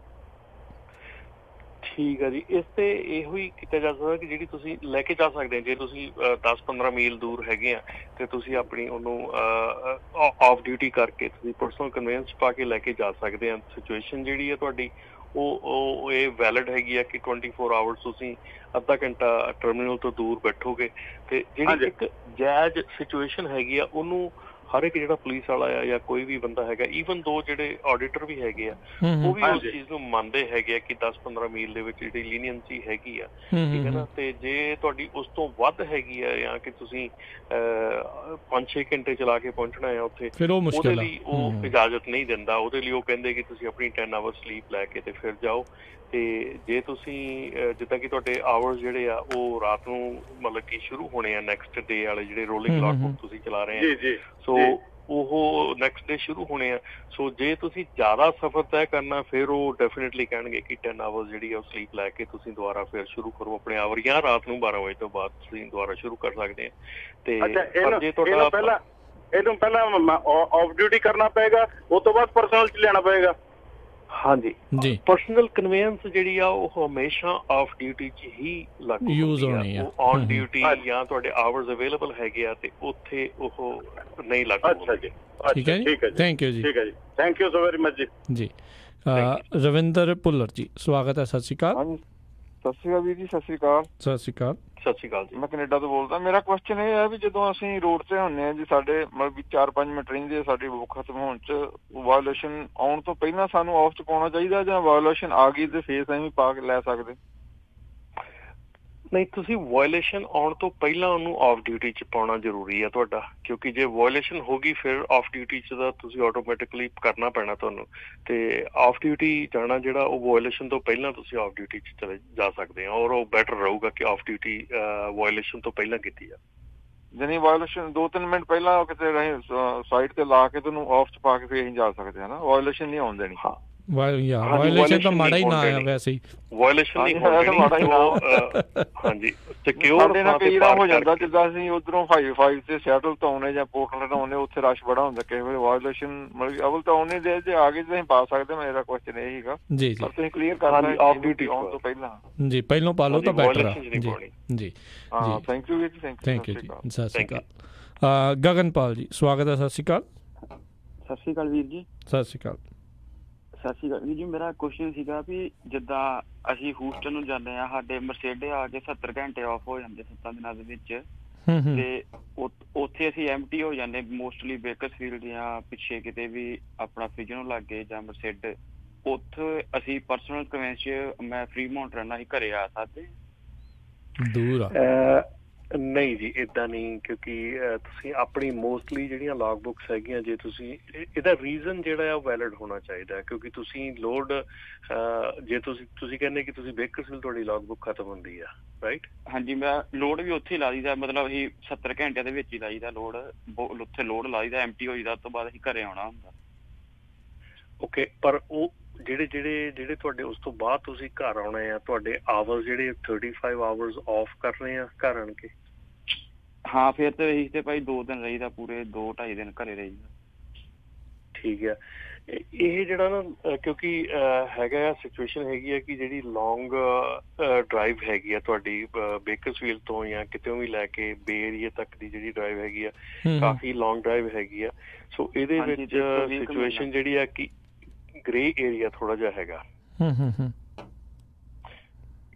S2: ਠੀਕ ਹੈ ਜੀ। ਇਸ ਤੇ ਇਹੋ ਹੀ ਕੀਤਾ ਜਾ ਸਕਦਾ ਕਿ ਜਿਹੜੀ ਤੁਸੀਂ ਲੈ ਕੇ ਜਾ ਸਕਦੇ, ਜੇ ਤੁਸੀਂ 10-15 ਮੀਲ ਦੂਰ ਹੈਗੇ ਆ ਤੇ ਤੁਸੀਂ ਆਪਣੀ ਉਹਨੂੰ ਆਫ ਡਿਊਟੀ ਕਰਕੇ ਤੁਸੀਂ ਪਰਸਨਲ ਕਨਵੇਨਸ ਪਾ ਕੇ ਲੈ ਕੇ ਜਾ ਸਕਦੇ ਆ। ਸਿਚੁਏਸ਼ਨ ਜਿਹੜੀ ਹੈ ਤੁਹਾਡੀ ਉਹ ਇਹ ਵੈਲਿਡ ਹੈਗੀ ਆ ਕਿ 24 ਆਵਰਸ ਤੁਸੀਂ ਅੱਧਾ ਘੰਟਾ ਟਰਮੀਨਲ ਤੋਂ ਦੂਰ ਬੈਠੋਗੇ, ਤੇ ਜਿਹੜੀ ਇੱਕ ਜਾਇਜ਼ ਸਿਚੁਏਸ਼ਨ ਹੈਗੀ ਆ ਉਹਨੂੰ ਹਰ ਇੱਕ ਜਿਹੜਾ ਪੁਲਿਸ ਵਾਲਾ ਆ ਜਾਂ ਕੋਈ ਵੀ ਬੰਦਾ ਹੈਗਾ, ਈਵਨ ਦੋ ਜਿਹੜੇ ਆਡੀਟਰ ਵੀ ਹੈਗੇ ਆ, ਉਹ ਵੀ ਉਸ ਚੀਜ਼ ਨੂੰ ਮੰਨਦੇ ਹੈਗੇ ਆ ਕਿ 10-15 ਮੀਲ ਦੇ ਵਿੱਚ ਜਿਹੜੀ ਲੀਨੀਅੰਸੀ ਹੈਗੀ ਆ, ਠੀਕ ਹੈ ਨਾ। ਤੇ ਜੇ ਤੁਹਾਡੀ ਉਸ ਤੋਂ ਵੱਧ ਹੈਗੀ ਆ ਜਾਂ ਕਿ ਤੁਸੀਂ 5-6 ਘੰਟੇ ਚਲਾ ਕੇ ਪਹੁੰਚਣਾ ਆ ਉੱਥੇ, ਉਹਦੇ ਲਈ ਉਹ ਇਜਾਜ਼ਤ ਨਹੀਂ ਦਿੰਦਾ। ਉਹਦੇ ਲਈ ਉਹ ਕਹਿੰਦੇ ਕਿ ਤੁਸੀਂ ਆਪਣੀ 10 ਆਵਰ ਸਲੀਪ ਲੈ ਕੇ ਤੇ ਫਿਰ ਜਾਓ। ਤੇ ਜੇ ਤੁਸੀਂ ਜਿੱਦਾਂ ਕਿ ਤੁਹਾਡੇ ਆਵਰਸ ਜਿਹੜੇ ਆ ਉਹ ਰਾਤ ਨੂੰ ਮਤਲਬ ਕਿ ਸ਼ੁਰੂ ਹੋਣੇ ਆ ਨੈਕਸਟ ਡੇ ਵਾਲੇ ਜਿਹੜੇ ਰੋਲਿੰਗ ਕਲੌਕ ਬੁੱਕ ਤੁਸੀਂ ਚਲਾ ਰਹੇ ਆ, ਸੋ ਉਹ ਨੈਕਸਟ ਡੇ ਸ਼ੁਰੂ ਹੋਣੇ ਆ। ਸੋ ਜੇ ਤੁਸੀਂ ਜ਼ਿਆਦਾ ਸਫ਼ਰ ਤੈਅ ਕਰਨਾ ਫਿਰ ਉਹ ਡੈਫੀਨੇਟਲੀ ਕਹਿਣਗੇ ਕਿ 10 ਆਵਰਸ ਜਿਹੜੀ ਆ ਉਹ ਸਲੀਪ ਲੈ ਕੇ ਤੁਸੀਂ ਦੁਬਾਰਾ ਫਿਰ ਸ਼ੁਰੂ ਕਰੋ ਆਪਣੇ ਆਵਰ, ਜਾਂ ਰਾਤ ਨੂੰ 12 ਵਜੇ ਤੋਂ ਬਾਅਦ ਤੁਸੀਂ ਦੁਬਾਰਾ ਸ਼ੁਰੂ ਕਰ ਸਕਦੇ ਆ। ਤੇ ਜੇ ਤੁਹਾਡਾ
S9: ਇਹਨੂੰ ਪਹਿਲਾਂ ਆਫ ਡਿਊਟੀ ਕਰਨਾ ਪਏਗਾ, ਉਸ ਤੋਂ ਬਾਅਦ ਪਰਸਨਲ ਚ ਲੈਣਾ ਪਏਗਾ।
S2: ਹਾਂਜੀ ਜੀ, ਪਰਸਨਲ ਕਨਵੇਨਸ ਜਿਹੜੀ ਆ ਉਹ ਹਮੇਸ਼ਾ ਆਫ ਡਿਊਟੀ 'ਚ ਹੀ ਲਾਗੂ
S1: ਯੂਜ਼ ਹੋਣੀ ਆ।
S2: ਔਨ ਡਿਊਟੀ ਜਾਂ ਤੁਹਾਡੇ ਆਵਰਸ ਅਵੇਲੇਬਲ ਹੈਗੇ ਆ ਤੇ ਉੱਥੇ ਉਹ ਨਹੀਂ ਲਾਗੂ।
S9: ਅੱਛਾ ਜੀ,
S1: ਠੀਕ ਹੈ ਜੀ, ਥੈਂਕ ਯੂ ਜੀ।
S9: ਠੀਕ ਹੈ ਜੀ, thank you so very much ਜੀ।
S1: ਜੀ ਰਵਿੰਦਰ ਭੁੱਲਰ ਜੀ, ਸਵਾਗਤ ਹੈ, ਸਤਿ ਸ਼੍ਰੀ ਅਕਾਲ।
S10: ਸਤਿ ਸ਼੍ਰੀ ਅਕਾਲ ਵੀਰ ਜੀ। ਸਤਿ ਸ਼੍ਰੀ ਅਕਾਲ।
S1: ਸਤਿ ਸ਼੍ਰੀ ਅਕਾਲ।
S2: ਸਤਿ ਸ਼੍ਰੀ ਅਕਾਲ ਜੀ।
S10: ਮੈਂ ਕੈਨੇਡਾ ਤੋਂ ਬੋਲਦਾ। ਮੇਰਾ ਕੁਐਸਚਨ ਇਹ ਹੈ ਵੀ ਜਦੋਂ ਅਸੀਂ ਰੋਡ ਤੇ ਹੁੰਦੇ ਹਾਂ ਜੀ, ਸਾਡੇ ਮਤਲਬ ਵੀ 4-5 ਮਿੰਟ ਰਹਿੰਦੇ ਆ ਸਾਡੀ ਬੁੱਕ ਖਤਮ ਹੋਣ 'ਚ, ਵਾਇਓਲੇਸ਼ਨ ਆਉਣ ਤੋਂ ਪਹਿਲਾਂ ਸਾਨੂੰ ਆਫ 'ਚ ਪਾਉਣਾ ਚਾਹੀਦਾ ਜਾਂ ਵਾਇਓਲੇਸ਼ਨ ਆ ਗਈ ਤੇ ਫੇਸ ਐਵੇਂ ਪਾ ਕੇ ਲੈ ਸਕਦੇ?
S2: ਨਹੀਂ, ਤੁਸੀਂ ਵਾਇਓਲੇਸ਼ਨ ਆਉਣ ਤੋਂ ਪਹਿਲਾਂ ਉਹਨੂੰ ਆਫ ਡਿਊਟੀ 'ਚ ਪਾਉਣਾ ਜ਼ਰੂਰੀ ਆ ਤੁਹਾਡਾ, ਕਿਉਂਕਿ ਜੇ ਵਾਇਓਲੇਸ਼ਨ ਹੋ ਗਈ ਫਿਰ ਆਫ ਡਿਊਟੀ 'ਚ ਤਾਂ ਤੁਸੀਂ ਆਟੋਮੈਟਿਕਲੀ ਕਰਨਾ ਪੈਣਾ ਤੁਹਾਨੂੰ। ਤੇ ਆਫ ਡਿਊਟੀ ਜਾਣਾ ਜਿਹੜਾ ਉਹ ਵਾਇਓਲੇਸ਼ਨ ਤੋਂ ਪਹਿਲਾਂ ਤੁਸੀਂ ਆਫ ਡਿਊਟੀ 'ਚ ਚਲੇ ਜਾ ਸਕਦੇ ਆ, ਔਰ ਉਹ ਬੈਟਰ ਰਹੂਗਾ ਕਿ ਆਫ ਡਿਊਟੀ ਵਾਇਓਲੇਸ਼ਨ ਤੋਂ ਪਹਿਲਾਂ ਕੀਤੀ ਆ।
S10: ਜਾਨੀ ਵਾਇਓਲੇਸ਼ਨ 2-3 ਮਿੰਟ ਪਹਿਲਾਂ ਕਿਤੇ ਸਾਈਡ ਤੇ ਲਾ ਕੇ ਤੁਹਾਨੂੰ ਆਫ 'ਚ ਪਾ ਕੇ ਫਿਰ ਅਸੀਂ ਜਾ ਸਕਦੇ ਹਾਂ ਨਾ, ਵਾਇਓਲੇਸ਼ਨ ਨਹੀਂ ਆਉਣ ਦੇਣੀ।
S1: ਵਾਇਓਲੇਸ਼ਨ ਤਾਂ ਮਾੜਾ ਹੀ ਨਾ ਆ ਵੈਸੇ ਹੀ।
S2: ਵਾਇਓਲੇਸ਼ਨ ਨਹੀਂ ਹੋਣੀ। ਹਾਂਜੀ, ਸਿਕਿਉਰ
S10: ਸਾਡੇ ਨਾਲ ਕਈ ਵਾਰ ਹੋ ਜਾਂਦਾ ਜਿੱਦਾਂ ਅਸੀਂ ਉਧਰੋਂ 5 ਤੇ ਸੈਟਲ ਤੋਂ ਆਉਣੇ ਜਾਂ ਪੋਰਟਲੈਂਡ ਆਉਣੇ, ਉੱਥੇ ਰਸ਼ ਬੜਾ ਹੁੰਦਾ ਕਈ ਵਾਰ। ਵਾਇਓਲੇਸ਼ਨ ਮਤਲਬ ਅਵਲ ਤਾਂ ਆਉਣੇ ਦੇ ਜੇ ਆ ਗਏ ਤੁਸੀਂ ਪਾ ਸਕਦੇ। ਮੇਰਾ ਕੁਐਸਚਨ ਇਹ ਸੀਗਾ
S1: ਜੀ
S10: ਪਰ ਤੁਸੀਂ ਕਲੀਅਰ ਕਰਨਾ
S2: ਆਫ ਡਿਊਟੀ
S10: ਆਉਣ ਤੋਂ ਪਹਿਲਾਂ।
S1: ਜੀ ਪਹਿਲਾਂ ਪਾ ਲਓ ਤਾਂ ਬੈਟਰ ਆ ਜੀ। ਜੀ
S10: ਹਾਂ, ਥੈਂਕ ਯੂ ਜੀ।
S1: ਥੈਂਕ ਯੂ ਜੀ। ਸਤਿ ਸ਼੍ਰੀ ਅਕਾਲ। ਗਗਨਪਾਲ ਜੀ ਸਵਾਗਤ ਹੈ। ਸਤਿ ਸ਼੍ਰੀ ਅਕਾਲ।
S11: ਸਤਿ ਸ਼੍ਰੀ ਅਕਾਲ ਵੀਰ ਜੀ।
S1: ਸਤਿ ਸ਼੍ਰੀ ਅਕਾਲ।
S11: ਸਤਿ ਸ਼੍ਰੀ ਅਕਾਲ ਵੀਰ ਜੀ। ਮੇਰਾ ਕੁਐਸਚਨ ਸੀਗਾ ਵੀ ਜਿੱਦਾਂ ਅਸੀਂ ਹੂਸਟਨ ਨੂੰ ਜਾਂਦੇ ਹਾਂ, ਸਾਡੇ ਮਰਸੀਡੇ ਆ ਕੇ 70 ਘੰਟੇ ਆਫ ਹੋ ਜਾਂਦੇ 7 ਦਿਨਾਂ ਦੇ ਵਿੱਚ, ਤੇ ਉੱਥੇ ਅਸੀਂ ਐਮਟੀ ਹੋ ਜਾਂਦੇ ਮੋਸਟਲੀ ਬੇਕਰਸਫੀਲਡ ਜਾਂ ਪਿੱਛੇ ਕਿਤੇ ਵੀ ਆਪਣਾ ਫਿਜਨੋ ਲਾਗੇ ਜਾਂ ਮਰਸੀਡੇ। ਉੱਥੇ ਅਸੀਂ ਪਰਸਨਲ ਕਨਵੈਂਸ 'ਚ ਮੈਂ ਫਰੀਮੌਂਟ ਰਹਿਣਾ, ਅਸੀਂ ਘਰੇ ਆ ਸਕਦੇ?
S1: ਦੂਰ ਆ
S2: ਨਹੀਂ ਜੀ, ਇੱਦਾਂ ਨਹੀਂ, ਕਿਉਂਕਿ ਤੁਸੀਂ ਆਪਣੀ ਮੋਸਟਲੀ ਜਿਹੜੀਆਂ ਲੌਗ ਬੁੱਕਸ ਹੈਗੀਆਂ, ਜੇ ਤੁਸੀਂ ਇਹਦਾ ਰੀਜ਼ਨ ਜਿਹੜਾ ਆ ਵੈਲਿਡ ਹੋਣਾ ਚਾਹੀਦਾ, ਕਿਉਂਕਿ ਤੁਸੀਂ ਲੋਡ ਜੇ ਤੁਸੀਂ ਕਹਿੰਦੇ ਕਿ ਤੁਸੀਂ ਬੇਕਰਸਫੀਲਡ ਤੁਹਾਡੀ ਲੌਗ ਬੁੱਕ ਖਤਮ ਹੁੰਦੀ ਆ, ਰਾਈਟ?
S11: ਹਾਂਜੀ, ਮੈਂ ਲੋਡ ਵੀ ਉੱਥੇ ਹੀ ਲਾ ਦਈਦਾ, ਮਤਲਬ ਅਸੀਂ 70 ਘੰਟਿਆਂ ਦੇ ਵਿੱਚ ਹੀ ਲਾਈਦਾ ਲੋਡ, ਉੱਥੇ ਲੋਡ ਲਾ ਦਈਦਾ, ਐਮਟੀ ਹੋ ਜਾਂਦਾ, ਉਸ ਤੋਂ ਬਾਅਦ ਅਸੀਂ ਘਰੇ ਆਉਣਾ ਹੁੰਦਾ।
S2: ਓਕੇ, ਪਰ ਉਹ ਜਿਹੜੇ ਤੁਹਾਡੇ ਉਸ ਤੋਂ ਬਾਅਦ ਤੁਸੀਂ ਘਰ ਆਉਣੇ ਆ, ਤੁਹਾਡੇ ਆਵਰਸ ਜਿਹੜੇ 35 ਆਵਰਸ ਆਫ ਕਰ ਰਹੇ ਆ ਘਰ ਆਣ ਕੇ?
S11: ਹਾਂ, ਫਿਰ ਤੇ ਅਸੀਂ ਤੇ ਭਾਈ 2 ਦਿਨ ਰਹੀਦਾ, ਪੂਰੇ 2-2.5 ਦਿਨ ਘਰੇ ਰਹੀਦਾ।
S2: ਠੀਕ ਆ। ਇਹ ਜਿਹੜਾ ਨਾ ਕਿਉਂਕਿ ਹੈਗਾ ਆ, ਸਿਚੁਏਸ਼ਨ ਹੈਗੀ ਆ ਕਿ ਜਿਹੜੀ ਲੌਂਗ ਡਰਾਈਵ ਹੈਗੀ ਆ ਤੁਹਾਡੀ ਬੇਕਰਸਫੀਲਡ ਤੋਂ ਜਾਂ ਕਿਤੋਂ ਵੀ ਲੈ ਕੇ ਬੇ ਏਰੀਆ ਤੱਕ ਦੀ ਜਿਹੜੀ ਡਰਾਈਵ ਹੈਗੀ ਆ, ਕਾਫੀ ਲੌਂਗ ਡਰਾਈਵ ਹੈਗੀ ਆ। ਸੋ ਇਹਦੇ ਵਿੱਚ ਸਿਚੁਏਸ਼ਨ ਜਿਹੜੀ ਆ ਕਿ ਗ੍ਰੇ ਏਰੀਆ ਥੋੜਾ ਜਿਹਾ ਹੈਗਾ,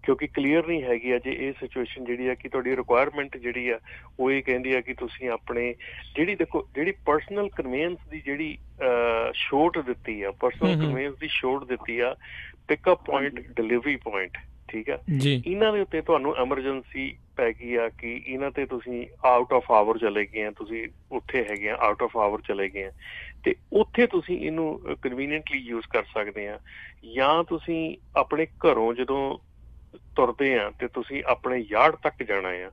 S2: ਕਿਉਂਕਿ ਕਲੀਅਰ ਨਹੀਂ ਹੈਗੀ ਆ। ਜੇ ਇਹ ਸਿਚੁਏਸ਼ਨ ਜਿਹੜੀ ਆ ਕਿ ਤੁਹਾਡੀ ਰਿਕੁਆਇਰਮੈਂਟ ਜਿਹੜੀ ਆ ਉਹ ਇਹ ਕਹਿੰਦੀ ਆ ਕਿ ਤੁਸੀਂ ਆਪਣੇ ਜਿਹੜੀ ਪਰਸਨਲ ਕਨਵੀਨੈਂਸ ਦੀ ਜਿਹੜੀ ਛੋਟ ਦਿੱਤੀ ਆ, ਪਰਸਨਲ ਕਨਵੀਨੈਂਸ ਦੀ ਛੋਟ ਦਿੱਤੀ ਆ, ਪਿਕਅਪ ਪੁਆਇੰਟ, ਡਿਲੀਵਰੀ ਪੁਆਇੰਟ, ਠੀਕ ਆ, ਇਹਨਾਂ ਦੇ ਉੱਤੇ ਤੁਹਾਨੂੰ ਐਮਰਜੈਂਸੀ ਪੈ ਗਈ ਆ ਕਿ ਇਹਨਾਂ ਤੇ ਤੁਸੀਂ ਆਊਟ ਆਫ ਆਵਰ ਚਲੇ ਗਏ ਆ, ਤੁਸੀਂ ਉੱਥੇ ਹੈਗੇ ਆ, ਆਊਟ ਆਫ ਆਵਰ ਚਲੇ ਗਏ ਆ, ਤੇ ਉੱਥੇ ਤੁਸੀਂ ਇਹਨੂੰ ਕਨਵੀਨੀਐਂਟਲੀ ਯੂਜ਼ ਕਰ ਸਕਦੇ ਆ। ਜਾਂ ਤੁਸੀਂ ਆਪਣੇ ਘਰੋਂ ਜਦੋਂ ਤੁਰਦੇ ਆ ਤੇ ਤੁਸੀਂ ਆਪਣੇ ਯਾਰਡ ਤੱਕ ਜਾਣਾ ਆ,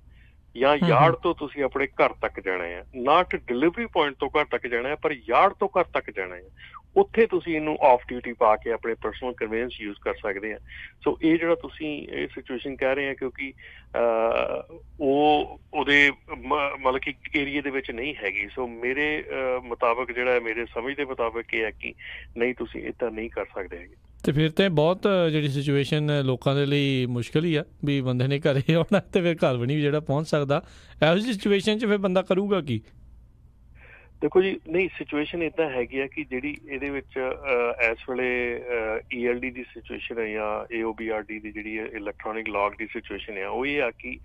S2: ਜਾਂ ਯਾਰਡ ਤੋਂ ਤੁਸੀਂ ਆਪਣੇ ਘਰ ਤੱਕ ਜਾਣਾ ਆ, ਨਾਟ ਡਿਲੀਵਰੀ ਪੁਆਇੰਟ ਤੋਂ ਘਰ ਤੱਕ ਜਾਣਾ, ਪਰ ਯਾਰਡ ਤੋਂ ਘਰ ਤੱਕ ਜਾਣਾ ਆ, ਉੱਥੇ ਤੁਸੀਂ ਇਹਨੂੰ ਆਫ ਡਿਊਟੀ ਪਾ ਕੇ ਆਪਣੇ ਪਰਸਨਲ ਕਨਵੀਨੈਂਸ ਯੂਜ਼ ਕਰ ਸਕਦੇ ਆ। ਸੋ ਇਹ ਜਿਹੜਾ ਤੁਸੀਂ ਇਹ ਸਿਚੁਏਸ਼ਨ ਕਹਿ ਰਹੇ ਆ, ਕਿਉਂਕਿ ਉਹਦੇ ਮਤਲਬ ਕਿ ਏਰੀਏ ਦੇ ਵਿੱਚ ਨਹੀਂ ਹੈਗੀ। ਸੋ ਮੇਰੇ ਮੁਤਾਬਕ ਜਿਹੜਾ ਮੇਰੇ ਸਮਝ ਦੇ ਮੁਤਾਬਕ ਇਹ ਹੈ ਕਿ ਨਹੀਂ, ਤੁਸੀਂ ਏਦਾਂ ਨਹੀਂ ਕਰ ਸਕਦੇ ਹੈਗੇ।
S1: ਤੇ ਫਿਰ ਤੇ ਬਹੁਤ ਜਿਹੜੀ ਸਿਚੁਏਸ਼ਨ ਲੋਕਾਂ ਦੇ ਲਈ ਮੁਸ਼ਕਿਲ ਹੀ ਆ ਵੀ ਬੰਦੇ ਨੇ ਘਰੇ ਆਉਣਾ ਤੇ ਫਿਰ ਘਰ ਵੀ ਨਹੀਂ ਜਿਹੜਾ ਪਹੁੰਚ ਸਕਦਾ। ਇਹੋ ਜਿਹੀ ਸਿਚੁਏਸ਼ਨ 'ਚ ਫਿਰ ਬੰਦਾ ਕਰੂਗਾ ਕੀ?
S2: ਦੇਖੋ ਜੀ, ਨਹੀਂ, ਸਿਚੁਏਸ਼ਨ ਇੱਦਾਂ ਹੈਗੀ ਆ ਕਿ ਜਿਹੜੀ ਇਹਦੇ ਵਿੱਚ ਇਸ ਵੇਲੇ ELD ਦੀ ਸਿਚੁਏਸ਼ਨ ਹੈ ਜਾਂ AOBRD ਦੀ ਜਿਹੜੀ ਇਲੈਕਟ੍ਰੋਨਿਕ ਲੌਗ ਦੀ ਸਿਚੁਏਸ਼ਨ ਆ, ਉਹ ਇਹ ਆ ਕਿ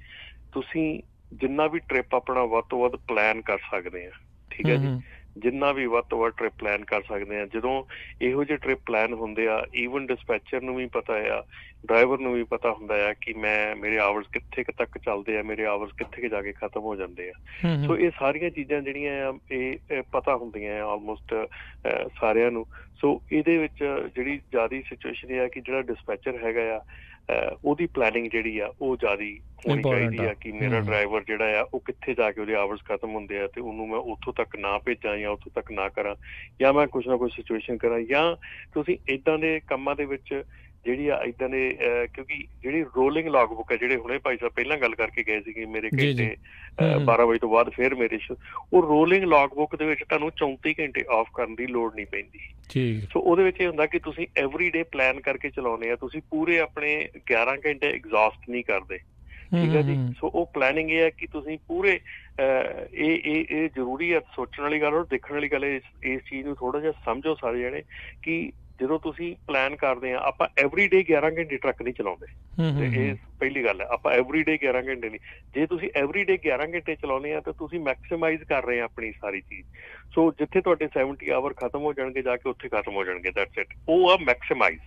S2: ਤੁਸੀਂ ਜਿੰਨਾ ਵੀ ਟ੍ਰਿਪ ਆਪਣਾ ਵੱਧ ਤੋਂ ਵੱਧ ਪਲਾਨ ਕਰ ਸਕਦੇ ਆ, ਠੀਕ ਹੈ ਜੀ, ਜਿੰਨਾ ਵੀ ਵੱਧ ਤੋਂ ਵੱਧ ਟ੍ਰਿਪ ਪਲਾਨ ਕਰ ਸਕਦੇ ਆ। ਜਦੋਂ ਇਹੋ ਜਿਹੇ ਟ੍ਰਿਪ ਪਲਾਨ ਹੁੰਦੇ ਆ, ਈਵਨ ਡਿਸਪੈਚਰ ਨੂੰ ਵੀ ਪਤਾ ਆ, ਡਰਾਈਵਰ ਨੂੰ ਵੀ ਪਤਾ ਹੁੰਦਾ ਆ ਕਿ ਮੇਰੇ ਆਵਰਸ ਕਿੱਥੇ ਕੁ ਤੱਕ ਚੱਲਦੇ ਆ, ਮੇਰੇ ਆਵਰਸ ਕਿੱਥੇ ਕੁ ਜਾ ਕੇ ਖਤਮ ਹੋ ਜਾਂਦੇ ਆ। ਸੋ ਇਹ ਸਾਰੀਆਂ ਚੀਜ਼ਾਂ ਜਿਹੜੀਆਂ ਆ ਇਹ ਪਤਾ ਹੁੰਦੀਆਂ ਆ ਆਲਮੋਸਟ ਸਾਰਿਆਂ ਨੂੰ। ਸੋ ਇਹਦੇ ਵਿੱਚ ਜਿਹੜੀ ਜ਼ਿਆਦਾ ਸਿਚੁਏਸ਼ਨ ਇਹ ਆ ਕਿ ਜਿਹੜਾ ਡਿਸਪੈਚਰ ਹੈਗਾ ਆ, ਉਹਦੀ ਪਲੈਨਿੰਗ ਜਿਹੜੀ ਆ ਉਹ ਜ਼ਿਆਦਾ ਹੋਣੀ ਚਾਹੀਦੀ ਆ ਕਿ ਮੇਰਾ ਡਰਾਈਵਰ ਜਿਹੜਾ ਆ ਉਹ ਕਿੱਥੇ ਜਾ ਕੇ ਉਹਦੇ ਆਵਰਸ ਖਤਮ ਹੁੰਦੇ ਆ ਤੇ ਉਹਨੂੰ ਮੈਂ ਉੱਥੋਂ ਤੱਕ ਨਾ ਭੇਜਾਂ ਜਾਂ ਉੱਥੋਂ ਤੱਕ ਨਾ ਕਰਾਂ, ਜਾਂ ਮੈਂ ਕੁਛ ਨਾ ਕੁਛ ਸਿਚੁਏਸ਼ਨ ਕਰਾਂ। ਜਾਂ ਤੁਸੀਂ ਏਦਾਂ ਦੇ ਕੰਮਾਂ ਦੇ ਵਿੱਚ ਜਿਹੜੀ ਆ ਏਦਾਂ ਦੇ, ਕਿਉਂਕਿ ਜਿਹੜੀ ਰੋਲਿੰਗ ਲੌਗ ਬੁੱਕ ਹੈ, ਜਿਹੜੇ ਹੁਣੇ ਭਾਈ ਸਾਹਿਬ ਪਹਿਲਾਂ ਗੱਲ ਕਰਕੇ ਗਏ ਸੀਗੇ ਮੇਰੇ ਘੰਟੇ 12 ਵਜੇ ਤੋਂ ਬਾਅਦ ਫਿਰ ਮੇਰੇ ਉਹ ਰੋਲਿੰਗ ਲੌਗ ਬੁੱਕ ਦੇ ਵਿੱਚ ਤੁਹਾਨੂੰ 34 ਘੰਟੇ ਆਫ ਕਰਨ ਦੀ ਲੋੜ ਨਹੀਂ ਪੈਂਦੀ। ਸੋ ਉਹਦੇ ਵਿੱਚ ਇਹ ਹੁੰਦਾ ਕਿ ਤੁਸੀਂ ਐਵਰੀ ਡੇ ਪਲਾਨ ਕਰਕੇ ਚਲਾਉਂਦੇ ਆ, ਤੁਸੀਂ ਪੂਰੇ ਆਪਣੇ 11 ਘੰਟੇ ਐਗਜ਼ੌਸਟ ਨਹੀਂ ਕਰਦੇ, ਠੀਕ ਹੈ ਜੀ। ਸੋ ਉਹ ਪਲੈਨਿੰਗ ਇਹ ਹੈ ਕਿ ਤੁਸੀਂ ਪੂਰੇ ਇਹ ਜ਼ਰੂਰੀ ਹੈ, ਸੋਚਣ ਵਾਲੀ ਗੱਲ ਔਰ ਦੇਖਣ ਵਾਲੀ ਗੱਲ ਇਸ ਚੀਜ਼ ਨੂੰ ਥੋੜਾ ਜਿਹਾ ਸਮਝੋ ਸਾਰੇ ਜਣੇ ਕਿ ਜਦੋਂ ਤੁਸੀਂ ਪਲਾਨ ਕਰਦੇ ਆ ਆਪਾਂ ਐਵਰੀਡੇ 11 ਘੰਟੇ ਟਰੱਕ ਨਹੀਂ ਚਲਾਉਂਦੇ, ਇਹ ਪਹਿਲੀ ਗੱਲ ਹੈ। ਆਪਾਂ ਐਵਰੀਡੇ 11 ਘੰਟੇ ਨਹੀਂ, ਜੇ ਤੁਸੀਂ ਐਵਰੀਡੇ 11 ਘੰਟੇ ਚਲਾਉਂਦੇ ਆ ਤਾਂ ਤੁਸੀਂ ਮੈਕਸਿਮਾਈਜ਼ ਕਰ ਰਹੇ ਆ ਆਪਣੀ ਸਾਰੀ ਚੀਜ਼। ਸੋ ਜਿੱਥੇ ਤੁਹਾਡੇ 70 ਆਵਰ ਖਤਮ ਹੋ ਜਾਣਗੇ ਜਾ ਕੇ ਉੱਥੇ ਖਤਮ ਹੋ ਜਾਣਗੇ, ਦੈਟਸ ਇਟ, ਉਹ ਆ ਮੈਕਸਿਮਾਈਜ਼।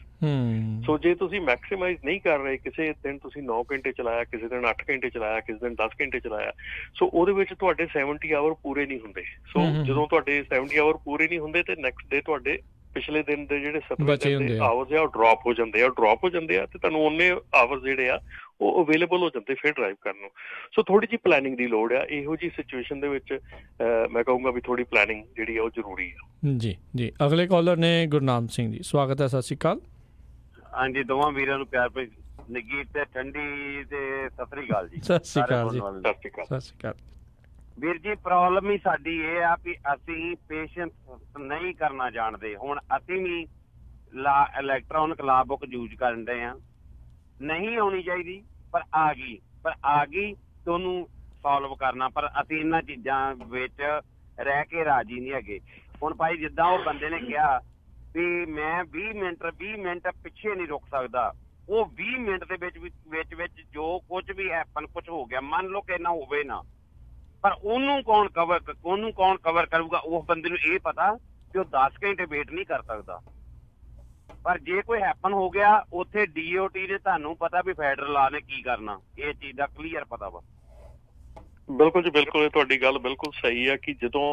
S2: ਸੋ ਜੇ ਤੁਸੀਂ ਮੈਕਸਿਮਾਈਜ਼ ਨਹੀਂ ਕਰ ਰਹੇ, ਕਿਸੇ ਦਿਨ ਤੁਸੀਂ 9 ਘੰਟੇ ਚਲਾਇਆ, ਕਿਸੇ ਦਿਨ 8 ਘੰਟੇ ਚਲਾਇਆ, ਕਿਸੇ ਦਿਨ 10 ਘੰਟੇ ਚਲਾਇਆ, ਸੋ ਉਹਦੇ ਵਿੱਚ ਤੁਹਾਡੇ 70 ਆਵਰ ਪੂਰੇ ਨਹੀਂ ਹੁੰਦੇ। ਸੋ ਜਦੋਂ ਤੁਹਾਡੇ 70 ਆਵਰ ਪੂਰੇ ਨਹੀਂ ਹੁੰਦੇ ਤੇ ਨੈਕਸਟ ਡੇ ਤੁਹਾਡੇ ਪਿਛਲੇ ਦਿਨ ਦੇ ਜਿਹੜੇ 70 ਆਵਰਸ ਆ ਉਹ ਡ੍ਰੌਪ ਹੋ ਜਾਂਦੇ ਆ, ਤੇ ਤੁਹਾਨੂੰ ਉਹਨੇ ਆਵਰਸ ਜਿਹੜੇ ਆ ਉਹ ਅਵੇਲੇਬਲ ਹੋ ਜਾਂਦੇ ਫਿਰ ਡਰਾਈਵ ਕਰਨ ਨੂੰ। ਸੋ ਥੋੜੀ ਜਿਹੀ ਪਲੈਨਿੰਗ ਦੀ ਲੋੜ ਆ ਇਹੋ ਜਿਹੀ ਸਿਚੁਏਸ਼ਨ ਦੇ ਵਿੱਚ। ਮੈਂ ਕਹੂੰਗਾ ਵੀ ਥੋੜੀ ਪਲੈਨਿੰਗ ਜਿਹੜੀ ਆ ਉਹ ਜ਼ਰੂਰੀ ਆ। ਜੀ ਜੀ, ਅਗਲੇ ਕਾਲਰ ਨੇ ਗੁਰਨਾਮ ਸਿੰਘ ਜੀ, ਸਵਾਗਤ ਹੈ, ਸਤਿ ਸ਼੍ਰੀ ਅਕਾਲ।
S12: ਹਾਂਜੀ, ਦੋਵਾਂ ਵੀਰਾਂ ਨੂੰ ਪਿਆਰ ਭਰੀ ਨਗੀਤ ਤੇ ਠੰਡੀ ਤੇ ਸਤਿ ਸ਼੍ਰੀ ਅਕਾਲ ਜੀ।
S2: ਸਤਿ ਸ਼੍ਰੀ ਅਕਾਲ ਜੀ। ਸਤਿ ਸ਼੍ਰੀ ਅਕਾਲ
S12: ਵੀਰ ਜੀ। ਪ੍ਰੋਬਲਮ ਹੀ ਸਾਡੀ ਇਹ ਆ ਵੀ ਅਸੀਂ ਪੇਸ਼ੈਂਸ ਨਹੀਂ ਕਰਨਾ ਜਾਣਦੇ। ਹੁਣ ਅਸੀਂ ਵੀ ਇਲੈਕਟ੍ਰੋਨਿਕ ਲਾ ਬੁੱਕ ਯੂਜ਼ ਕਰਨ ਦੇ ਆ, ਨਹੀਂ ਆਉਣੀ ਚਾਹੀਦੀ ਪਰ ਆ ਗਈ ਤੇ ਉਹਨੂੰ ਸੋਲਵ ਕਰਨਾ। ਪਰ ਅਸੀਂ ਇਹਨਾਂ ਚੀਜ਼ਾਂ ਵਿੱਚ ਰਹਿ ਕੇ ਰਾਜੀ ਨਹੀਂ ਹੈਗੇ। ਹੁਣ ਭਾਈ ਜਿੱਦਾਂ ਉਹ ਬੰਦੇ ਨੇ ਕਿਹਾ ਵੀ ਮੈਂ 20 ਮਿੰਟ ਪਿੱਛੇ ਨਹੀਂ ਰੁਕ ਸਕਦਾ, ਉਹ 20 ਮਿੰਟ ਦੇ ਵਿੱਚ ਜੋ ਕੁਝ ਵੀ ਹੈਪਨ ਕੁਝ ਹੋ ਗਿਆ, ਮੰਨ ਲਓ ਕਿ ਇੰਨਾ ਹੋਵੇ ਨਾ, ਪਰ ਉਹਨੂੰ ਕੌਣ ਕਵਰ ਕਰੂਗਾ? ਉਸ ਬੰਦੇ ਨੂੰ ਇਹ ਪਤਾ ਕਿ ਉਹ 10 ਘੰਟੇ ਵੇਟ ਨਹੀਂ ਕਰ ਸਕਦਾ। ਪਰ ਜੇ ਕੋਈ ਹੈਪਨ ਹੋ ਗਿਆ ਉੱਥੇ DOT ਨੇ ਤੁਹਾਨੂੰ ਪਤਾ ਵੀ ਫੈਡਰਲ ਲਾ ਨੇ ਕੀ ਕਰਨਾ, ਇਹ ਚੀਜ਼ ਦਾ ਕਲੀਅਰ ਪਤਾ ਵਾ।
S2: ਬਿਲਕੁਲ ਜੀ, ਬਿਲਕੁਲ, ਇਹ ਤੁਹਾਡੀ ਗੱਲ ਬਿਲਕੁਲ ਸਹੀ ਆ ਕਿ ਜਦੋਂ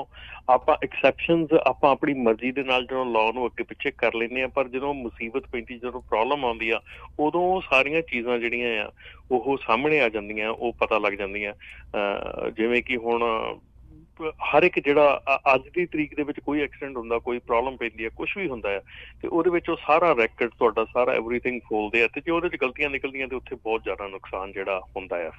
S2: ਆਪਾਂ ਐਕਸੈਪਸ਼ਨਸ ਆਪਾਂ ਆਪਣੀ ਮਰਜ਼ੀ ਦੇ ਨਾਲ ਜਦੋਂ ਲਾਅ ਨੂੰ ਅੱਗੇ ਪਿੱਛੇ ਕਰ ਲੈਂਦੇ ਆ, ਪਰ ਜਦੋਂ ਮੁਸੀਬਤ ਪੈਂਦੀ, ਜਦੋਂ ਪ੍ਰੋਬਲਮ ਆਉਂਦੀ ਆ, ਉਦੋਂ ਉਹ ਸਾਰੀਆਂ ਚੀਜ਼ਾਂ ਜਿਹੜੀਆਂ ਆ ਉਹ ਸਾਹਮਣੇ ਆ ਜਾਂਦੀਆਂ, ਉਹ ਪਤਾ ਲੱਗ ਜਾਂਦੀਆਂ। ਜਿਵੇਂ ਕਿ ਹੁਣ ਹਰ ਇੱਕ ਜਿਹੜਾ ਅੱਜ ਦੀ ਤਰੀਕ ਦੇ ਵਿੱਚ ਕੋਈ ਐਕਸੀਡੈਂਟ ਹੁੰਦਾ, ਕੋਈ ਪ੍ਰੋਬਲਮ ਪੈਂਦੀ ਹੈ, ਕੁਛ ਵੀ ਹੁੰਦਾ ਹੈ, ਤੇ ਉਹਦੇ ਵਿੱਚ ਉਹ ਸਾਰਾ ਰੈਕਡ ਤੁਹਾਡਾ ਸਾਰਾ ਐਵਰੀਥਿੰਗ ਖੋਲਦੇ ਆ, ਤੇ ਜੇ ਉਹਦੇ ਚ ਗਲਤੀਆਂ ਨਿਕਲਦੀਆਂ ਤੇ ਉੱਥੇ ਬਹੁਤ ਜ਼ਿਆਦਾ ਨੁਕਸਾਨ ਜਿਹੜਾ ਹੁੰਦਾ ਆ।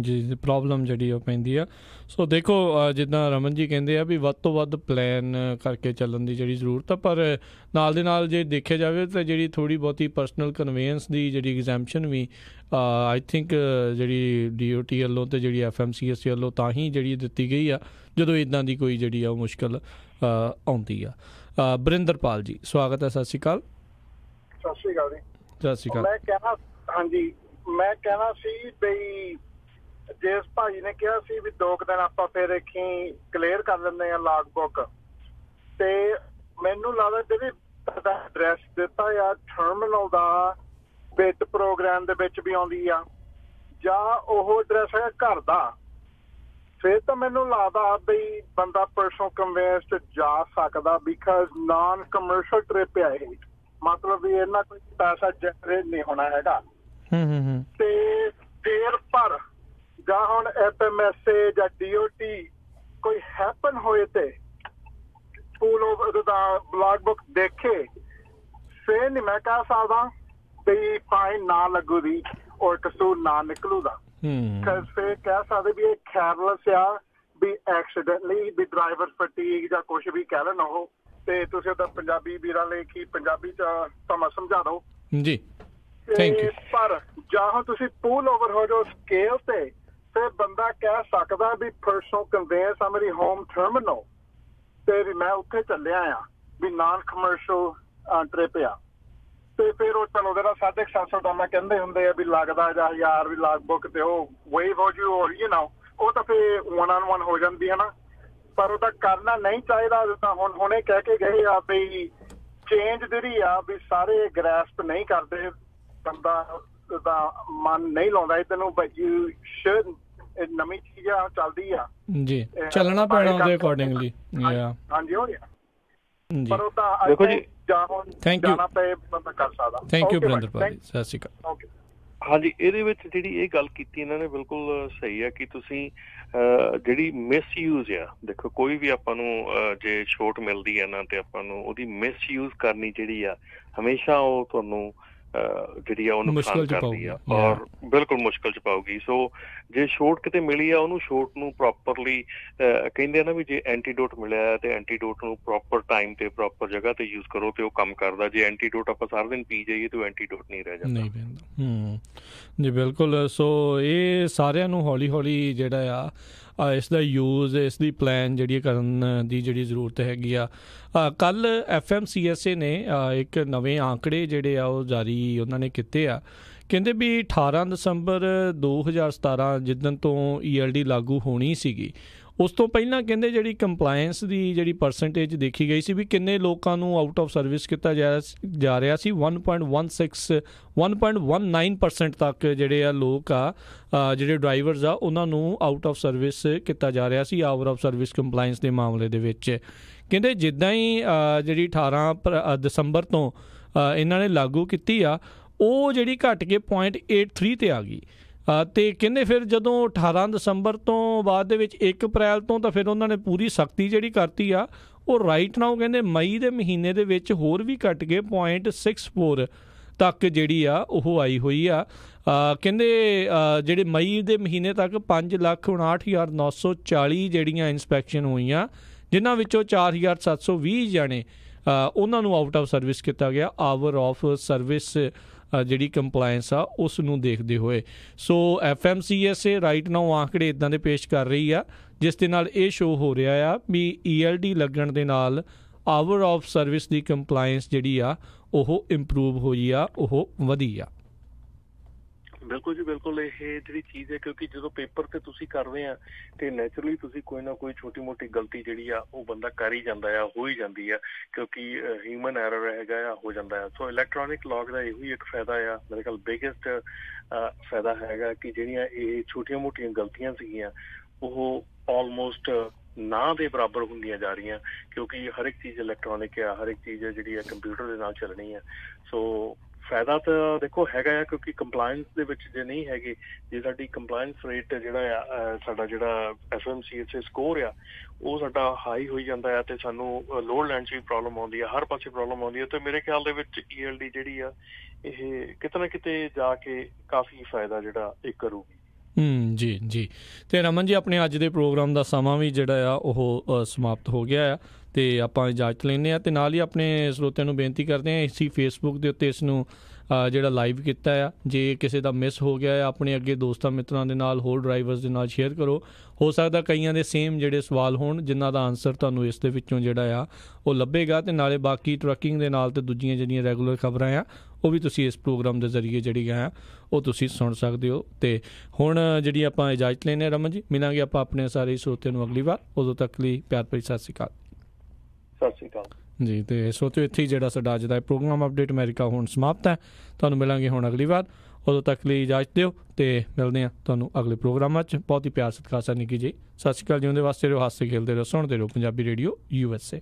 S2: ਜੀ, ਪ੍ਰੋਬਲਮ ਜਿਹੜੀ ਉਹ ਪੈਂਦੀ ਆ। ਸੋ ਦੇਖੋ, ਜਿੱਦਾਂ ਰਮਨ ਜੀ ਕਹਿੰਦੇ ਆ ਵੀ ਵੱਧ ਤੋਂ ਵੱਧ ਪਲਾਨ ਕਰਕੇ ਚੱਲਣ ਦੀ ਜਿਹੜੀ ਜ਼ਰੂਰਤ ਆ, ਪਰ ਨਾਲ ਦੇ ਨਾਲ ਜੇ ਦੇਖਿਆ ਜਾਵੇ ਤਾਂ ਜਿਹੜੀ ਥੋੜ੍ਹੀ ਬਹੁਤੀ ਪਰਸਨਲ ਕਨਵੇਅੰਸ ਦੀ ਜਿਹੜੀ ਐਗਜ਼ੈਂਪਸ਼ਨ ਵੀ ਆਈ ਥਿੰਕ ਜਿਹੜੀ DOT ਵੱਲੋਂ ਤੇ ਜਿਹੜੀ FMCSA ਵੱਲੋਂ ਤਾਂ ਹੀ ਜਿਹੜੀ ਦਿੱਤੀ ਗਈ ਆ ਜਦੋਂ ਇੱਦਾਂ ਦੀ ਕੋਈ ਜਿਹੜੀ ਆ ਉਹ ਮੁਸ਼ਕਿਲ ਆਉਂਦੀ ਆ। ਬਰਿੰਦਰਪਾਲ ਜੀ, ਸਵਾਗਤ ਹੈ, ਸਤਿ ਸ਼੍ਰੀ ਅਕਾਲ।
S13: ਸਤਿ ਸ਼੍ਰੀ ਅਕਾਲ ਜੀ।
S2: ਸਤਿ ਸ਼੍ਰੀ ਅਕਾਲ।
S13: ਮੈਂ ਕਹਿਣਾ ਸੀ ਬਈ ਜਿਸ ਭਾਜੀ ਨੇ ਕਿਹਾ ਸੀ ਵੀ 2 ਦਿਨ ਆਪਾਂ ਫਿਰ ਕਲੀਅਰ ਕਰ ਲੈਂਦੇ ਆ ਲਾਗ ਬੁੱਕ, ਤੇ ਮੈਨੂੰ ਲੱਗਦਾ ਜਿਹੜੀ ਐਡਰੈਸ ਦਿੱਤਾ ਆ ਟਰਮੀਨਲ ਦਾ ਬਿਡ ਪ੍ਰੋਗਰਾਮ ਦੇ ਵਿੱਚ ਵੀ ਆਉਂਦੀ ਆ, ਜਾਂ ਉਹ ਐਡਰੈਸ ਹੈ ਘਰ ਦਾ, ਫਿਰ ਤਾਂ ਮੈਨੂੰ ਲੱਗਦਾ ਬਈ ਬੰਦਾ ਪਰਸਨਲ ਕਨਵੇਂਸ ਤੇ ਜਾ ਸਕਦਾ, ਬਿਕਾਜ਼ ਨਾਨ ਕਮਰਸ਼ੀਅਲ ਟ੍ਰਿਪ ਆ ਇਹ, ਮਤਲਬ ਵੀ ਇਹਨਾਂ ਕੋਈ ਪੈਸਾ ਜਨਰੇਟ ਨਹੀਂ ਹੋਣਾ ਹੈਗਾ। ਤੇ ਫਿਰ ਪਰ ਜਾਂ ਹੁਣ FMSA ਜਾਂ DOT ਕੋਈ ਹੈਪਨ ਹੋਏ ਤੇ ਪੂਲ ਓਵਰ ਦਾ ਬਲੌਗ ਬੁੱਕ ਦੇਖੇ, ਫਿਰ ਨਹੀਂ ਮੈਂ ਕਹਿ ਸਕਦਾ ਵੀ ਫਾਈਨ ਨਾ ਲੱਗੂਗੀ ਔਰ ਕਸੂਰ ਨਾ ਨਿਕਲੂਗਾ। ਫਿਰ ਕਹਿ ਸਕਦੇ ਵੀ ਇਹ ਕੇਅਰਲੈਸ ਆ, ਵੀ ਐਕਸੀਡੈਂਟਲੀ ਵੀ ਡਰਾਈਵਰ ਫਟੀਗ ਜਾਂ ਕੁਛ ਵੀ ਕਹਿ ਲੈਣ ਉਹ, ਤੇ ਤੁਸੀਂ ਉਹਦਾ ਪੰਜਾਬੀ ਵੀਰਾਂ ਲਈ ਕੀ ਪੰਜਾਬੀ ਚ ਸਮਾਂ ਸਮਝਾ ਦਿਓ ਜੀ। ਪਰ ਜਾਂ ਹੁਣ ਤੁਸੀਂ ਪੂਲ ਓਵਰ ਹੋ ਜਾਓ ਸਕੇਲ ਤੇ, ਫਿਰ ਬੰਦਾ ਕਹਿ ਸਕਦਾ ਵੀ ਪਰਸਨਲ ਕਨਵੇਂਸ ਆ ਮੇਰੀ ਹੋਮ ਟਰਮੀਨਲ ਤੇ ਵੀ ਮੈਂ ਉੱਥੇ ਚੱਲਿਆ ਆ, ਵੀ ਨਾਨ ਕਮਰਸ਼ੀਅਲ ਟ੍ਰਿਪ ਆ, ਤੇ ਫਿਰ ਉਹ ਚਲੋ ਜਿਹੜਾ 750 ਦਾ ਮੈਂ ਕਹਿੰਦੇ ਹੁੰਦੇ ਆ ਵੀ ਲੱਗਦਾ ਜਾਂ 1000 ਵੀ ਲਾਗ ਬੁੱਕ ਤੇ ਉਹ ਵੇਵ ਹੋ ਜੂ, ਔਰ ਉਹ ਤਾਂ ਫਿਰ 1-on-1 ਹੋ ਜਾਂਦੀ ਹੈ ਨਾ, ਪਰ ਉਹਦਾ ਕਰਨਾ ਨਹੀਂ ਚਾਹੀਦਾ। ਜਿੱਦਾਂ ਹੁਣ ਹੁਣੇ ਕਹਿ ਕੇ ਗਏ ਆ ਵੀ ਚੇਂਜ ਜਿਹੜੀ ਆ ਵੀ ਸਾਰੇ ਗ੍ਰੈਸਪ ਨਹੀਂ ਕਰਦੇ, ਬੰਦਾ ਦਾ ਮਨ ਨਹੀਂ ਲਾਉਂਦਾ ਇਹਦੇ ਨੂੰ, ਬਟ ਯੂ ਸ਼ੁਡ, ਨਵੀਂ ਚੀਜ਼ ਆ ਚੱਲਦੀ ਆ ਜੀ, ਚੱਲਣਾ ਪੈਣਾ ਉਹਦੇ ਅਕੋਰਡਿੰਗਲੀ। ਹਾਂਜੀ ਹੋ ਗਿਆ, ਪਰ ਉਹ ਤਾਂ ਦੇਖੋ ਜੀ, ਜਾਣਾ ਪਏ ਬੰਦਾ ਕਰ ਸਕਦਾ। ਥੈਂਕ ਯੂ ਬਰਿੰਦਰਪਾਲ ਜੀ, ਸਤਿ ਸ਼੍ਰੀ ਅਕਾਲ।
S2: ਹਾਂਜੀ, ਇਹਦੇ ਵਿੱਚ ਜਿਹੜੀ ਇਹ ਗੱਲ ਕੀਤੀ ਇਹਨਾਂ ਨੇ ਬਿਲਕੁਲ ਸਹੀ ਆ ਕਿ ਤੁਸੀਂ ਜਿਹੜੀ ਮਿਸਯੂਜ਼ ਆ, ਦੇਖੋ ਕੋਈ ਵੀ ਆਪਾਂ ਨੂੰ ਜੇ ਛੋਟ ਮਿਲਦੀ ਹੈ ਨਾ ਤੇ ਆਪਾਂ ਨੂੰ ਉਹਦੀ ਮਿਸਯੂਜ਼ ਕਰਨੀ ਜਿਹੜੀ ਆ ਹਮੇਸ਼ਾ ਉਹ ਤੁਹਾਨੂੰ ਜਿਹੜੀ ਆ ਉਹ ਨੁਕਸਾਨ ਕਰਦੀ ਆ, ਔਰ ਬਿਲਕੁਲ ਮੁਸ਼ਕਿਲ ਚ ਪਾਊਗੀ। ਸੋ ਜੇ ਛੋਟ ਕਿਤੇ ਮਿਲੀ ਆ ਉਹਨੂੰ ਛੋਟ ਨੂੰ ਪ੍ਰੋਪਰਲੀ ਕਹਿੰਦੇ ਆ ਨਾ ਵੀ ਜੇ ਐਂਟੀਡੋਟ ਮਿਲਿਆ ਤੇ ਐਂਟੀਡੋਟ ਨੂੰ ਪ੍ਰੋਪਰ ਟਾਈਮ ਤੇ ਪ੍ਰੋਪਰ ਜਗ੍ਹਾ ਤੇ ਯੂਜ਼ ਕਰੋ ਤੇ ਉਹ ਕੰਮ ਕਰਦਾ। ਜੇ ਐਂਟੀਡੋਟ ਆਪਾਂ ਸਾਰਾ ਦਿਨ ਪੀ ਜਾਈਏ ਤੇ ਉਹ ਐਂਟੀਡੋਟ ਨਹੀਂ ਰਹਿ ਜਾਂਦਾ, ਨਹੀਂ ਪੈਂਦਾ। ਜੀ ਬਿਲਕੁਲ। ਸੋ ਇਹ ਸਾਰਿਆਂ ਨੂੰ ਹੌਲੀ ਹੌਲੀ ਜਿਹੜਾ ਆ
S1: ਇਸ ਦਾ ਯੂਜ਼, ਇਸ ਦੀ ਪਲਾਨ ਜਿਹੜੀ ਕਰਨ ਦੀ ਜਿਹੜੀ ਜ਼ਰੂਰਤ ਹੈਗੀ ਆ। ਕੱਲ੍ਹ FMCSA ਨੇ ਇੱਕ ਨਵੇਂ ਆંકੜੇ ਜਿਹੜੇ ਆ ਉਹ ਜਾਰੀ ਉਹਨਾਂ ਨੇ ਕੀਤੇ ਆ। ਕਹਿੰਦੇ ਵੀ 18 ਦਸੰਬਰ 2017 ਜਿੱਦਣ ਤੋਂ ELD ਲਾਗੂ ਹੋਣੀ ਸੀਗੀ, ਉਸ ਤੋਂ ਪਹਿਲਾਂ ਕਹਿੰਦੇ ਜਿਹੜੀ ਕੰਪਲਾਇੰਸ ਦੀ ਜਿਹੜੀ ਪਰਸੈਂਟੇਜ ਦੇਖੀ ਗਈ ਸੀ ਵੀ ਕਿੰਨੇ ਲੋਕਾਂ ਨੂੰ ਆਊਟ ਆਫ ਸਰਵਿਸ ਕੀਤਾ ਜਾ ਰਿਹਾ ਸੀ, 1.19% ਤੱਕ ਜਿਹੜੇ ਆ ਲੋਕ ਆ ਜਿਹੜੇ ਡਰਾਈਵਰਸ ਆ ਉਹਨਾਂ ਨੂੰ ਆਊਟ ਆਫ ਸਰਵਿਸ ਕੀਤਾ ਜਾ ਰਿਹਾ ਸੀ ਆਊਟ ਆਫ ਸਰਵਿਸ ਕੰਪਲਾਇੰਸ ਦੇ ਮਾਮਲੇ ਦੇ ਵਿੱਚ। ਕਹਿੰਦੇ ਜਿੱਦਾਂ ਹੀ ਜਿਹੜੀ 18 ਦਸੰਬਰ ਤੋਂ ਇਹਨਾਂ ਨੇ ਲਾਗੂ ਕੀਤੀ ਆ, ਉਹ ਜਿਹੜੀ ਘਟ ਕੇ 0.83 ਤੇ ਆ ਗਈ। ਅਤੇ ਕਹਿੰਦੇ ਫਿਰ ਜਦੋਂ 18 ਦਸੰਬਰ ਤੋਂ ਬਾਅਦ ਦੇ ਵਿੱਚ 1 ਅਪ੍ਰੈਲ ਤੋਂ ਤਾਂ ਫਿਰ ਉਹਨਾਂ ਨੇ ਪੂਰੀ ਸਖਤੀ ਜਿਹੜੀ ਕਰਤੀ ਆ, ਉਹ ਰਾਈਟ ਨਾਓ ਕਹਿੰਦੇ ਮਈ ਦੇ ਮਹੀਨੇ ਦੇ ਵਿੱਚ ਹੋਰ ਵੀ ਘਟ ਕੇ 0.64 ਤੱਕ ਜਿਹੜੀ ਆ ਉਹ ਆਈ ਹੋਈ ਆ। ਕਹਿੰਦੇ ਜਿਹੜੇ ਮਈ ਦੇ ਮਹੀਨੇ ਤੱਕ 5,59,940 ਜਿਹੜੀਆਂ ਇੰਸਪੈਕਸ਼ਨ ਹੋਈਆਂ, ਜਿਨ੍ਹਾਂ ਵਿੱਚੋਂ 4,720 ਜਾਣੇ ਉਹਨਾਂ ਨੂੰ ਆਊਟ ਆਫ ਸਰਵਿਸ ਕੀਤਾ ਗਿਆ ਆਵਰ ਆਫ ਸਰਵਿਸ ਜਿਹੜੀ ਕੰਪਲਾਇੰਸ ਆ ਉਸ ਨੂੰ ਦੇਖਦੇ ਹੋਏ। ਸੋ FMCSA ਰਾਈਟ ਨਾਓ ਆંકੜੇ ਇੱਦਾਂ ਦੇ ਪੇਸ਼ ਕਰ ਰਹੀ ਆ ਜਿਸ ਦੇ ਨਾਲ ਇਹ ਸ਼ੋ ਹੋ ਰਿਹਾ ਆ ਵੀ ELD ਲੱਗਣ ਦੇ ਨਾਲ hour of service the compliance ਜਿਹੜੀ ਆ ਉਹ ਇੰਪਰੂਵ ਹੋਈ ਆ, ਉਹ ਵਧੀ ਆ।
S2: ਬਿਲਕੁਲ ਜੀ ਬਿਲਕੁਲ, ਇਹ ਜਿਹੜੀ ਚੀਜ਼ ਹੈ ਕਿਉਂਕਿ ਜਦੋਂ ਪੇਪਰ ਤੇ ਤੁਸੀਂ ਕਰਦੇ ਆ ਤੇ ਨੈਚੁਰਲੀ ਤੁਸੀਂ ਕੋਈ ਨਾ ਕੋਈ ਛੋਟੀ ਮੋਟੀ ਗਲਤੀ ਜਿਹੜੀ ਆ ਉਹ ਬੰਦਾ ਕਰ ਹੀ ਜਾਂਦਾ ਆ, ਹੋ ਹੀ ਜਾਂਦੀ ਆ, ਕਿਉਂਕਿ ਹਿਊਮਨ ਐਰਰ ਹੈਗਾ ਆ, ਹੋ ਜਾਂਦਾ ਆ। ਸੋ ਇਲੈਕਟ੍ਰੋਨਿਕ ਲੌਗ ਦਾ ਇਹੋ ਹੀ ਇੱਕ ਫਾਇਦਾ ਆ, ਮੇਰੇ ਖਿਆਲ ਬਿਗੇਸਟ ਫਾਇਦਾ ਹੈਗਾ ਕਿ ਜਿਹੜੀਆਂ ਇਹ ਛੋਟੀਆਂ ਮੋਟੀਆਂ ਗਲਤੀਆਂ ਸੀਗੀਆਂ ਉਹ ਆਲਮੋਸਟ ਨਾ ਦੇ ਬਰਾਬਰ ਹੁੰਦੀਆਂ ਜਾ ਰਹੀਆਂ, ਕਿਉਂਕਿ ਹਰ ਇੱਕ ਚੀਜ਼ ਇਲੈਕਟ੍ਰੋਨਿਕ ਆ, ਹਰ ਇੱਕ ਚੀਜ਼ ਜਿਹੜੀ ਆ ਕੰਪਿਊਟਰ ਦੇ ਨਾਲ ਚੱਲਣੀ ਆ। ਸੋ ਫਾਇਦਾ ਤਾਂ ਦੇਖੋ ਹੈਗਾ ਆ, ਕਿਉਂਕਿ ਕੰਪਲਾਇੰਸ ਦੇ ਵਿੱਚ ਜੇ ਨਹੀਂ ਹੈਗੇ, ਜੇ ਸਾਡੀ ਕੰਪਲਾਇੰਸ ਰੇਟ ਜਿਹੜਾ ਆ ਸਾਡਾ ਜਿਹੜਾ FMCSA ਸਕੋਰ ਆ ਉਹ ਸਾਡਾ ਹਾਈ ਹੋਈ ਜਾਂਦਾ ਆ ਤੇ ਸਾਨੂੰ ਲੋਡ ਲੈਣ 'ਚ ਵੀ ਪ੍ਰੋਬਲਮ ਆਉਂਦੀ ਆ, ਹਰ ਪਾਸੇ ਪ੍ਰੋਬਲਮ ਆਉਂਦੀ ਆ। ਤੇ ਮੇਰੇ ਖਿਆਲ ਦੇ ਵਿੱਚ ELD ਜਿਹੜੀ ਆ ਇਹ ਕਿਤੇ ਨਾ ਕਿਤੇ ਜਾ ਕੇ ਕਾਫੀ ਫਾਇਦਾ ਜਿਹੜਾ ਇਹ ਕਰੂਗੀ।
S1: ਜੀ ਜੀ। ਅਤੇ ਰਮਨ ਜੀ, ਆਪਣੇ ਅੱਜ ਦੇ ਪ੍ਰੋਗਰਾਮ ਦਾ ਸਮਾਂ ਵੀ ਜਿਹੜਾ ਆ ਉਹ ਸਮਾਪਤ ਹੋ ਗਿਆ ਆ ਅਤੇ ਆਪਾਂ ਇਜਾਜ਼ਤ ਲੈਂਦੇ ਹਾਂ ਅਤੇ ਨਾਲ ਹੀ ਆਪਣੇ ਸਰੋਤਿਆਂ ਨੂੰ ਬੇਨਤੀ ਕਰਦੇ ਹਾਂ ਅਸੀਂ ਫੇਸਬੁੱਕ ਦੇ ਉੱਤੇ ਇਸ ਨੂੰ ਜਿਹੜਾ ਲਾਈਵ ਕੀਤਾ ਆ, ਜੇ ਕਿਸੇ ਦਾ ਮਿਸ ਹੋ ਗਿਆ ਆ ਆਪਣੇ ਅੱਗੇ ਦੋਸਤਾਂ ਮਿੱਤਰਾਂ ਦੇ ਨਾਲ, ਹੋਰ ਡਰਾਈਵਰਸ ਦੇ ਨਾਲ ਸ਼ੇਅਰ ਕਰੋ। ਹੋ ਸਕਦਾ ਕਈਆਂ ਦੇ ਸੇਮ ਜਿਹੜੇ ਸਵਾਲ ਹੋਣ ਜਿਨ੍ਹਾਂ ਦਾ ਆਨਸਰ ਤੁਹਾਨੂੰ ਇਸ ਦੇ ਵਿੱਚੋਂ ਜਿਹੜਾ ਆ ਉਹ ਲੱਭੇਗਾ। ਅਤੇ ਨਾਲੇ ਬਾਕੀ ਟਰੱਕਿੰਗ ਦੇ ਨਾਲ ਅਤੇ ਦੂਜੀਆਂ ਜਿਹੜੀਆਂ ਰੈਗੂਲਰ ਖਬਰਾਂ ਆ ਉਹ ਵੀ ਤੁਸੀਂ ਇਸ ਪ੍ਰੋਗਰਾਮ ਦੇ ਜ਼ਰੀਏ ਜਿਹੜੀਆਂ ਆ ਉਹ ਤੁਸੀਂ ਸੁਣ ਸਕਦੇ ਹੋ। ਅਤੇ ਹੁਣ ਜਿਹੜੀ ਆਪਾਂ ਇਜਾਜ਼ਤ ਲੈਂਦੇ ਹਾਂ ਰਮਨ ਜੀ, ਮਿਲਾਂਗੇ ਆਪਾਂ ਆਪਣੇ ਸਾਰੇ ਸਰੋਤਿਆਂ ਨੂੰ ਅਗਲੀ ਵਾਰ। ਉਦੋਂ ਤੱਕ ਲਈ ਪਿਆਰ ਭਰੀ ਸਤਿ ਸ਼੍ਰੀ ਅਕਾਲ।
S2: ਸਤਿ ਸ਼੍ਰੀ ਅਕਾਲ
S1: ਜੀ। ਅਤੇ ਸਰੋਤਿਓ, ਇੱਥੇ ਹੀ ਜਿਹੜਾ ਸਾਡਾ ਅੱਜ ਦਾ ਪ੍ਰੋਗਰਾਮ ਅਪਡੇਟ ਅਮਰੀਕਾ ਹੁਣ ਸਮਾਪਤ ਹੈ। ਤੁਹਾਨੂੰ ਮਿਲਾਂਗੇ ਹੁਣ ਅਗਲੀ ਵਾਰ, ਉਦੋਂ ਤੱਕ ਲਈ ਇਜਾਜ਼ਤ ਦਿਓ ਅਤੇ ਮਿਲਦੇ ਹਾਂ ਤੁਹਾਨੂੰ ਅਗਲੇ ਪ੍ਰੋਗਰਾਮਾਂ 'ਚ। ਬਹੁਤ ਹੀ ਪਿਆਰ ਸਤਿਕਾਰ ਸਰ ਨਿੱਕੀ ਜੀ, ਸਤਿ ਸ਼੍ਰੀ ਅਕਾਲ। ਜਿਉਂਦੇ ਵਾਸਤੇ ਰਹੋ, ਹਾਸੇ ਖੇਲਦੇ ਰਹੋ, ਸੁਣਦੇ ਰਹੋ Punjabi radio USA।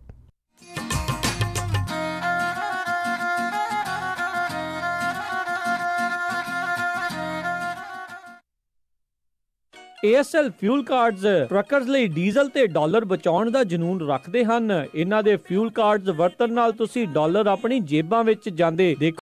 S14: ASL fuel cards truckers ਲਈ ਡੀਜ਼ਲ ਤੇ ਡਾਲਰ ਬਚਾਉਣ ਦਾ ਜਨੂੰਨ ਰੱਖਦੇ ਹਨ। ਇਹਨਾਂ ਦੇ ਫਿਊਲ ਕਾਰਡਜ਼ ਵਰਤਣ ਨਾਲ ਤੁਸੀਂ ਡਾਲਰ ਆਪਣੀ ਜੇਬਾਂ ਵਿੱਚ ਜਾਂਦੇ ਦੇਖੋ।